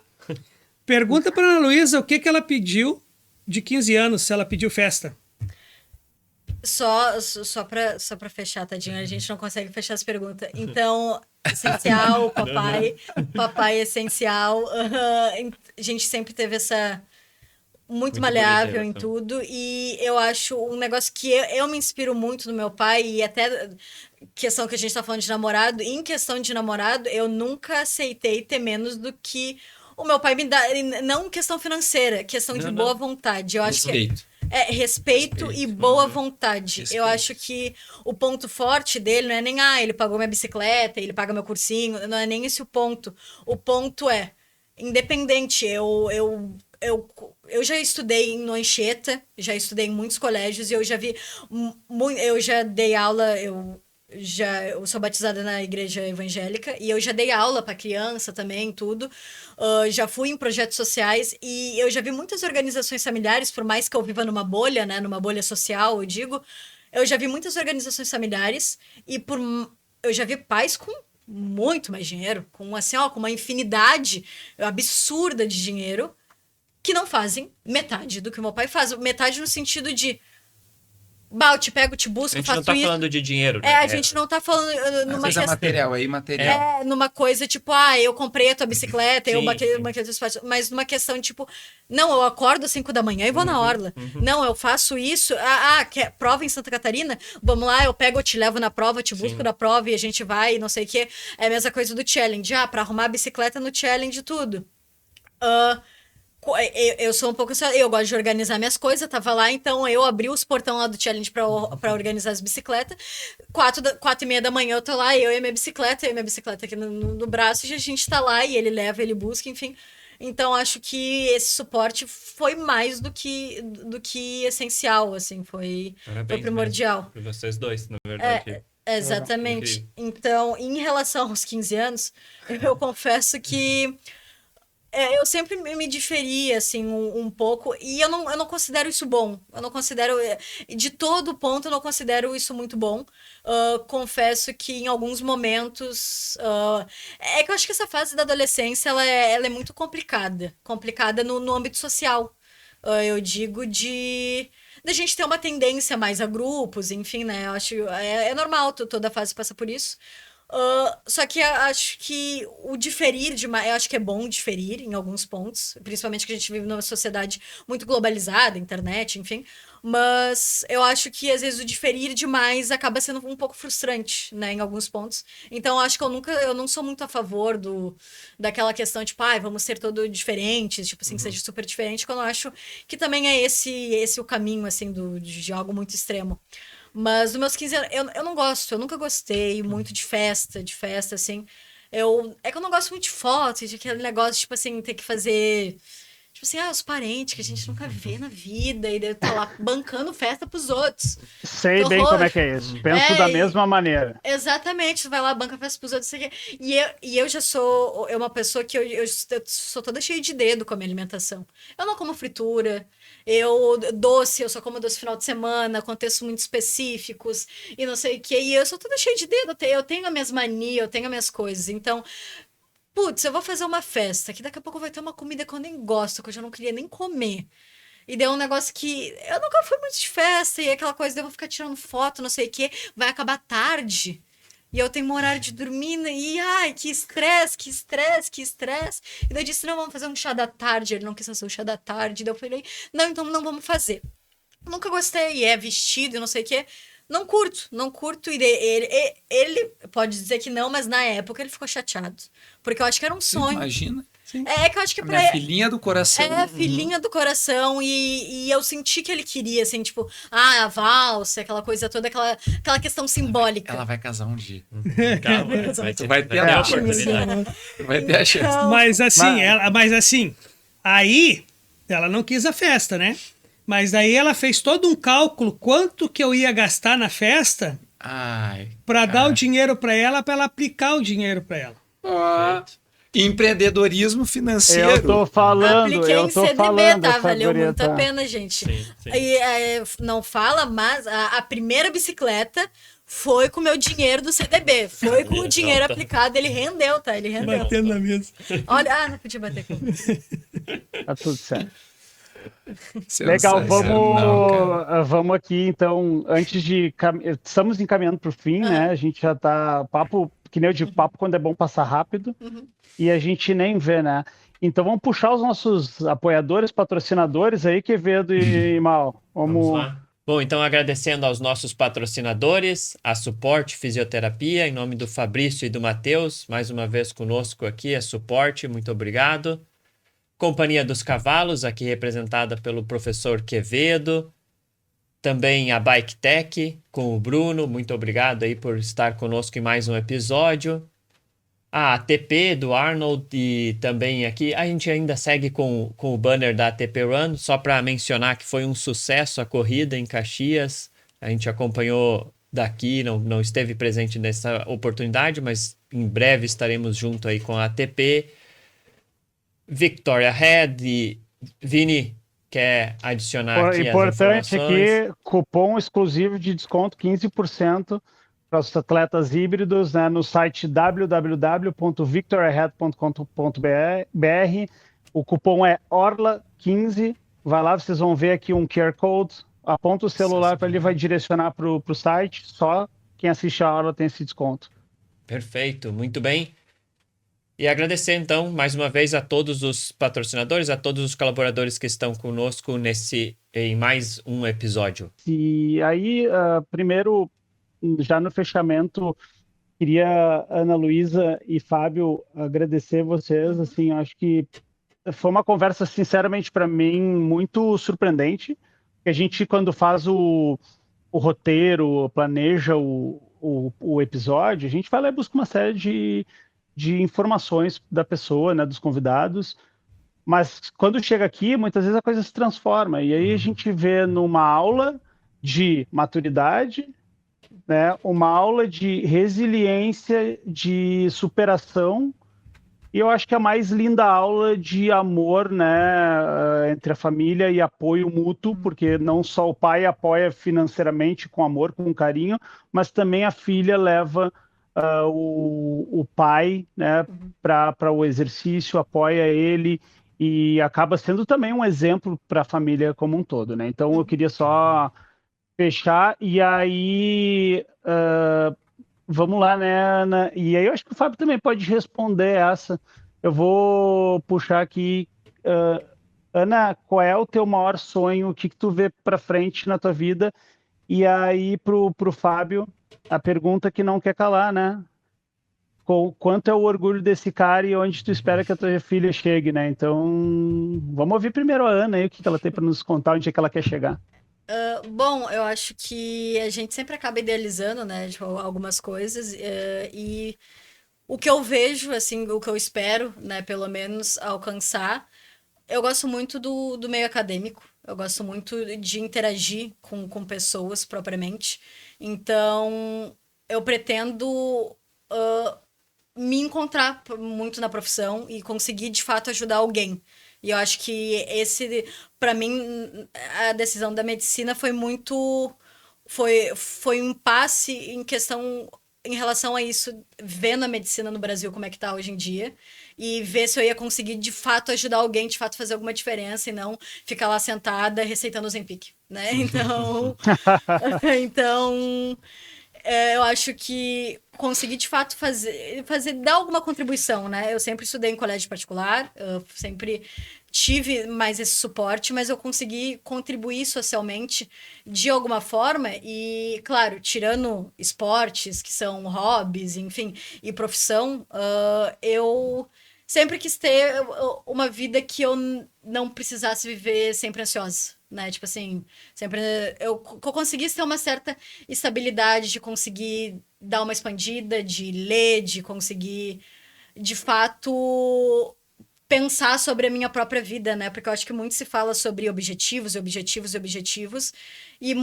Pergunta para Ana Luísa o que ela pediu de 15 anos, se ela pediu festa. Só pra fechar, tadinho, a gente não consegue fechar as perguntas. Então, essencial, papai. Papai essencial. A gente sempre teve essa... Muito maleável em bonita, tudo. E eu acho um negócio que eu me inspiro muito no meu pai. E até questão que a gente tá falando de namorado. Em questão de namorado, eu nunca aceitei ter menos do que o meu pai me dá. Não questão financeira, questão de boa vontade. Eu acho que Respeito. respeito e boa vontade. Eu acho que o ponto forte dele não é nem, ele pagou minha bicicleta, ele paga meu cursinho, não é nem esse o ponto. O ponto é, independente, eu já estudei no Anchieta, já estudei em muitos colégios e eu já vi, eu já dei aula, eu sou batizada na igreja evangélica e eu já dei aula para criança também, tudo. Já fui em projetos sociais e eu já vi muitas organizações familiares, por mais que eu viva numa bolha, né, numa bolha social, eu digo, eu já vi muitas organizações familiares e eu já vi pais com muito mais dinheiro, com assim, com uma infinidade absurda de dinheiro, que não fazem metade do que o meu pai faz. Metade no sentido de, eu te pego, te busco, A gente faço não tá isso. falando de dinheiro, né? A gente não tá falando numa Coisa questão... material aí, material. numa coisa tipo, eu comprei a tua bicicleta, eu Sim, baquei, sim. mas numa questão de tipo, não, eu acordo às 5 da manhã e vou na orla. Não, eu faço isso. Quer prova em Santa Catarina? Vamos lá, eu pego, eu te levo na prova, te busco na prova e a gente vai, não sei o quê. É a mesma coisa do challenge. Pra arrumar a bicicleta no challenge e tudo. Eu sou um pouco assim, eu gosto de organizar minhas coisas, tava lá, então eu abri os portão lá do challenge pra organizar as bicicletas. 4h30 da manhã eu tô lá, eu e minha bicicleta aqui no braço, e a gente tá lá, e ele leva, ele busca, enfim. Então acho que esse suporte foi mais do que essencial, assim, foi primordial. Por vocês dois, na verdade. Exatamente. Incrível. Então, em relação aos 15 anos, eu confesso que eu sempre me diferi, assim, um pouco, e eu não considero isso bom. Eu não considero, de todo ponto, eu não considero isso muito bom. Confesso que em alguns momentos. É que eu acho que essa fase da adolescência ela é muito complicada. Complicada no âmbito social. Eu digo de. Da gente ter uma tendência mais a grupos, enfim, né? Eu acho é normal, toda fase passa por isso. Só que eu acho que o diferir demais, eu acho que é bom diferir em alguns pontos, principalmente que a gente vive numa sociedade muito globalizada, internet, enfim. Mas eu acho que às vezes o diferir demais acaba sendo um pouco frustrante, né, em alguns pontos. Então eu acho que eu não sou muito a favor daquela questão, tipo, vamos ser todos diferentes, tipo assim, que seja super diferente, quando eu acho que também é esse o caminho, assim, de algo muito extremo. Mas nos meus 15 anos, eu não gosto, eu nunca gostei muito de festa, assim. É que eu não gosto muito de fotos, de aquele negócio, tipo assim, ter que fazer. Tipo assim, os parentes que a gente nunca vê na vida, e daí eu tô lá bancando festa pros outros. Sei Que bem horror. como é que é isso. Penso da mesma maneira. Exatamente, tu vai lá, banca festa pros outros, não sei o quê. E eu já sou uma pessoa que eu sou toda cheia de dedo com a minha alimentação. Eu não como fritura, eu só como doce final de semana, contextos muito específicos, e não sei o quê. E eu sou toda cheia de dedo, eu tenho as minhas manias, eu tenho as minhas coisas. Então, putz, eu vou fazer uma festa, que daqui a pouco vai ter uma comida que eu nem gosto, que eu já não queria nem comer. E deu um negócio que eu nunca fui muito de festa, e aquela coisa de eu vou ficar tirando foto, não sei o quê, vai acabar tarde. E eu tenho um horário de dormir, e ai, que estresse, que estresse, que estresse. E daí eu disse, não, vamos fazer um chá da tarde. Ele não quis fazer o chá da tarde. Daí eu falei, não, então não vamos fazer. Nunca gostei, e é vestido e não sei o quê. Não curto. E ele pode dizer que não, mas na época ele ficou chateado. Porque eu acho que era um sonho. Imagina. É que eu acho que Minha filhinha do coração. É, filhinha do coração, e eu senti que ele queria, assim, tipo, a valsa, aquela coisa toda, aquela questão simbólica. Ela vai casar um dia. Calma, Tu vai ter a oportunidade. Tu vai ter a chance. Mas assim, aí ela não quis a festa, né? Mas daí ela fez todo um cálculo quanto que eu ia gastar na festa para dar o dinheiro para ela aplicar o dinheiro para ela. Empreendedorismo financeiro. Eu tô falando, Apliquei em CDB, tá? Valeu guria, muito a pena, gente. Sim. E, não fala, mas a primeira bicicleta foi com o meu dinheiro do CDB. Foi com o dinheiro aplicado. Ele rendeu, tá? Ele rendeu. Batendo na mesa. Olha, não podia bater com Tá tudo certo. Legal, vamos aqui então, antes de estamos encaminhando para o fim, né? A gente já tá papo, que nem eu digo, papo quando é bom passar rápido, e a gente nem vê, né? Então vamos puxar os nossos apoiadores, patrocinadores aí, Quevedo e Mal. Vamos lá. Bom, então agradecendo aos nossos patrocinadores, a Suporte Fisioterapia, em nome do Fabrício e do Matheus, mais uma vez conosco aqui, a Suporte, muito obrigado. Companhia dos Cavalos, aqui representada pelo professor Quevedo. Também a Bike Tech, com o Bruno. Muito obrigado aí por estar conosco em mais um episódio. A ATP do Arnold e também aqui a gente ainda segue com o banner da ATP Run, só para mencionar que foi um sucesso a corrida em Caxias. A gente acompanhou daqui, não esteve presente nessa oportunidade, mas em breve estaremos junto aí com a ATP. Victoria Head e Vini quer adicionar aqui importante as informações. aqui, cupom exclusivo de desconto 15% para os atletas híbridos, né, no site www.victoriahead.com.br. O cupom é ORLA15. Vai lá, vocês vão ver aqui um QR Code. Aponta o celular para ele, vai direcionar para o site. Só quem assiste a Orla tem esse desconto. Perfeito, muito bem. E agradecer, então, mais uma vez a todos os patrocinadores, a todos os colaboradores que estão conosco em mais um episódio. E aí, primeiro, já no fechamento, queria, Ana Luísa e Fábio, agradecer vocês. Assim, acho que foi uma conversa, sinceramente, para mim, muito surpreendente. A gente, quando faz o roteiro, planeja o episódio, a gente vai lá e busca uma série de informações da pessoa, né, dos convidados, mas quando chega aqui, muitas vezes a coisa se transforma, e aí a gente vê numa aula de maturidade, né, uma aula de resiliência, de superação, E eu acho que a mais linda aula de amor, né, entre a família e apoio mútuo, porque não só o pai apoia financeiramente com amor, com carinho, mas também a filha leva o pai, né, para o exercício, apoia ele e acaba sendo também um exemplo para a família como um todo, né? Então eu queria só fechar e aí vamos lá, né, Ana? E aí eu acho que o Fábio também pode responder essa. Eu vou puxar aqui. Ana, qual é o teu maior sonho? O que que tu vê para frente na tua vida? E aí pro Fábio, a pergunta que não quer calar, né? Quanto é o orgulho desse cara e onde tu espera que a tua filha chegue, né? Então, vamos ouvir primeiro a Ana aí, o que que ela tem para nos contar, onde é que ela quer chegar. Bom, eu acho que a gente sempre acaba idealizando, né, tipo, algumas coisas, e o que eu vejo, assim, o que eu espero, né, pelo menos alcançar, eu gosto muito do meio acadêmico, eu gosto muito de interagir com pessoas propriamente, então eu pretendo me encontrar muito na profissão e conseguir de fato ajudar alguém. E eu acho que para mim, a decisão da medicina foi muito, foi um passe em questão, em relação a isso, vendo a medicina no Brasil como é que tá hoje em dia, e ver se eu ia conseguir de fato ajudar alguém, de fato fazer alguma diferença e não ficar lá sentada receitando Ozempic, né? Então, então eu acho que conseguir de fato dar alguma contribuição, né? Eu sempre estudei em colégio particular, eu sempre tive mais esse suporte, mas eu consegui contribuir socialmente de alguma forma e, claro, tirando esportes, que são hobbies, enfim, e profissão, eu sempre quis ter uma vida que eu não precisasse viver sempre ansiosa, né? Tipo assim, sempre que eu conseguisse ter uma certa estabilidade de conseguir dar uma expandida, de ler, de conseguir, de fato, pensar sobre a minha própria vida, né? Porque eu acho que muito se fala sobre objetivos, objetivos e objetivos, e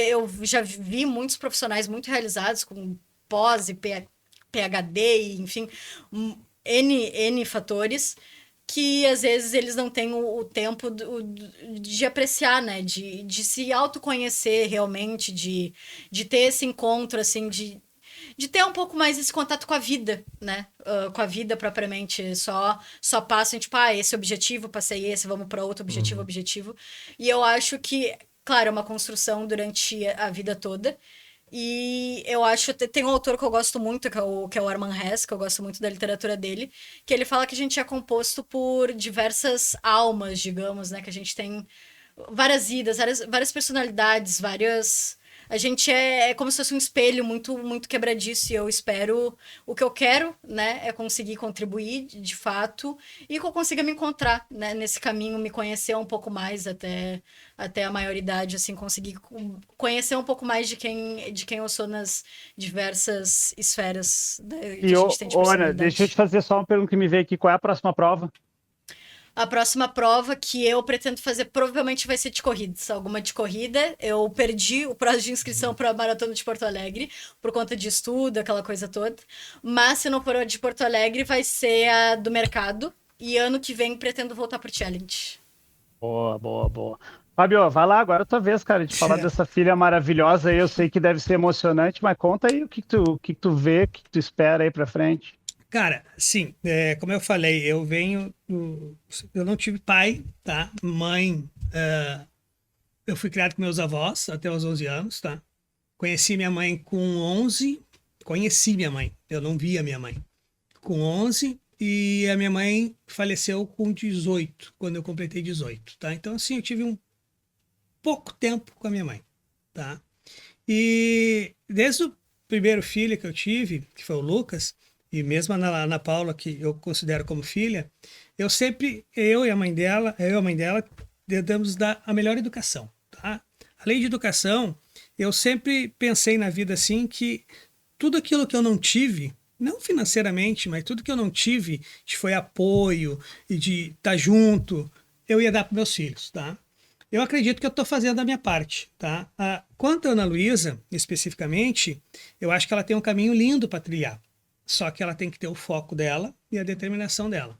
eu já vi muitos profissionais muito realizados com pós e PhD, e, enfim, N fatores, que às vezes eles não têm o tempo de apreciar, né? De se autoconhecer realmente, de ter esse encontro, assim, de ter um pouco mais esse contato com a vida, né? Com a vida propriamente. Só passam, tipo, esse objetivo, passei esse, vamos para outro objetivo. E eu acho que, claro, é uma construção durante a vida toda. E eu acho, tem um autor que eu gosto muito, que é o Hermann Hesse, que eu gosto muito da literatura dele, que ele fala que a gente é composto por diversas almas, digamos, né? Que a gente tem várias vidas, várias personalidades, várias... A gente é como se fosse um espelho muito, muito quebradiço, e eu espero... O que eu quero, né, é conseguir contribuir, de fato, e que eu consiga me encontrar, né, nesse caminho, me conhecer um pouco mais até a maioridade, assim, conseguir conhecer um pouco mais de quem eu sou nas diversas esferas que a gente tem de Ana, personalidade. deixa eu te fazer só uma pergunta que me veio aqui. Qual é a próxima prova? A próxima prova que eu pretendo fazer provavelmente vai ser de corridas. Alguma de corrida. Eu perdi o prazo de inscrição para a Maratona de Porto Alegre por conta de estudo, aquela coisa toda. Mas se não for a de Porto Alegre, vai ser a do mercado. E ano que vem pretendo voltar pro Challenge. Boa. Fábio, vai lá, agora é a tua vez, cara, de falar dessa filha maravilhosa aí. Eu sei que deve ser emocionante, mas conta aí o que tu vê, o que tu espera aí pra frente. Cara, sim, como eu falei, eu não tive pai, tá? Mãe, eu fui criado com meus avós até os 11 anos, tá? Conheci minha mãe com 11, eu não via minha mãe. Com 11, e a minha mãe faleceu com 18, quando eu completei 18, tá? Então, assim, eu tive um pouco tempo com a minha mãe, tá? E desde o primeiro filho que eu tive, que foi o Lucas, e mesmo a Ana Paula, que eu considero como filha, eu e a mãe dela, tentamos dar a melhor educação, tá? Além de educação, eu sempre pensei na vida assim que tudo aquilo que eu não tive, não financeiramente, mas tudo que eu não tive, que foi apoio e de estar junto, eu ia dar para meus filhos, tá? Eu acredito que eu estou fazendo a minha parte, tá? Quanto a Ana Luísa, especificamente, eu acho que ela tem um caminho lindo para trilhar, Só que ela tem que ter o foco dela e a determinação dela.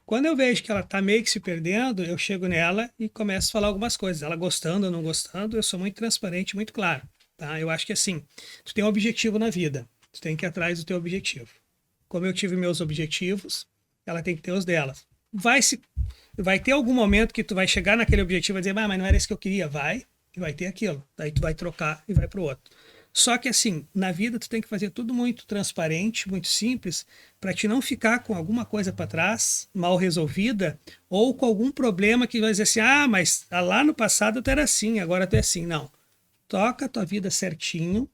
Quando eu vejo que ela tá meio que se perdendo, eu chego nela e começo a falar algumas coisas. Ela gostando ou não gostando, eu sou muito transparente, muito claro. Tá? Eu acho que assim, tu tem um objetivo na vida. Tu tem que ir atrás do teu objetivo. Como eu tive meus objetivos, ela tem que ter os dela. Vai ter algum momento que tu vai chegar naquele objetivo e dizer, mas não era isso que eu queria. Vai ter aquilo. Daí tu vai trocar e vai pro outro. Só que assim, na vida tu tem que fazer tudo muito transparente, muito simples, para te não ficar com alguma coisa para trás, mal resolvida, ou com algum problema que vai dizer assim, mas lá no passado tu era assim, agora tu é assim. Não. Toca a tua vida certinho,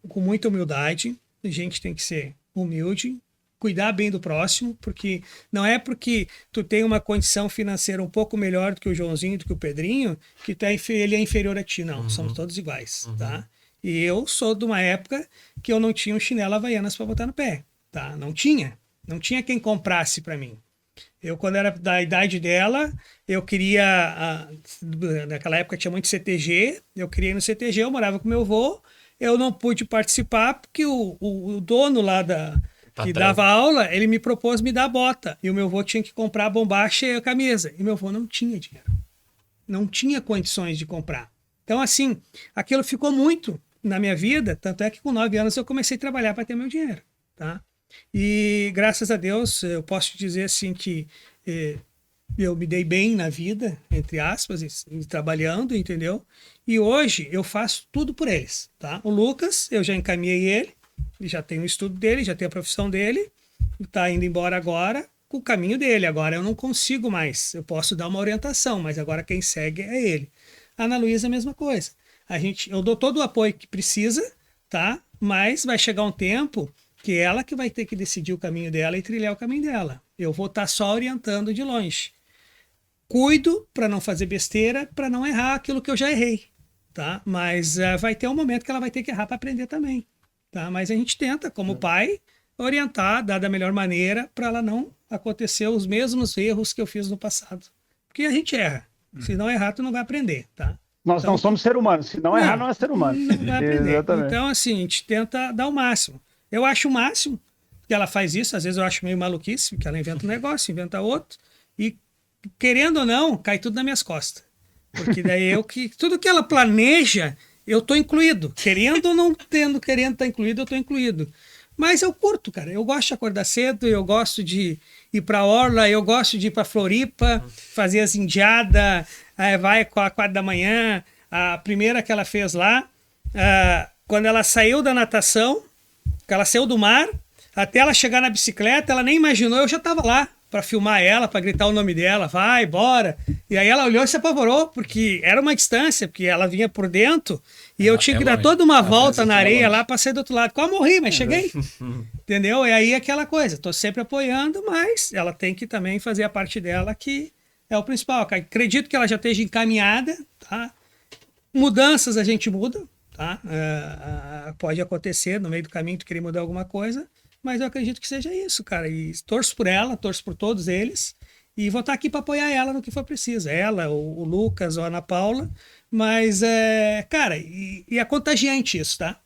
com muita humildade. A gente tem que ser humilde, cuidar bem do próximo, porque não é porque tu tem uma condição financeira um pouco melhor do que o Joãozinho, do que o Pedrinho, que ele é inferior a ti. Não, somos todos iguais, tá? E eu sou de uma época que eu não tinha um chinelo Havaianas para botar no pé, tá? Não tinha quem comprasse para mim. Eu, quando era da idade dela, eu queria, naquela época tinha muito CTG, eu queria ir no CTG, eu morava com meu avô, eu não pude participar porque o dono lá que dava aula, ele me propôs me dar a bota, e o meu avô tinha que comprar a bombacha e a camisa, e meu avô não tinha dinheiro, não tinha condições de comprar. Então, assim, aquilo ficou muito na minha vida, tanto é que com 9 anos eu comecei a trabalhar para ter meu dinheiro, tá? E graças a Deus, eu posso dizer assim que eu me dei bem na vida, entre aspas, trabalhando, entendeu? E hoje eu faço tudo por eles, tá? O Lucas, eu já encaminhei ele já tem o estudo dele, já tem a profissão dele, tá indo embora agora com o caminho dele. Agora eu não consigo mais, eu posso dar uma orientação, mas agora quem segue é ele. A Ana Luísa, a mesma coisa. Eu dou todo o apoio que precisa, tá? Mas vai chegar um tempo que ela que vai ter que decidir o caminho dela e trilhar o caminho dela. Eu vou estar só orientando de longe. Cuido para não fazer besteira, para não errar aquilo que eu já errei, tá? Mas vai ter um momento que ela vai ter que errar para aprender também, tá? Mas a gente tenta, como pai, orientar, dar da melhor maneira para ela não acontecer os mesmos erros que eu fiz no passado. Porque a gente erra. Se não errar, tu não vai aprender, tá? Nós não somos ser humanos. Se não errar, não é ser humano. Não vai aprender. Exatamente. Então, assim, a gente tenta dar o máximo. Eu acho o máximo que ela faz isso. Às vezes eu acho meio maluquice, que ela inventa um negócio, inventa outro. E, querendo ou não, cai tudo nas minhas costas. Porque daí tudo que ela planeja, eu tô incluído. Querendo ou não querendo estar incluído, eu tô incluído. Mas eu curto, cara. Eu gosto de acordar cedo, eu gosto de ir pra orla, eu gosto de ir pra Floripa, fazer as indiadas, vai com a 4 da manhã. A primeira que ela fez lá, quando ela saiu da natação, que ela saiu do mar, até ela chegar na bicicleta, ela nem imaginou, eu já estava lá para filmar ela, para gritar o nome dela, vai, bora. E aí ela olhou e se apavorou, porque era uma distância, porque ela vinha por dentro, e eu tinha que dar toda uma volta na areia lá para sair do outro lado. Quase morri, mas cheguei. Entendeu? E aí aquela coisa, tô sempre apoiando, mas ela tem que também fazer a parte dela, que é o principal. Acredito que ela já esteja encaminhada, tá? Mudanças a gente muda, tá? Pode acontecer no meio do caminho tu querer mudar alguma coisa, mas eu acredito que seja isso, cara. E torço por ela, torço por todos eles, e vou estar aqui para apoiar ela no que for preciso. Ela, o Lucas, a Ana Paula, mas, cara, e é contagiante isso, tá?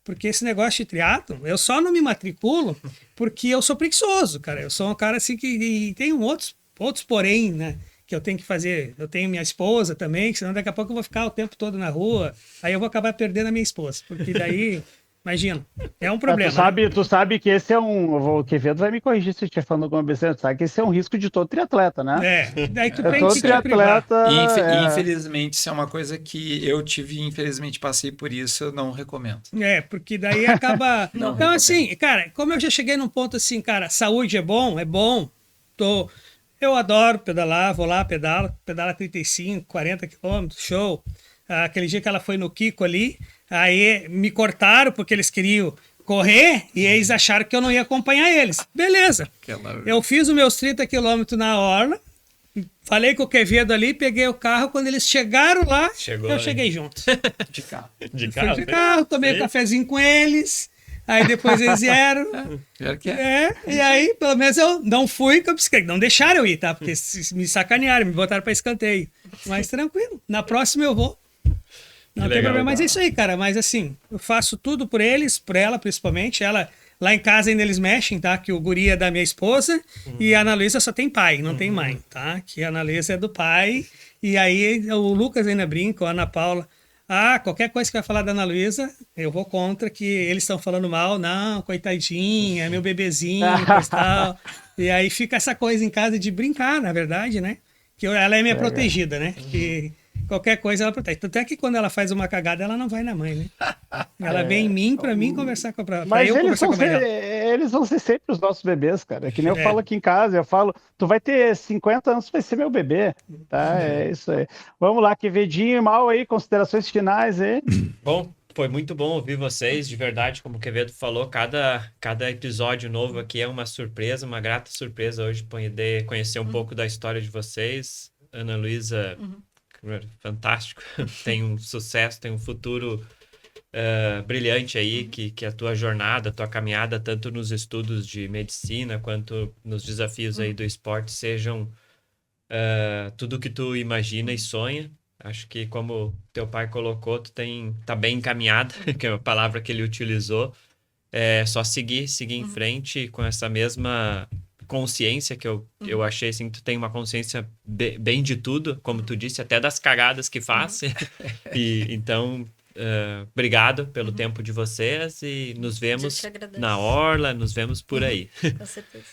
Porque esse negócio de triatlon, eu só não me matriculo porque eu sou preguiçoso, cara. Eu sou um cara assim que tem outros porém, né? Que eu tenho que fazer. Eu tenho minha esposa também, que senão daqui a pouco eu vou ficar o tempo todo na rua. Aí eu vou acabar perdendo a minha esposa. Porque daí, imagina, é um problema. Tu sabe que esse é o Quevedo vai me corrigir se eu estiver falando alguma besteira. Tu sabe que esse é um risco de todo triatleta, né? Daí tu tem todo que triatleta. Infelizmente, isso é uma coisa que eu tive, infelizmente passei por isso, eu não recomendo. Porque daí acaba. Então, assim, cara, como eu já cheguei num ponto assim, cara, saúde é bom. Eu adoro pedalar, vou lá, pedala 35, 40 quilômetros, show. Aquele dia que ela foi no Kiko ali, aí me cortaram porque eles queriam correr e eles acharam que eu não ia acompanhar eles. Beleza. Eu fiz os meus 30 quilômetros na orla, falei com o Quevedo ali, peguei o carro, quando eles chegaram lá, eu cheguei junto. De carro. De carro, tomei um cafezinho com eles. Aí depois eles vieram. E aí, pelo menos eu não fui com a bicicleta. Não deixaram eu ir, tá? Porque me sacanearam, me botaram para escanteio. Mas tranquilo. Na próxima eu vou. Não tem problema. Mas é isso aí, cara. Mas assim, eu faço tudo por eles, por ela principalmente. Ela, Lá em casa ainda eles mexem, tá? Que o guri é da minha esposa e a Ana Luísa só tem pai, não tem mãe, tá? Que a Ana Luísa é do pai. E aí o Lucas ainda brinca, a Ana Paula. Qualquer coisa que vai falar da Ana Luísa, eu vou contra, que eles estão falando mal. Não, coitadinha, meu bebezinho, coisa e tal. E aí fica essa coisa em casa de brincar, na verdade, né? Que ela é minha protegida, né? Que qualquer coisa ela protege. Tanto é que quando ela faz uma cagada, ela não vai na mãe, né? Ela vem em mim, pra mim conversar com a Mas eu eles conversar vão, com a mãe ser, dela. eles vão ser sempre os nossos bebês, cara. É que nem eu falo aqui em casa, eu falo, tu vai ter 50 anos, tu vai ser meu bebê, tá? É isso aí. Vamos lá, Quevedinho e Mal aí, considerações finais aí. Bom, foi muito bom ouvir vocês, de verdade, como o Quevedo falou, cada episódio novo aqui é uma surpresa, uma grata surpresa hoje poder conhecer um pouco da história de vocês. Ana Luísa, fantástico, tem um sucesso, tem um futuro brilhante aí, que a tua jornada, a tua caminhada, tanto nos estudos de medicina quanto nos desafios aí do esporte, sejam tudo o que tu imagina e sonha. Acho que, como teu pai colocou, tá bem encaminhado, que é a palavra que ele utilizou. É só seguir em frente com essa mesma consciência que eu achei, assim, que tu tem uma consciência bem de tudo, como tu disse, até das cagadas que faz. E então, obrigado pelo tempo de vocês e nos vemos na Orla, nos vemos por aí. Com certeza.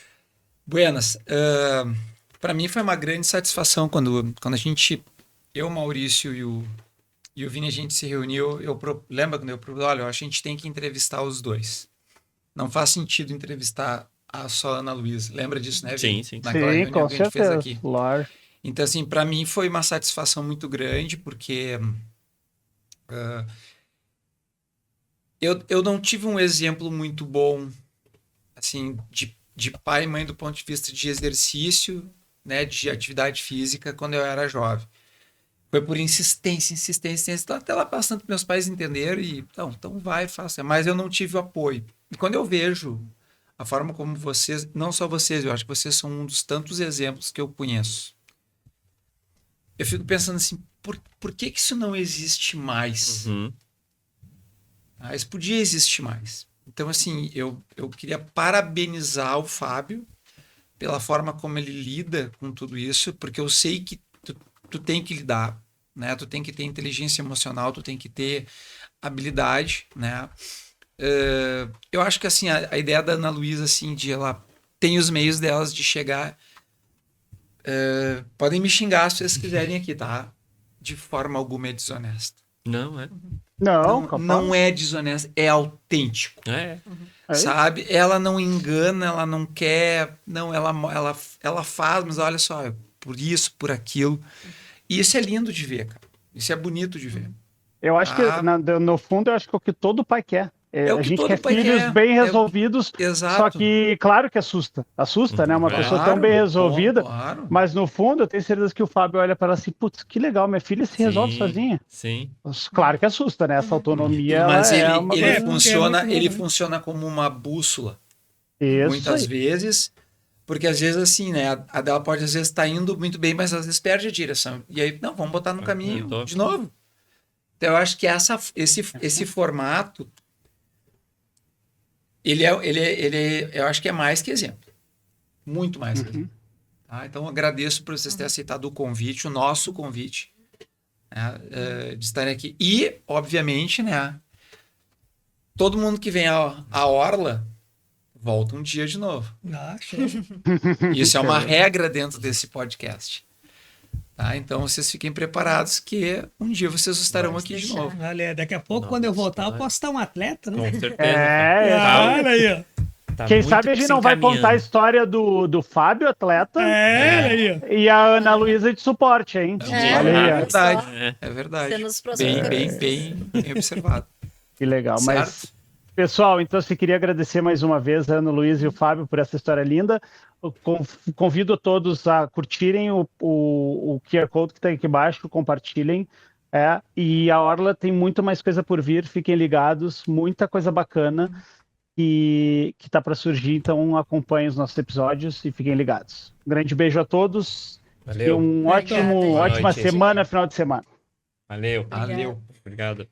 Buenas. Para mim foi uma grande satisfação quando a gente... Eu, Maurício e o Vini, a gente se reuniu. Lembra quando eu falei, olha, a gente tem que entrevistar os dois. Não faz sentido entrevistar só a Ana Luísa. Lembra disso, né, Vini? Sim. Naquela reunião Com que a gente fez certeza, aqui. claro. Então, assim, para mim foi uma satisfação muito grande, porque eu não tive um exemplo muito bom, assim, de pai e mãe do ponto de vista de exercício, né, de atividade física quando eu era jovem. Foi por insistência, até lá passando meus pais entenderam e, então vai, faça. Mas eu não tive o apoio. E quando eu vejo a forma como vocês, não só vocês, eu acho que vocês são um dos tantos exemplos que eu conheço. Eu fico pensando assim, por que isso não existe mais? Isso podia existir mais. Então, assim, eu queria parabenizar o Fábio pela forma como ele lida com tudo isso, porque eu sei que tu tem que lidar, né? Tu tem que ter inteligência emocional, tu tem que ter habilidade, né? Eu acho que, assim, a ideia da Ana Luísa, assim, de ela tem os meios delas de chegar... podem me xingar se vocês quiserem aqui, tá? De forma alguma é desonesta. Não, é? Não é desonesta, é autêntico. Sabe? Ela não engana, ela não quer... Não, ela faz, mas olha só... por isso, por aquilo. E isso é lindo de ver, cara. Isso é bonito de ver. Eu acho que, no fundo, eu acho que é o que todo pai quer. A gente quer filhos bem resolvidos, Exato. Só que, claro que assusta, né? Uma pessoa tão bem resolvida, claro. Mas no fundo eu tenho certeza que o Fábio olha para ela assim, putz, que legal, minha filha se resolve sozinha. Sim. Claro que assusta, né? Essa autonomia. Mas ele funciona como uma bússola. Isso muitas aí. vezes, porque às vezes assim, né? A dela pode às vezes estar indo muito bem, mas às vezes perde a direção. E aí, não, vamos botar no caminho de novo. Então eu acho que esse formato ele eu acho que é mais que exemplo. Muito mais que exemplo. Tá? Então eu agradeço por vocês terem aceitado o convite, o nosso convite, né, de estarem aqui. E, obviamente, né, todo mundo que vem à Orla volta um dia de novo. Isso é uma regra dentro desse podcast. Tá? Então vocês fiquem preparados que um dia vocês estarão aqui de novo. Olha, daqui a pouco, quando eu voltar, eu posso estar um atleta, né? Com certeza. Olha aí, ó. Tá Quem muito sabe a gente se não vai encaminhando. contar a história do Fábio, atleta, e a Ana Luísa de suporte, hein? É verdade. É. É verdade. Nos próximos Bem observado. Que legal. Certo? Mas, pessoal, então eu queria agradecer mais uma vez a Ana Luísa e o Fábio por essa história linda. Eu convido a todos a curtirem o QR Code que está aqui embaixo, compartilhem. E a Orla tem muito mais coisa por vir, fiquem ligados, muita coisa bacana que está para surgir, então acompanhem os nossos episódios e fiquem ligados. Um grande beijo a todos. Valeu. E ótima noite. semana, final de semana. Valeu. Valeu. Obrigado.